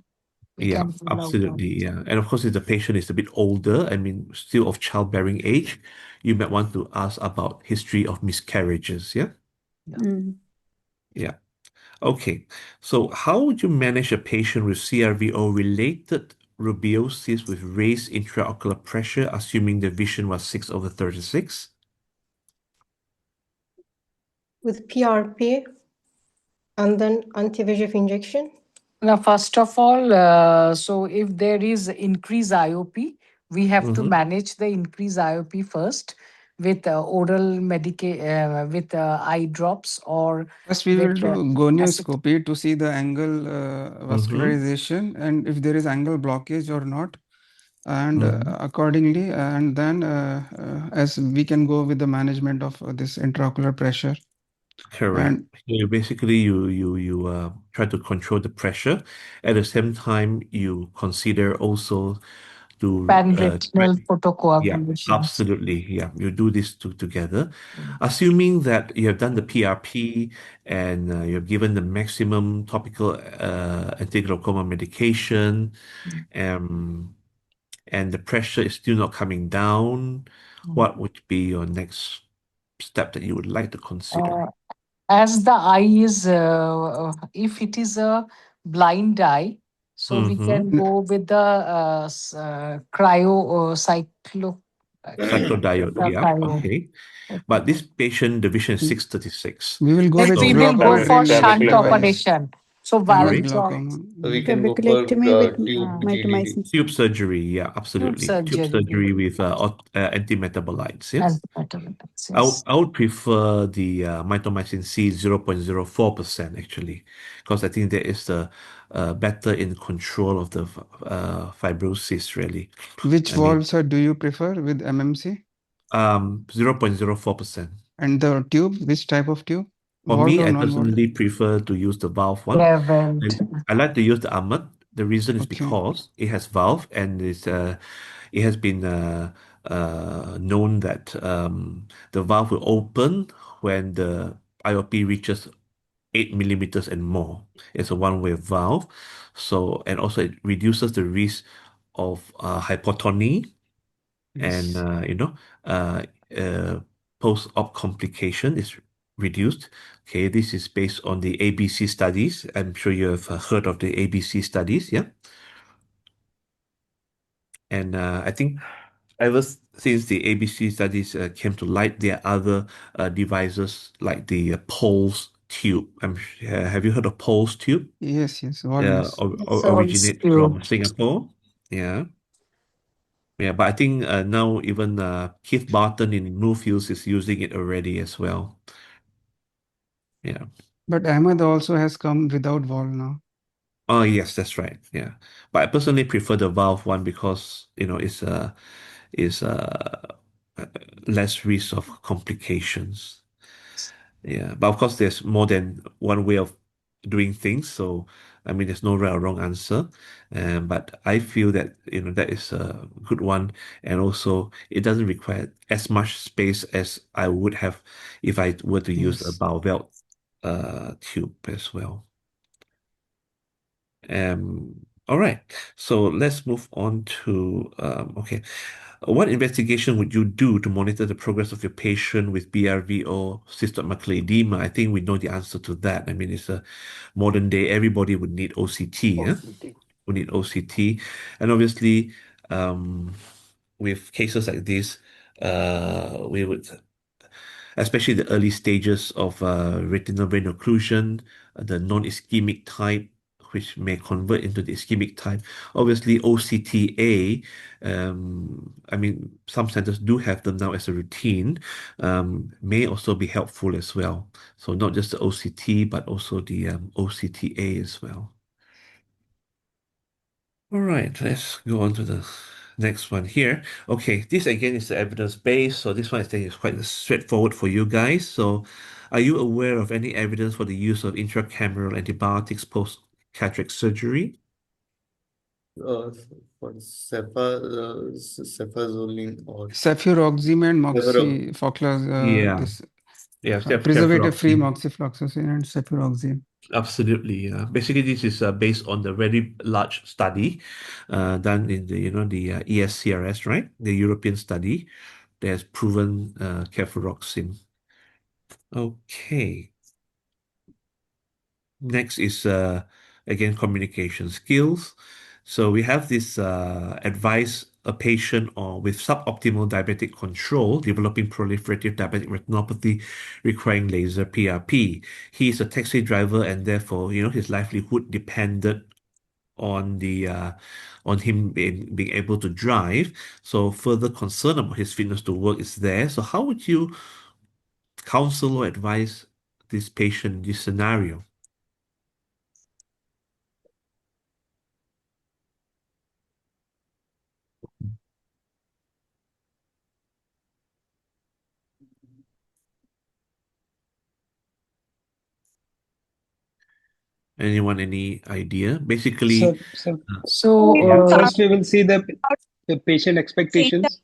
Speaker 3: we
Speaker 1: Yeah,
Speaker 3: can rule out all.
Speaker 1: absolutely. Yeah. And of course, if the patient is a bit older, I mean, still of childbearing age, you might want to ask about history of miscarriages. Yeah.
Speaker 15: Mm.
Speaker 1: Yeah. Okay. So how would you manage a patient with CRVO related rubeosis with raised intraocular pressure, assuming the vision was 6/36?
Speaker 17: With PRP and then anti-VEGF injection.
Speaker 3: Now, first of all, so if there is increased IOP, we have to manage the increased IOP first with oral with eye drops or
Speaker 6: First, we will
Speaker 3: with
Speaker 6: do
Speaker 3: acid.
Speaker 6: gonioscopy to see the angle vascularization and if there is angle blockage or not. And accordingly, and then as we can go with the management of this intraocular pressure.
Speaker 1: Correct.
Speaker 6: And
Speaker 1: So you try to control the pressure. At the same time, you consider also to
Speaker 3: Pan-retinal
Speaker 1: yeah,
Speaker 3: photocoagulation.
Speaker 1: absolutely. Yeah, you do this together. Assuming that you have done the PRP and you've given the maximum topical anti-glaucoma medication, and the pressure is still not coming down, what would be your next step that you would like to consider?
Speaker 3: As the eye is, if it is a blind eye, so we can go with the
Speaker 1: Cyclodiode, yeah,
Speaker 3: cryo.
Speaker 1: okay. But this patient, the vision is 6/36.
Speaker 6: we will go
Speaker 3: Then
Speaker 6: with
Speaker 3: we will go for
Speaker 6: glaucometric
Speaker 3: shunt
Speaker 6: device
Speaker 3: operation. So
Speaker 6: and
Speaker 3: valve
Speaker 6: glaucoma.
Speaker 5: So we can go for
Speaker 15: Trabeculectomy with
Speaker 5: tube GDD.
Speaker 15: mitomycin.
Speaker 1: Tube surgery, yeah, absolutely. Tube surgery with antimetabolites, yeah.
Speaker 3: Antimetabolites, yes.
Speaker 1: I would prefer the mitomycin C 0.04% actually, because I think that is the better in control of the fibrosis really.
Speaker 6: Which
Speaker 1: I mean,
Speaker 6: valve, sir, do you prefer with MMC?
Speaker 1: 0.04%.
Speaker 6: And the tube, which type of tube?
Speaker 1: For
Speaker 6: Valved
Speaker 1: me,
Speaker 6: or
Speaker 1: I
Speaker 6: non-valved?
Speaker 1: personally prefer to use the valve one.
Speaker 3: Levant.
Speaker 1: I like to use the Ahmed. The reason is
Speaker 6: Okay.
Speaker 1: because it has valve and it has been known that the valve will open when the IOP reaches 8 millimeters and more. It's a one-way valve. So, and also it reduces the risk of hypotony and,
Speaker 6: Yes.
Speaker 1: post-op complication is reduced. Okay, this is based on the ABC studies. I'm sure you have heard of the ABC studies, yeah? And I think ever since the ABC studies came to light, there are other devices like the Pulse tube. Have you heard of Pulse tube?
Speaker 6: Yes, walnuts.
Speaker 1: Originate from Singapore. Yeah. Yeah, but I think now even Keith Barton in Newfields is using it already as well. Yeah.
Speaker 6: But Ahmed also has come without valve now.
Speaker 1: Oh, yes, that's right. Yeah. But I personally prefer the valve one because, it's less risk of complications. Yeah. But of course, there's more than one way of doing things. So, I mean, there's no right or wrong answer. But I feel that, that is a good one. And also, it doesn't require as much space as I would have if I were to use a
Speaker 6: Yes.
Speaker 1: Bowvelt tube as well. All right. So let's move on to, okay. What investigation would you do to monitor the progress of your patient with BRVO cystoid macular edema? I think we know the answer to that. I mean, it's a modern day, everybody would need OCT, yeah? Would need OCT. And obviously, with cases like this, we would, especially the early stages of retinal vein occlusion, the non-ischemic type, which may convert into the ischemic type. Obviously, OCTA, I mean, some centers do have them now as a routine, may also be helpful as well. So not just the OCT, but also the OCTA as well. All right, let's go on to the next one here. Okay, this again is the evidence-based, so this one I think is quite straightforward for you guys. So, are you aware of any evidence for the use of intracameral antibiotics post-cataract surgery?
Speaker 5: For cefazolin or
Speaker 6: Cefuroxime and
Speaker 5: Cefaro-
Speaker 6: moxifloxacin, this preservative-free
Speaker 1: Cefuroxime.
Speaker 6: moxifloxacin and cefuroxime.
Speaker 1: Absolutely. Basically, this is based on the very large study done in the ESCRS, right? The European study. that has proven cefuroxime. Okay. Next is again communication skills. So we have this advise a patient or with suboptimal diabetic control developing proliferative diabetic retinopathy requiring laser PRP. He is a taxi driver and therefore, his livelihood depended on the on him being able to drive. So further concern about his fitness to work is there. So how would you counsel or advise this patient in this scenario? Anyone, any idea? Basically,
Speaker 3: So,
Speaker 1: yeah.
Speaker 9: First we will see the patient expectations.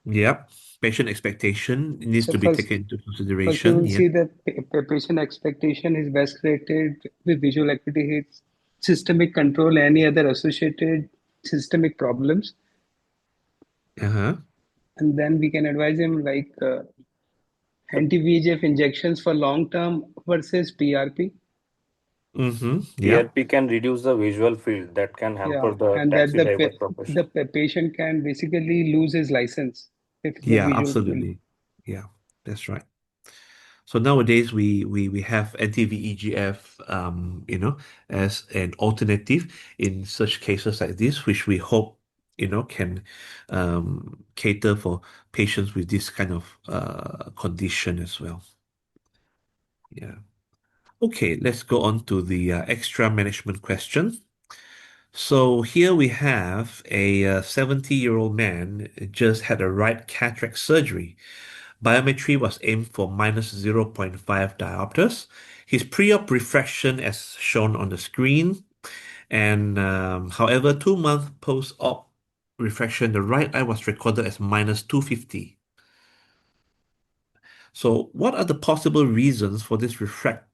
Speaker 1: Yeah, patient expectation needs
Speaker 9: So
Speaker 1: to be taken into
Speaker 9: first we
Speaker 1: consideration.
Speaker 9: will
Speaker 1: Yeah.
Speaker 9: see the patient expectation, his best rated with visual acuity hits, systemic control, any other associated systemic problems.
Speaker 1: Uh-huh.
Speaker 9: And then we can advise him like anti-VEGF injections for long term versus PRP.
Speaker 1: Mm-hmm. Yeah.
Speaker 7: PRP can reduce the visual field that can hamper
Speaker 9: Yeah,
Speaker 7: the
Speaker 9: and that
Speaker 7: taxi driver profession.
Speaker 9: the patient can basically lose his license if the
Speaker 1: Yeah,
Speaker 9: visual field.
Speaker 1: absolutely. Yeah, that's right. So nowadays we have anti-VEGF, as an alternative in such cases like this, which we hope, can cater for patients with this kind of condition as well. Yeah. Okay, let's go on to the extra management question. So here we have a 70-year-old man just had a right cataract surgery. Biometry was aimed for minus 0.5 diopters. His pre-op refraction as shown on the screen. And however, 2 months post-op refraction, the right eye was recorded as minus 250. So what are the possible reasons for this refraction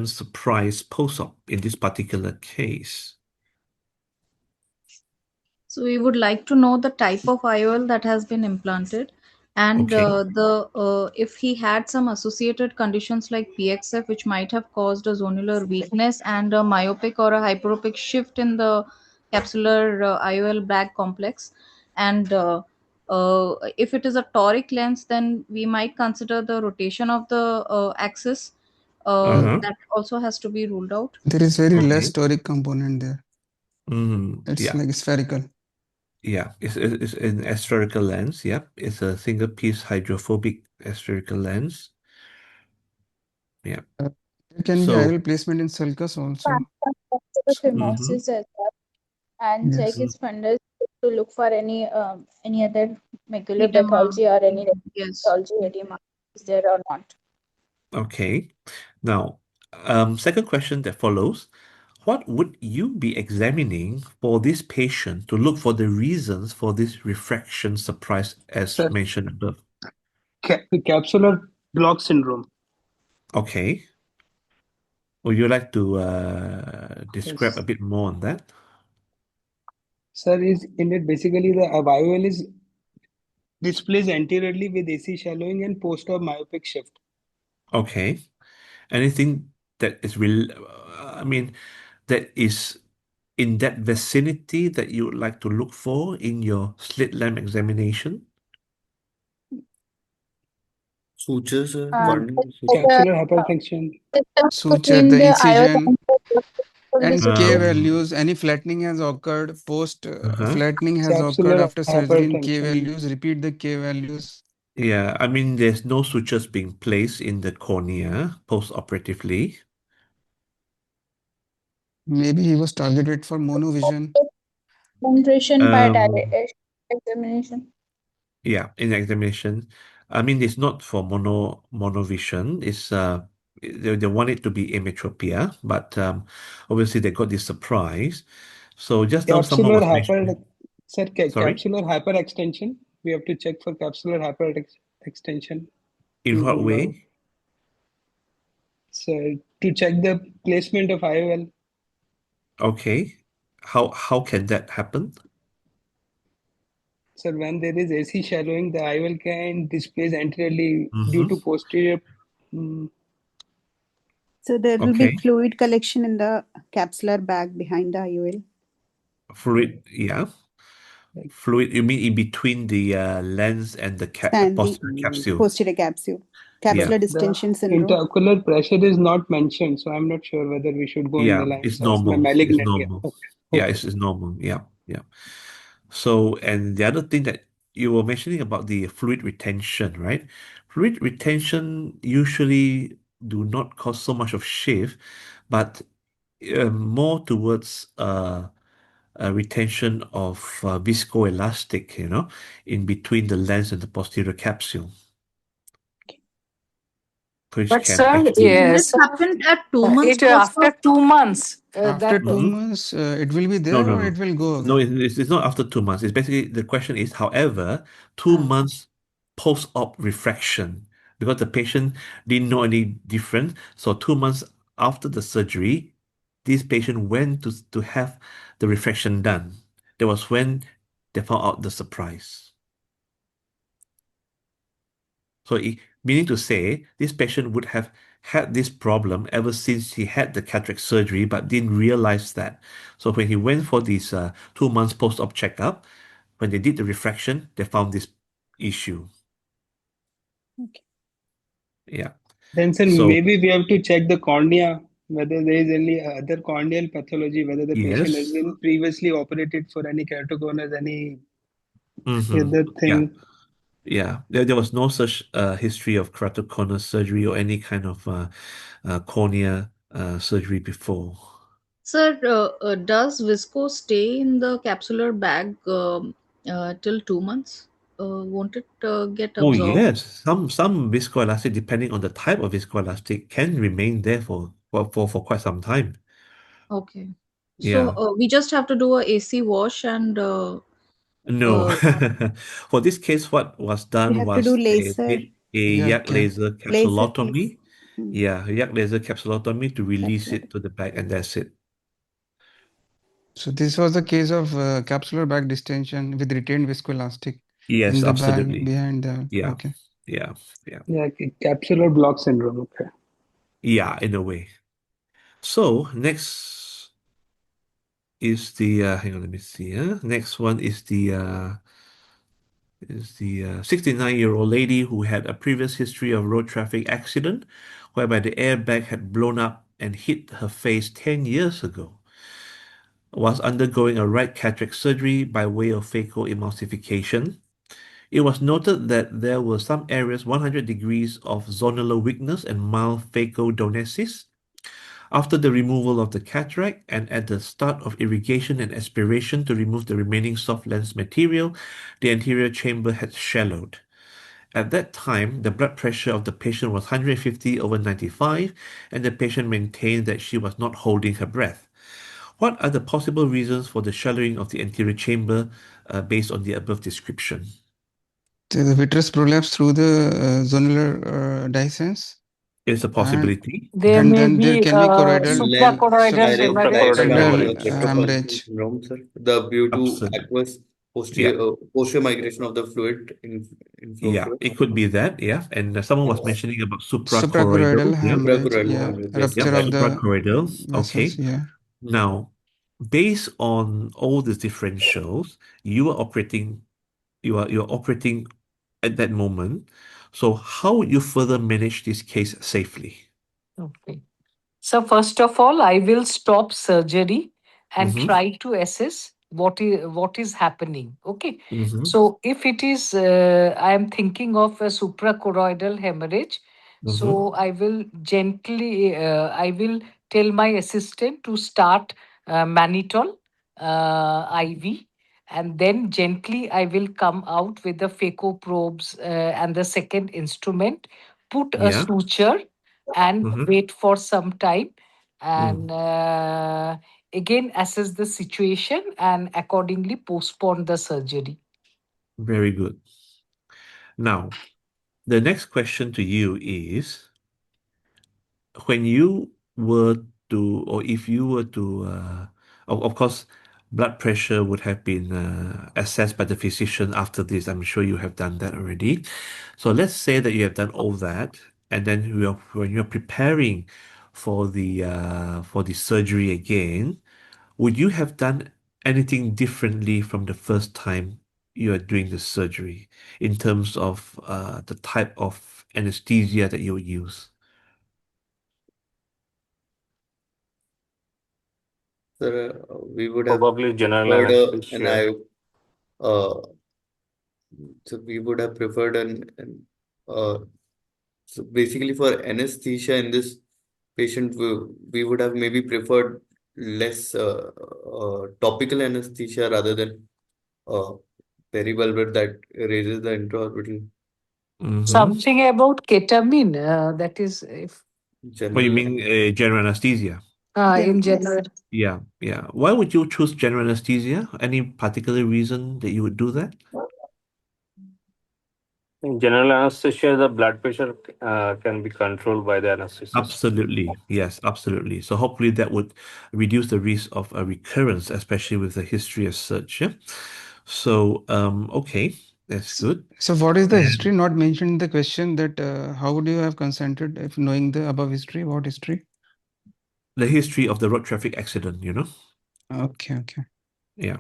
Speaker 1: surprise post-op in this particular case?
Speaker 11: So we would like to know the type of IOL that has been implanted, and
Speaker 1: Okay.
Speaker 11: the if he had some associated conditions like PXF, which might have caused a zonular weakness and a myopic or a hyperopic shift in the capsular IOL bag complex, and if it is a toric lens, then we might consider the rotation of the axis.
Speaker 1: Uh-huh.
Speaker 11: That also has to be ruled out.
Speaker 6: There is very less
Speaker 1: Okay.
Speaker 6: toric component there. It's
Speaker 1: Yeah.
Speaker 6: like spherical.
Speaker 1: Yeah. It's an aspherical lens. Yep. It's a single piece hydrophobic aspherical lens. Yeah.
Speaker 6: There can be
Speaker 1: So,
Speaker 6: IOL placement in sulcus also.
Speaker 4: The
Speaker 1: mhm.
Speaker 4: phimosis as well, and check
Speaker 6: Yes.
Speaker 4: his fundus to look for any other macular
Speaker 11: Edema.
Speaker 4: pathology or any
Speaker 11: Yes.
Speaker 4: pathology edema is there or not.
Speaker 1: Okay. Now, second question that follows. What would you be examining for this patient to look for the reasons for this refraction surprise as
Speaker 9: Sir,
Speaker 1: mentioned above?
Speaker 9: capsular block syndrome.
Speaker 1: Okay. Would you like to describe a
Speaker 9: Yes.
Speaker 1: bit more on that?
Speaker 9: Sir, is in it basically the IOL is displays anteriorly with AC shallowing and post-op myopic shift.
Speaker 1: Okay. Anything that is real, I mean, that is in that vicinity that you would like to look for in your slit lamp examination?
Speaker 5: Sutures,
Speaker 4: It's
Speaker 5: warning
Speaker 4: like
Speaker 5: sutures.
Speaker 9: Capsular
Speaker 4: a
Speaker 9: hypertension.
Speaker 4: distance
Speaker 6: Suture,
Speaker 4: between
Speaker 6: the
Speaker 4: the iode
Speaker 6: incision,
Speaker 4: and
Speaker 6: and
Speaker 4: the
Speaker 6: K
Speaker 1: Um,
Speaker 6: values. Any flattening has occurred. Post
Speaker 1: uh-huh.
Speaker 6: flattening has occurred
Speaker 9: Capsular
Speaker 6: after surgery in K
Speaker 9: hypertension.
Speaker 6: values. Repeat the K values.
Speaker 1: Yeah, I mean, there's no sutures being placed in the cornea post-operatively.
Speaker 6: Maybe he was targeted for monovision.
Speaker 4: concentration by
Speaker 1: Um,
Speaker 4: examination.
Speaker 1: yeah, in examination. I mean, it's not for monovision. It's they want it to be ametropia, but obviously they got this surprise. So just now someone
Speaker 9: Capsular
Speaker 1: was
Speaker 9: hyper,
Speaker 1: mentioning,
Speaker 9: sir,
Speaker 1: sorry,
Speaker 9: capsular hyperextension. We have to check for capsular hyperextension
Speaker 1: in
Speaker 9: to
Speaker 1: what
Speaker 9: rule out.
Speaker 1: way?
Speaker 9: So to check the placement of IOL.
Speaker 1: Okay. How can that happen?
Speaker 9: So when there is AC shallowing, the IOL can displace anteriorly due to posterior.
Speaker 15: So there will be
Speaker 1: Okay.
Speaker 15: fluid collection in the capsular bag behind the IOL.
Speaker 1: Fluid, yeah. Fluid, you mean in between the lens and the
Speaker 15: And the
Speaker 1: posterior capsule?
Speaker 15: posterior capsule.
Speaker 1: Yeah.
Speaker 15: Capsular distension
Speaker 9: The
Speaker 15: syndrome.
Speaker 9: intraocular pressure is not mentioned, so I'm not sure whether we should go in the
Speaker 1: Yeah,
Speaker 9: lines
Speaker 1: it's
Speaker 9: of
Speaker 1: normal. It's
Speaker 9: malignant. Yeah.
Speaker 1: normal.
Speaker 9: Okay.
Speaker 1: Yeah,
Speaker 9: Okay.
Speaker 1: it's normal. Yeah, yeah. So, and the other thing that you were mentioning about the fluid retention, right? Fluid retention usually do not cause so much of shift, but more towards a retention of viscoelastic, in between the lens and the posterior capsule, which
Speaker 3: But
Speaker 1: can
Speaker 3: sir,
Speaker 1: actually.
Speaker 11: This
Speaker 3: yes,
Speaker 11: happened at 2 months
Speaker 3: it
Speaker 11: post
Speaker 3: after
Speaker 11: op.
Speaker 3: 2 months
Speaker 6: After
Speaker 3: that
Speaker 6: 2 months, it will be
Speaker 1: No,
Speaker 6: there
Speaker 1: no,
Speaker 6: or
Speaker 1: no.
Speaker 6: it will go
Speaker 1: No,
Speaker 6: away.
Speaker 1: it's not after 2 months. It's basically the question is, however, 2 months post-op refraction, because the patient didn't know any different. So 2 months after the surgery, this patient went to have the refraction done. That was when they found out the surprise. So meaning to say, this patient would have had this problem ever since he had the cataract surgery, but didn't realize that. So when he went for this 2 months post-op checkup, when they did the refraction, they found this issue.
Speaker 15: Okay.
Speaker 1: Yeah.
Speaker 9: Then, sir,
Speaker 1: So
Speaker 9: maybe we have to check the cornea, whether there is any other corneal pathology, whether the patient has
Speaker 1: yes.
Speaker 9: been previously operated for any keratoconus, any
Speaker 1: Mm-hmm.
Speaker 9: other
Speaker 1: Yeah.
Speaker 9: thing.
Speaker 1: Yeah. There was no such history of keratoconus surgery or any kind of cornea surgery before.
Speaker 11: Sir, does visco stay in the capsular bag till 2 months? Won't it get
Speaker 1: Oh
Speaker 11: absorbed?
Speaker 1: yes, some viscoelastic, depending on the type of viscoelastic, can remain there for quite some time.
Speaker 11: Okay. So
Speaker 1: Yeah.
Speaker 11: we just have to do a AC wash and
Speaker 1: No.
Speaker 11: uh,
Speaker 1: For this case, what was
Speaker 15: We
Speaker 1: done
Speaker 15: have to do
Speaker 1: was they
Speaker 15: laser.
Speaker 1: did a
Speaker 6: Yeah,
Speaker 1: yak laser
Speaker 15: Laser takes
Speaker 1: capsulotomy. Yeah, yak laser capsulotomy to release
Speaker 15: capsular.
Speaker 1: it to the back, and that's it.
Speaker 6: so this was the case of capsular bag distension with retained viscoelastic in
Speaker 1: Yes,
Speaker 6: the bag
Speaker 1: absolutely.
Speaker 6: behind the.
Speaker 1: Yeah,
Speaker 6: Okay.
Speaker 1: yeah, yeah,
Speaker 9: Yeah, capsular block syndrome. Okay.
Speaker 1: yeah, in a way. So next is the hang on, let me see. Next one is the 69-year-old lady who had a previous history of road traffic accident whereby the airbag had blown up and hit her face 10 years ago. Was undergoing a right cataract surgery by way of phacoemulsification. It was noted that there were some areas 100 degrees of zonular weakness and mild phacodonesis. After the removal of the cataract and at the start of irrigation and aspiration to remove the remaining soft lens material, the anterior chamber had shallowed. At that time, the blood pressure of the patient was 150 over 95, and the patient maintained that she was not holding her breath. What are the possible reasons for the shallowing of the anterior chamber based on the above description?
Speaker 6: So the vitreous prolapse through the zonular dehiscence,
Speaker 1: It's a
Speaker 6: and
Speaker 1: possibility.
Speaker 3: there
Speaker 6: and
Speaker 3: may
Speaker 6: then there
Speaker 3: be
Speaker 6: can be choroidal
Speaker 3: suprachoroidal
Speaker 5: Direct
Speaker 3: hemorrhage.
Speaker 6: hemorrhage.
Speaker 5: syndrome, sir. The due to
Speaker 1: Absolutely.
Speaker 5: aqueous
Speaker 1: Yeah.
Speaker 5: posterior migration of the fluid in flow
Speaker 1: Yeah,
Speaker 5: through.
Speaker 1: it could be that. Yeah. And someone was mentioning about
Speaker 6: Suprachoroidal
Speaker 1: suprachoroidal. Yeah.
Speaker 6: hemorrhage,
Speaker 5: Suprachoroidal
Speaker 6: yeah,
Speaker 5: hemorrhage. Yes,
Speaker 1: Yep.
Speaker 6: rupture of
Speaker 5: correct.
Speaker 6: the
Speaker 1: Suprachoroidal.
Speaker 6: vessels,
Speaker 1: Okay.
Speaker 6: yeah.
Speaker 1: Now, based on all the differentials, you're operating at that moment. So how would you further manage this case safely?
Speaker 3: Okay. So first of all, I will stop surgery and
Speaker 1: Mm-hmm.
Speaker 3: try to assess what is happening. Okay.
Speaker 1: Mm-hmm.
Speaker 3: So if it is, I am thinking of a suprachoroidal hemorrhage.
Speaker 1: Mm-hmm.
Speaker 3: So I will tell my assistant to start mannitol IV, and then gently I will come out with the phaco probes and the second instrument, put a
Speaker 1: Yeah.
Speaker 3: suture, and
Speaker 1: Mm-hmm.
Speaker 3: wait for some time,
Speaker 1: Mm.
Speaker 3: and again assess the situation and accordingly postpone the surgery.
Speaker 1: Very good. Now, the next question to you is, when you were to, or if you were to, of course, blood pressure would have been assessed by the physician after this. I'm sure you have done that already. So let's say that you have done all that, and then when you're preparing for the surgery again, would you have done anything differently from the first time you are doing the surgery in terms of the type of anesthesia that you would use?
Speaker 5: Sir, we would have
Speaker 7: Probably general
Speaker 5: preferred an
Speaker 7: anesthesia.
Speaker 5: uh, so we would have preferred uh, so basically for anesthesia in this patient, we would have maybe preferred less topical anesthesia rather than uh, perivalvular that raises the intraorbital.
Speaker 3: Something about ketamine, that is, if
Speaker 1: What you
Speaker 5: General.
Speaker 1: mean general anesthesia?
Speaker 3: in general.
Speaker 1: Yeah, yeah. Why would you choose general anesthesia? Any particular reason that you would do that?
Speaker 7: In general anesthesia, the blood pressure can be controlled by the anesthetist.
Speaker 1: Absolutely. Yes, absolutely. So hopefully that would reduce the risk of a recurrence, especially with the history as such. Yeah. So, okay, that's good.
Speaker 6: So what is the
Speaker 1: And
Speaker 6: history not mentioned in the question that how would you have consented if knowing the above history? What history?
Speaker 1: the history of the road traffic accident, you know?
Speaker 6: Okay, okay.
Speaker 1: Yeah.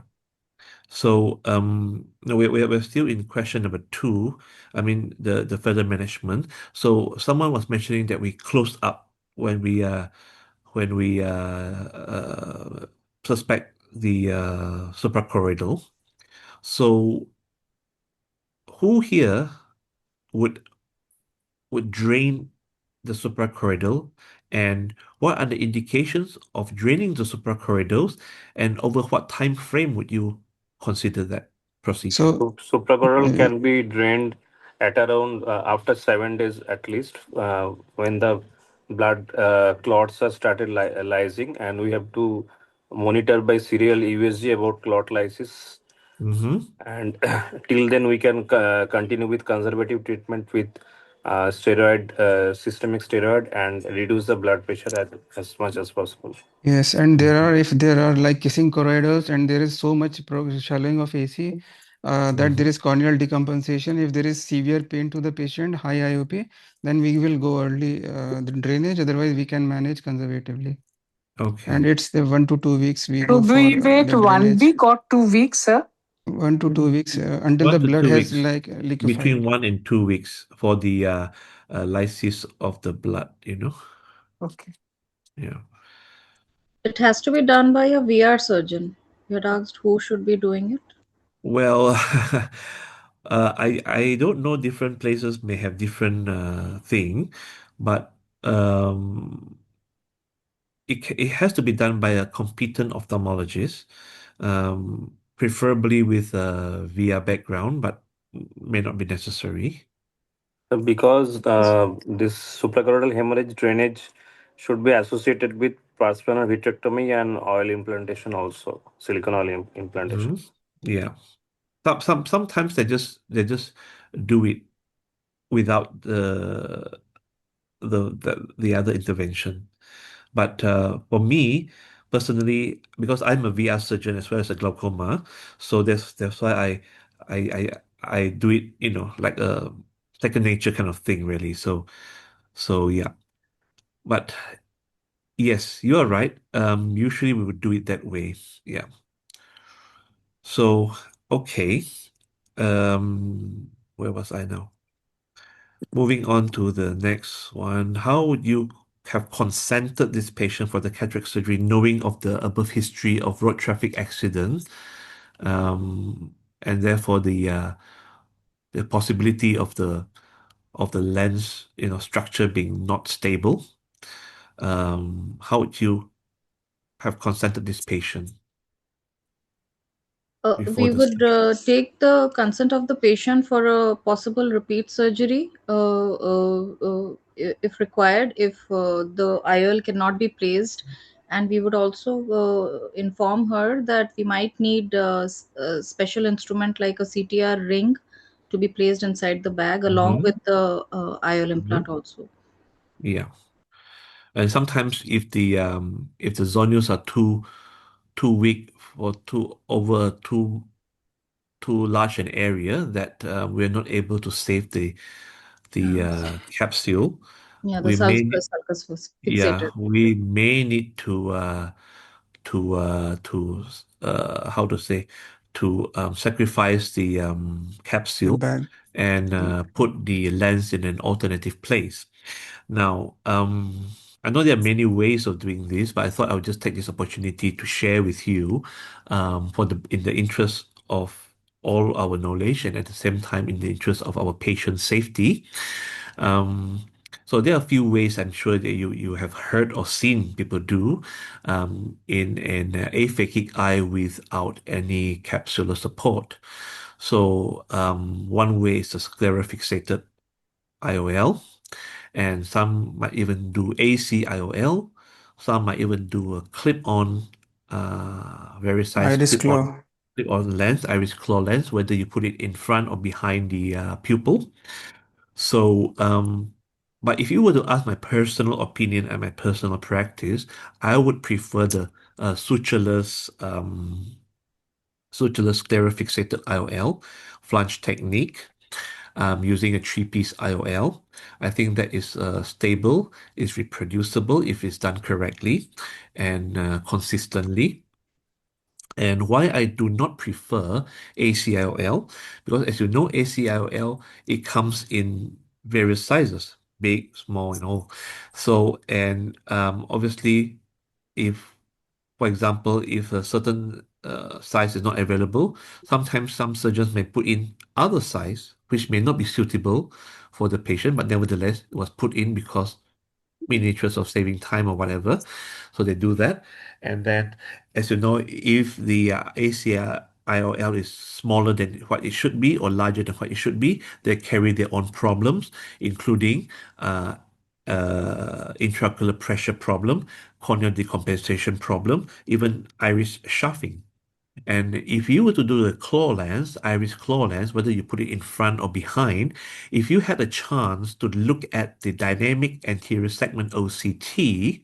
Speaker 1: So, no, we're still in question number two. I mean, the further management. So someone was mentioning that we closed up when we suspect the suprachoroidal. So who here would drain the suprachoroidal, and what are the indications of draining the suprachoroidals, and over what time frame would you consider that procedure?
Speaker 6: So
Speaker 7: Suprachoroidal can be drained at around after 7 days at least, when the blood clots are started lysing, and we have to monitor by serial USG about clot lysis. And till then, we can continue with conservative treatment with systemic steroid, and reduce the blood pressure as much as possible.
Speaker 6: yes, and there are, if there are like kissing corridors and there is so much shallowing of AC that there is corneal decompensation. If there is severe pain to the patient, high IOP, then we will go early the drainage. Otherwise, we can manage conservatively.
Speaker 1: Okay.
Speaker 6: And it's the 1 to 2 weeks we
Speaker 3: So
Speaker 6: go
Speaker 3: do
Speaker 6: for
Speaker 3: we wait
Speaker 6: the
Speaker 3: 1
Speaker 6: drainage.
Speaker 3: week or 2 weeks, sir?
Speaker 6: 1 to 2 weeks until
Speaker 1: 1
Speaker 6: the
Speaker 1: to
Speaker 6: blood
Speaker 1: 2
Speaker 6: has
Speaker 1: weeks.
Speaker 6: like liquefied.
Speaker 1: Between 1 and 2 weeks for the lysis of the blood, you know?
Speaker 3: Okay.
Speaker 1: Yeah.
Speaker 11: It has to be done by a VR surgeon. You had asked who should be doing it.
Speaker 1: Well, I don't know. Different places may have different thing, but it has to be done by a competent ophthalmologist, preferably with a VR background, but may not be necessary.
Speaker 7: Because this suprachoroidal hemorrhage drainage should be associated with perspinal vitrectomy and oil implantation also, silicone oil implantation.
Speaker 1: Yeah. Sometimes they just do it without the other intervention. But for me personally, because I'm a VR surgeon as well as a glaucoma, so that's why I do it, you know, like a second nature kind of thing, really. So yeah. But yes, you are right. Usually we would do it that way. Yeah. So okay. Where was I now? Moving on to the next one. How would you have consented this patient for the cataract surgery, knowing of the above history of road traffic accident, and therefore the possibility of the lens, you know, structure being not stable? How would you have consented this patient before
Speaker 11: We
Speaker 1: the
Speaker 11: would
Speaker 1: surgery?
Speaker 11: take the consent of the patient for a possible repeat surgery if required, if the IOL cannot be placed. And we would also inform her that we might need a special instrument like a CTR ring to be placed inside the bag along
Speaker 1: Mhm.
Speaker 11: with the IOL implant
Speaker 1: Mhm.
Speaker 11: also.
Speaker 1: Yeah. And sometimes if the zonules are too too weak or too large an area that we're not able to save the capsule.
Speaker 11: Yeah, the
Speaker 1: We may
Speaker 11: sulcus was
Speaker 1: yeah,
Speaker 11: fixated.
Speaker 1: we may need to how to say to sacrifice the
Speaker 6: The
Speaker 1: capsule
Speaker 6: bag.
Speaker 1: and put the lens in an alternative place. Now, I know there are many ways of doing this, but I thought I would just take this opportunity to share with you, for the in the interest of all our knowledge and at the same time in the interest of our patient safety. Um, so there are a few ways I'm sure that you have heard or seen people do in an aphakic eye without any capsular support. So one way is the sclerofixated IOL, and some might even do ACIOL. Some might even do a clip-on, very size
Speaker 6: Iris
Speaker 1: clip-on
Speaker 6: claw.
Speaker 1: clip-on lens, iris claw lens, whether you put it in front or behind the pupil. So, but if you were to ask my personal opinion and my personal practice, I would prefer the sutureless, sutureless sclerofixated IOL flange technique, using a three-piece IOL. I think that is stable, is reproducible if it's done correctly and consistently. And why I do not prefer ACIOL, because as you know, ACIOL, it comes in various sizes, big, small, and all. So, and obviously, if, for example, if a certain size is not available, sometimes some surgeons may put in other size, which may not be suitable for the patient, but nevertheless, it was put in because in the interest of saving time or whatever. So they do that. And then, as you know, if the ACR IOL is smaller than what it should be or larger than what it should be, they carry their own problems, including intraocular pressure problem, corneal decompensation problem, even iris chafing. And if you were to do a claw lens, iris claw lens, whether you put it in front or behind, if you had a chance to look at the dynamic anterior segment OCT,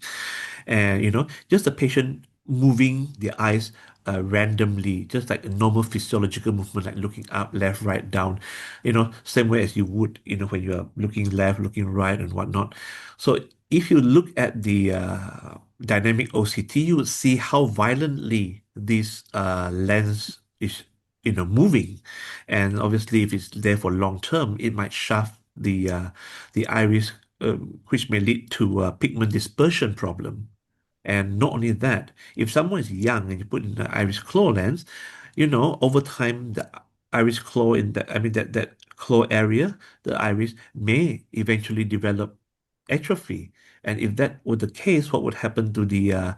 Speaker 1: and just the patient moving their eyes randomly, just like a normal physiological movement, like looking up, left, right, down, same way as you would, when you are looking left, looking right, and whatnot. So if you look at the dynamic OCT, you would see how violently this lens is, moving, and obviously, if it's there for long term, it might shaft the iris, which may lead to a pigment dispersion problem. And not only that, if someone is young and you put in the iris claw lens, over time the iris claw in that I mean that claw area, the iris may eventually develop atrophy. And if that were the case, what would happen to the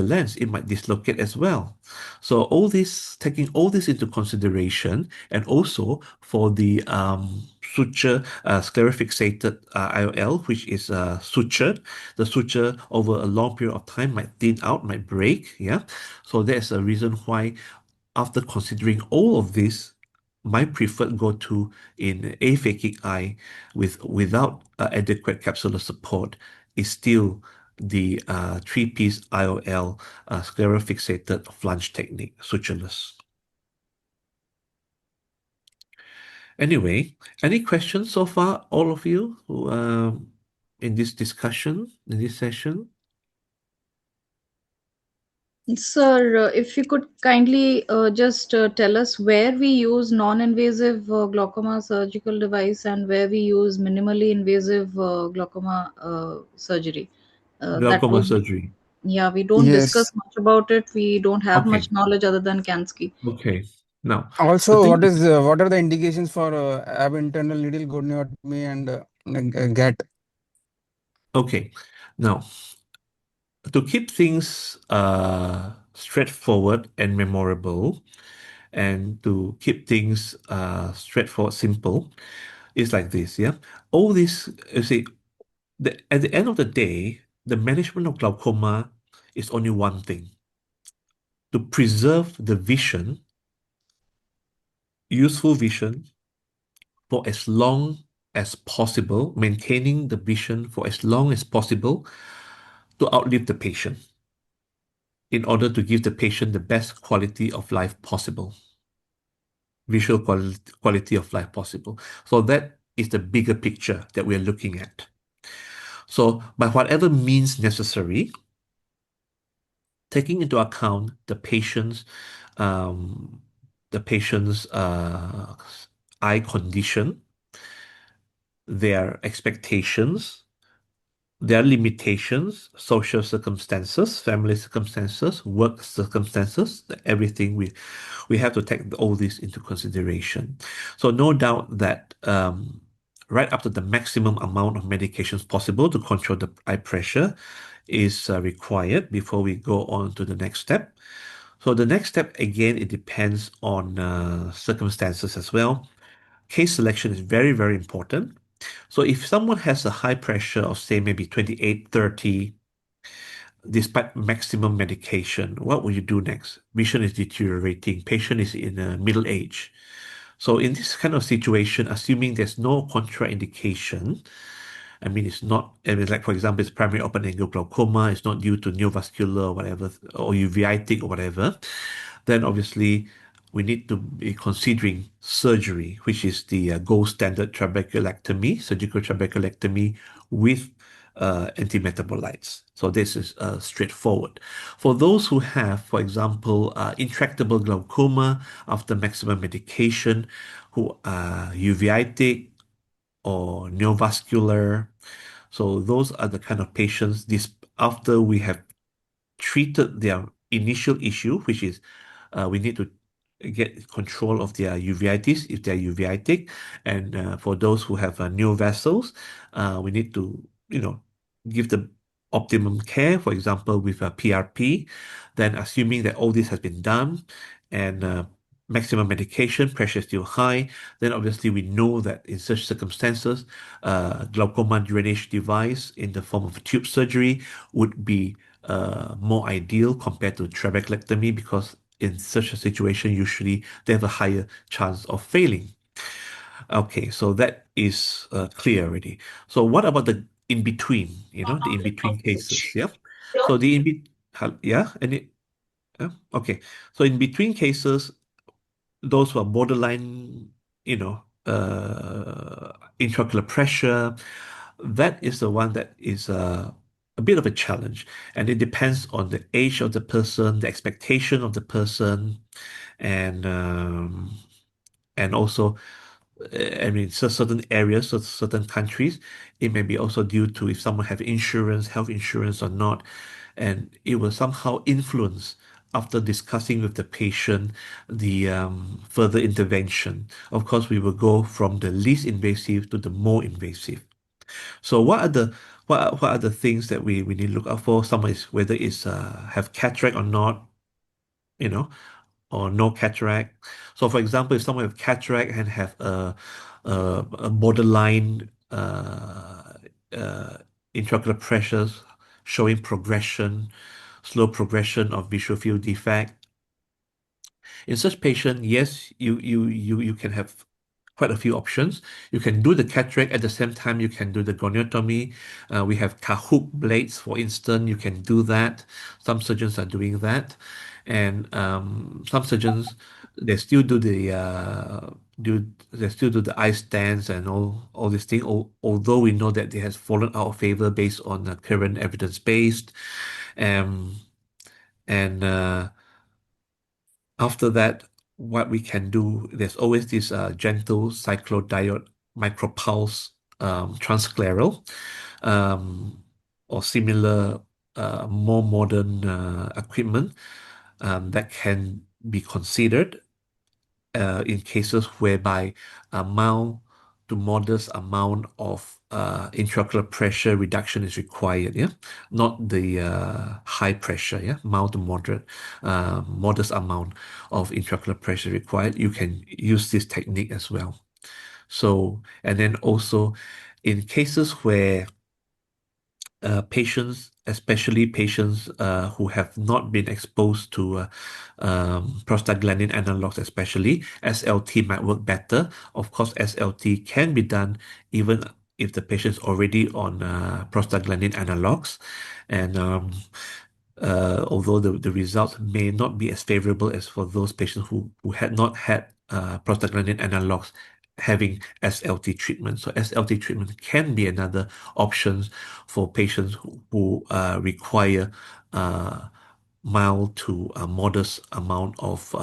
Speaker 1: lens? It might dislocate as well. So taking all this into consideration, and also for the suture sclerofixated IOL, which is sutured, the suture over a long period of time might thin out, might break. Yeah, so that's a reason why, after considering all of this, my preferred go-to in aphakic eye without adequate capsular support is still the three-piece IOL sclerofixated flange technique, sutureless. Anyway, any questions so far, all of you, who, in this discussion, in this session?
Speaker 11: Sir, if you could kindly just tell us where we use non-invasive glaucoma surgical device and where we use minimally invasive glaucoma surgery. That
Speaker 1: Glaucoma
Speaker 11: would,
Speaker 1: surgery.
Speaker 11: yeah, we don't discuss
Speaker 6: Yes.
Speaker 11: much about it. We don't have
Speaker 1: Okay.
Speaker 11: much knowledge other than Kansky.
Speaker 1: Okay. Now, the
Speaker 6: Also,
Speaker 1: thing.
Speaker 6: what are the indications for ab internal needle goniotomy and GAT?
Speaker 1: Okay. Now, to keep things straightforward and memorable, and to keep things straightforward, simple, it's like this. Yeah. All this, you see, at the end of the day, the management of glaucoma is only one thing: to preserve the vision, useful vision, for as long as possible, maintaining the vision for as long as possible to outlive the patient. in order to give the patient the best quality of life possible, visual quality of life possible. So that is the bigger picture that we're looking at. So by whatever means necessary, taking into account um, the patient's eye condition, their expectations, their limitations, social circumstances, family circumstances, work circumstances, everything we have to take all this into consideration. So no doubt that right up to the maximum amount of medications possible to control the eye pressure is required before we go on to the next step. So the next step, again, it depends on circumstances as well. Case selection is very, very important. So if someone has a high pressure of, say, maybe 28/30, despite maximum medication, what will you do next? Vision is deteriorating. Patient is in a middle age. So in this kind of situation, assuming there's no contraindication, I mean, it's not, I mean, like for example, it's primary open-angle glaucoma, it's not due to neovascular or whatever, or uveitic or whatever, then obviously we need to be considering surgery, which is the gold standard trabeculectomy, surgical trabeculectomy with antimetabolites. So this is straightforward. For those who have, for example, intractable glaucoma after maximum medication, who are uveitic or neovascular, so those are the kind of patients this after we have treated their initial issue, which is we need to get control of their uveitis if they're uveitic, and for those who have new vessels, we need to give the optimum care. For example, with a PRP, then assuming that all this has been done and maximum medication, pressure is still high, then obviously we know that in such circumstances, glaucoma drainage device in the form of tube surgery would be more ideal compared to trabeculectomy, because in such a situation, usually they have a higher chance of failing. Okay, so that is clear already. So what about the in between, the in between cases? Yeah. So the in between, yeah, okay. So in between cases, those who are borderline, intraocular pressure, that is the one that is a bit of a challenge. And it depends on the age of the person, the expectation of the person, and also, I mean, certain areas, certain countries, it may be also due to if someone have insurance, health insurance or not, and it will somehow influence after discussing with the patient the further intervention. Of course, we will go from the least invasive to the more invasive. So what are the things that we need to look out for? Someone is whether it's have cataract or not, you know, or no cataract. So, for example, if someone have cataract and have a borderline uh, intraocular pressures showing progression, slow progression of visual field defect, in such patient, yes, you can have quite a few options. You can do the cataract at the same time you can do the goniotomy. We have Kahook blades, for instance. You can do that. Some surgeons are doing that, and some surgeons they still do the eye stands and all these things. Although we know that they has fallen out of favor based on the current evidence based, um, and after that, what we can do, there's always this gentle cyclodiode micropulse transcleral um, or similar more modern equipment that can be considered in cases whereby a mild to modest amount of intraocular pressure reduction is required, yeah, not the high pressure, yeah, mild to moderate, modest amount of intraocular pressure required. You can use this technique as well. So, and then also in cases where patients, especially patients who have not been exposed to prostaglandin analogs, especially SLT might work better. Of course, SLT can be done even if the patient is already on prostaglandin analogs, and although the results may not be as favorable as for those patients who had not had prostaglandin analogs having SLT treatment. So SLT treatment can be another option for patients who require mild to modest amount of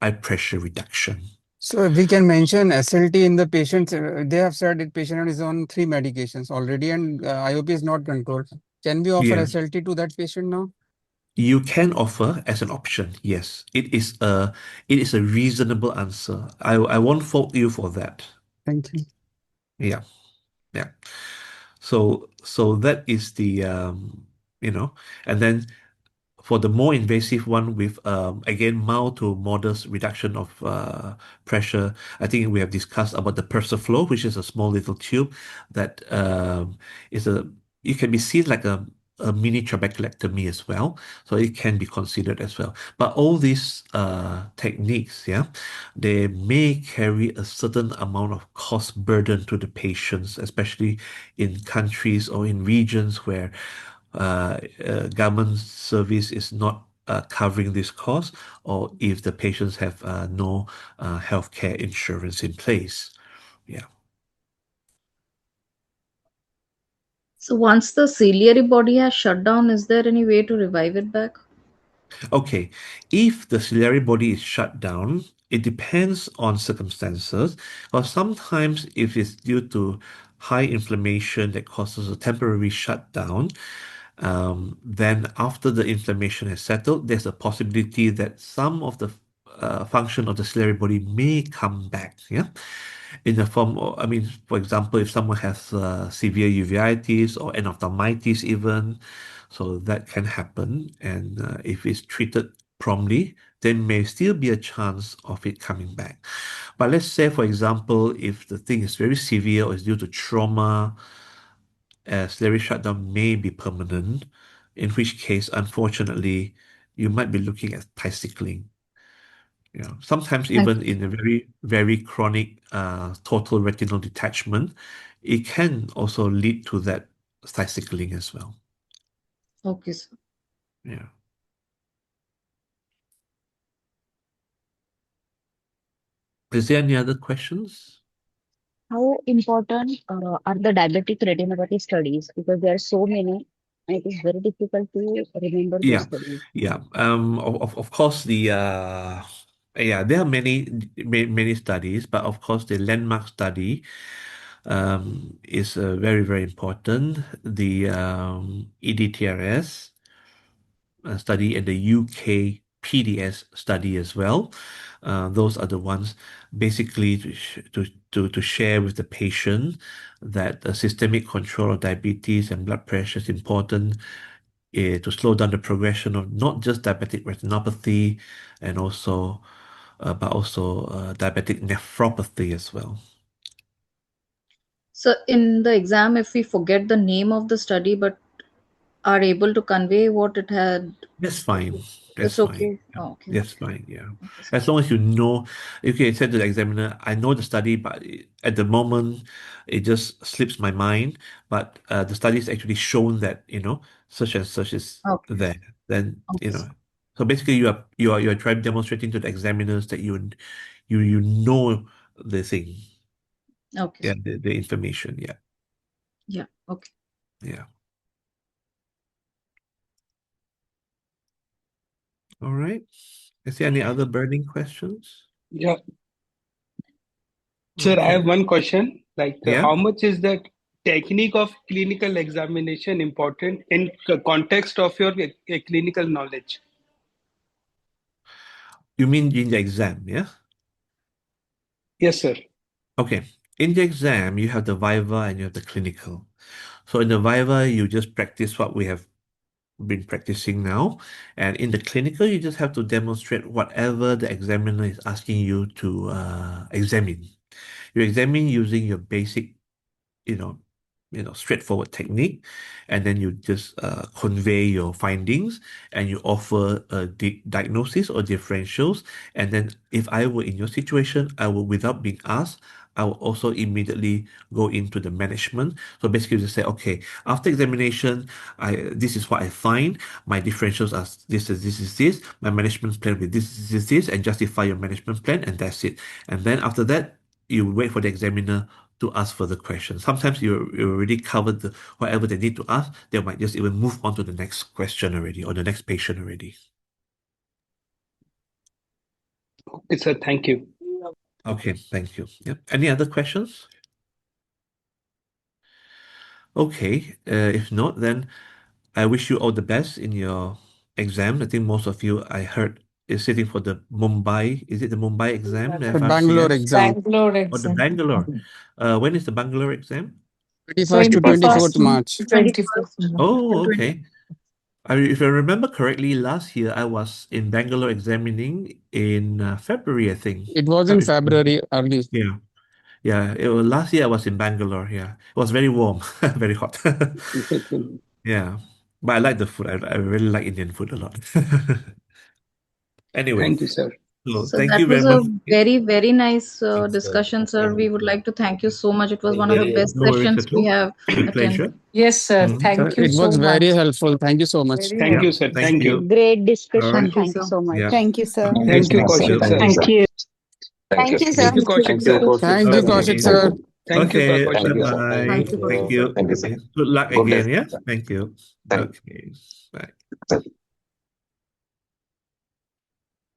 Speaker 1: eye pressure reduction.
Speaker 6: So if we can mention SLT in the patients, they have said that patient is on 3 medications already and IOP is not controlled. Can we offer
Speaker 1: Yeah.
Speaker 6: SLT to that patient now?
Speaker 1: You can offer as an option, yes. It is a reasonable answer. I won't fault you for that.
Speaker 6: Thank you.
Speaker 1: Yeah. Yeah. So that is the and then for the more invasive one with again mild to modest reduction of pressure, I think we have discussed about the Persiflow, which is a small little tube that is a it can be seen like a mini trabeculectomy as well, so it can be considered as well. But all these techniques, yeah, they may carry a certain amount of cost burden to the patients, especially in countries or in regions where government service is not covering this cost, or if the patients have no healthcare insurance in place. Yeah.
Speaker 11: So once the ciliary body has shut down, is there any way to revive it back?
Speaker 1: Okay, if the ciliary body is shut down, it depends on circumstances, or sometimes if it's due to high inflammation that causes a temporary shutdown, then after the inflammation has settled, there's a possibility that some of the function of the ciliary body may come back, yeah, in the form of, I mean, for example, if someone has severe uveitis or endophthalmitis even, so that can happen, and if it's treated promptly, there may still be a chance of it coming back. But let's say, for example, if the thing is very severe or is due to trauma, ciliary shutdown may be permanent, in which case, unfortunately, you might be looking at bicycling. Sometimes even in a very, very chronic total retinal detachment, it can also lead to that bicycling as well.
Speaker 11: Okay, sir.
Speaker 1: Yeah. Is there any other questions?
Speaker 18: How important are the diabetic retinopathy studies? Because there are so many, and it is very difficult to remember those
Speaker 1: Yeah,
Speaker 18: studies.
Speaker 1: yeah. Of course, there are many studies, but of course, the landmark study is very, very important. The EDTRS study and the UK PDS study as well. Those are the ones basically to share with the patient that the systemic control of diabetes and blood pressure is important to slow down the progression of not just diabetic retinopathy and also but also diabetic nephropathy as well.
Speaker 11: So in the exam, if we forget the name of the study but are able to convey what it had,
Speaker 1: That's fine. That's
Speaker 11: it's
Speaker 1: fine.
Speaker 11: okay.
Speaker 1: Yeah.
Speaker 11: Oh, okay.
Speaker 1: That's fine. Yeah. As long as you know, okay, said to the examiner, I know the study, but at the moment, it just slips my mind. But the study is actually shown that, such and such is
Speaker 11: Okay.
Speaker 1: there. Then,
Speaker 11: Okay.
Speaker 1: so basically you are trying demonstrating to the examiners that you know the thing.
Speaker 11: Okay.
Speaker 1: Yeah, the information. Yeah.
Speaker 11: Yeah. Okay.
Speaker 1: Yeah. All right. Is there any other burning questions?
Speaker 9: Yeah. Sir, I
Speaker 1: Okay.
Speaker 9: have one question. Like,
Speaker 1: Yeah.
Speaker 9: how much is that technique of clinical examination important in context of your clinical knowledge?
Speaker 1: You mean in the exam, yeah?
Speaker 9: Yes, sir.
Speaker 1: Okay. In the exam, you have the viva and you have the clinical. So in the viva, you just practice what we have been practicing now. And in the clinical, you just have to demonstrate whatever the examiner is asking you to examine. You examine using your basic, you know, straightforward technique, and then you just convey your findings and you offer a diagnosis or differentials. And then if I were in your situation, I would, without being asked, I will also immediately go into the management. So basically, just say, okay, after examination, this is what I find. My differentials are this. My management plan with this, and justify your management plan, and that's it. And then after that, you wait for the examiner to ask further questions. Sometimes you already covered whatever they need to ask. They might just even move on to the next question already, or the next patient already.
Speaker 9: Okay, sir. Thank you.
Speaker 1: Okay, thank you. Yep. Any other questions? Okay, if not, then I wish you all the best in your exam. I think most of you, I heard, is sitting for the Mumbai. Is it the Mumbai exam, the
Speaker 6: The Bangalore
Speaker 1: FRCS?
Speaker 6: exam,
Speaker 3: Bangalore
Speaker 1: Or the
Speaker 3: exam.
Speaker 1: Bangalore? When is the Bangalore exam?
Speaker 6: 31st to 24th
Speaker 3: 21st
Speaker 6: March.
Speaker 3: to 24th.
Speaker 1: Oh, okay. If I remember correctly, last year I was in Bangalore examining in February, I think.
Speaker 6: It was in February early.
Speaker 1: Yeah. Yeah, it was last year I was in Bangalore. Yeah, it was very warm, very hot. Yeah, but I like the food. I really like Indian food a lot. Anyway,
Speaker 9: Thank you, sir.
Speaker 1: so
Speaker 11: So
Speaker 1: thank
Speaker 11: that
Speaker 1: you very
Speaker 11: was
Speaker 1: much.
Speaker 11: a very, very nice discussion, sir. We would like to thank you so much. It was one of the best
Speaker 1: No worries
Speaker 11: sessions
Speaker 1: at
Speaker 11: we
Speaker 1: all.
Speaker 11: have
Speaker 1: My pleasure.
Speaker 11: attended.
Speaker 3: Yes, sir. Thank you
Speaker 6: It
Speaker 3: so
Speaker 6: was very
Speaker 3: much.
Speaker 6: helpful. Thank you so much.
Speaker 3: Very
Speaker 9: Thank
Speaker 1: Yeah,
Speaker 9: you,
Speaker 3: helpful.
Speaker 9: sir.
Speaker 1: thank
Speaker 9: Thank
Speaker 1: you.
Speaker 9: you.
Speaker 18: Great
Speaker 1: All right.
Speaker 18: discussion.
Speaker 11: Thank you,
Speaker 18: Thank you
Speaker 11: sir.
Speaker 18: so much.
Speaker 1: Yeah.
Speaker 15: Thank you, sir.
Speaker 9: Thank you, Kaushik sir.
Speaker 13: Thank you.
Speaker 12: Thank you, sir.
Speaker 9: Thank you, Kaushik sir.
Speaker 6: Thank you, Kaushik
Speaker 1: Okay.
Speaker 6: sir.
Speaker 9: Thank you,
Speaker 1: Okay.
Speaker 9: Kaushik sir.
Speaker 1: Bye-bye.
Speaker 11: Thank you,
Speaker 1: Thank
Speaker 11: Professor.
Speaker 1: you. Okay. Good luck again. Yeah. Thank you. Okay. Bye.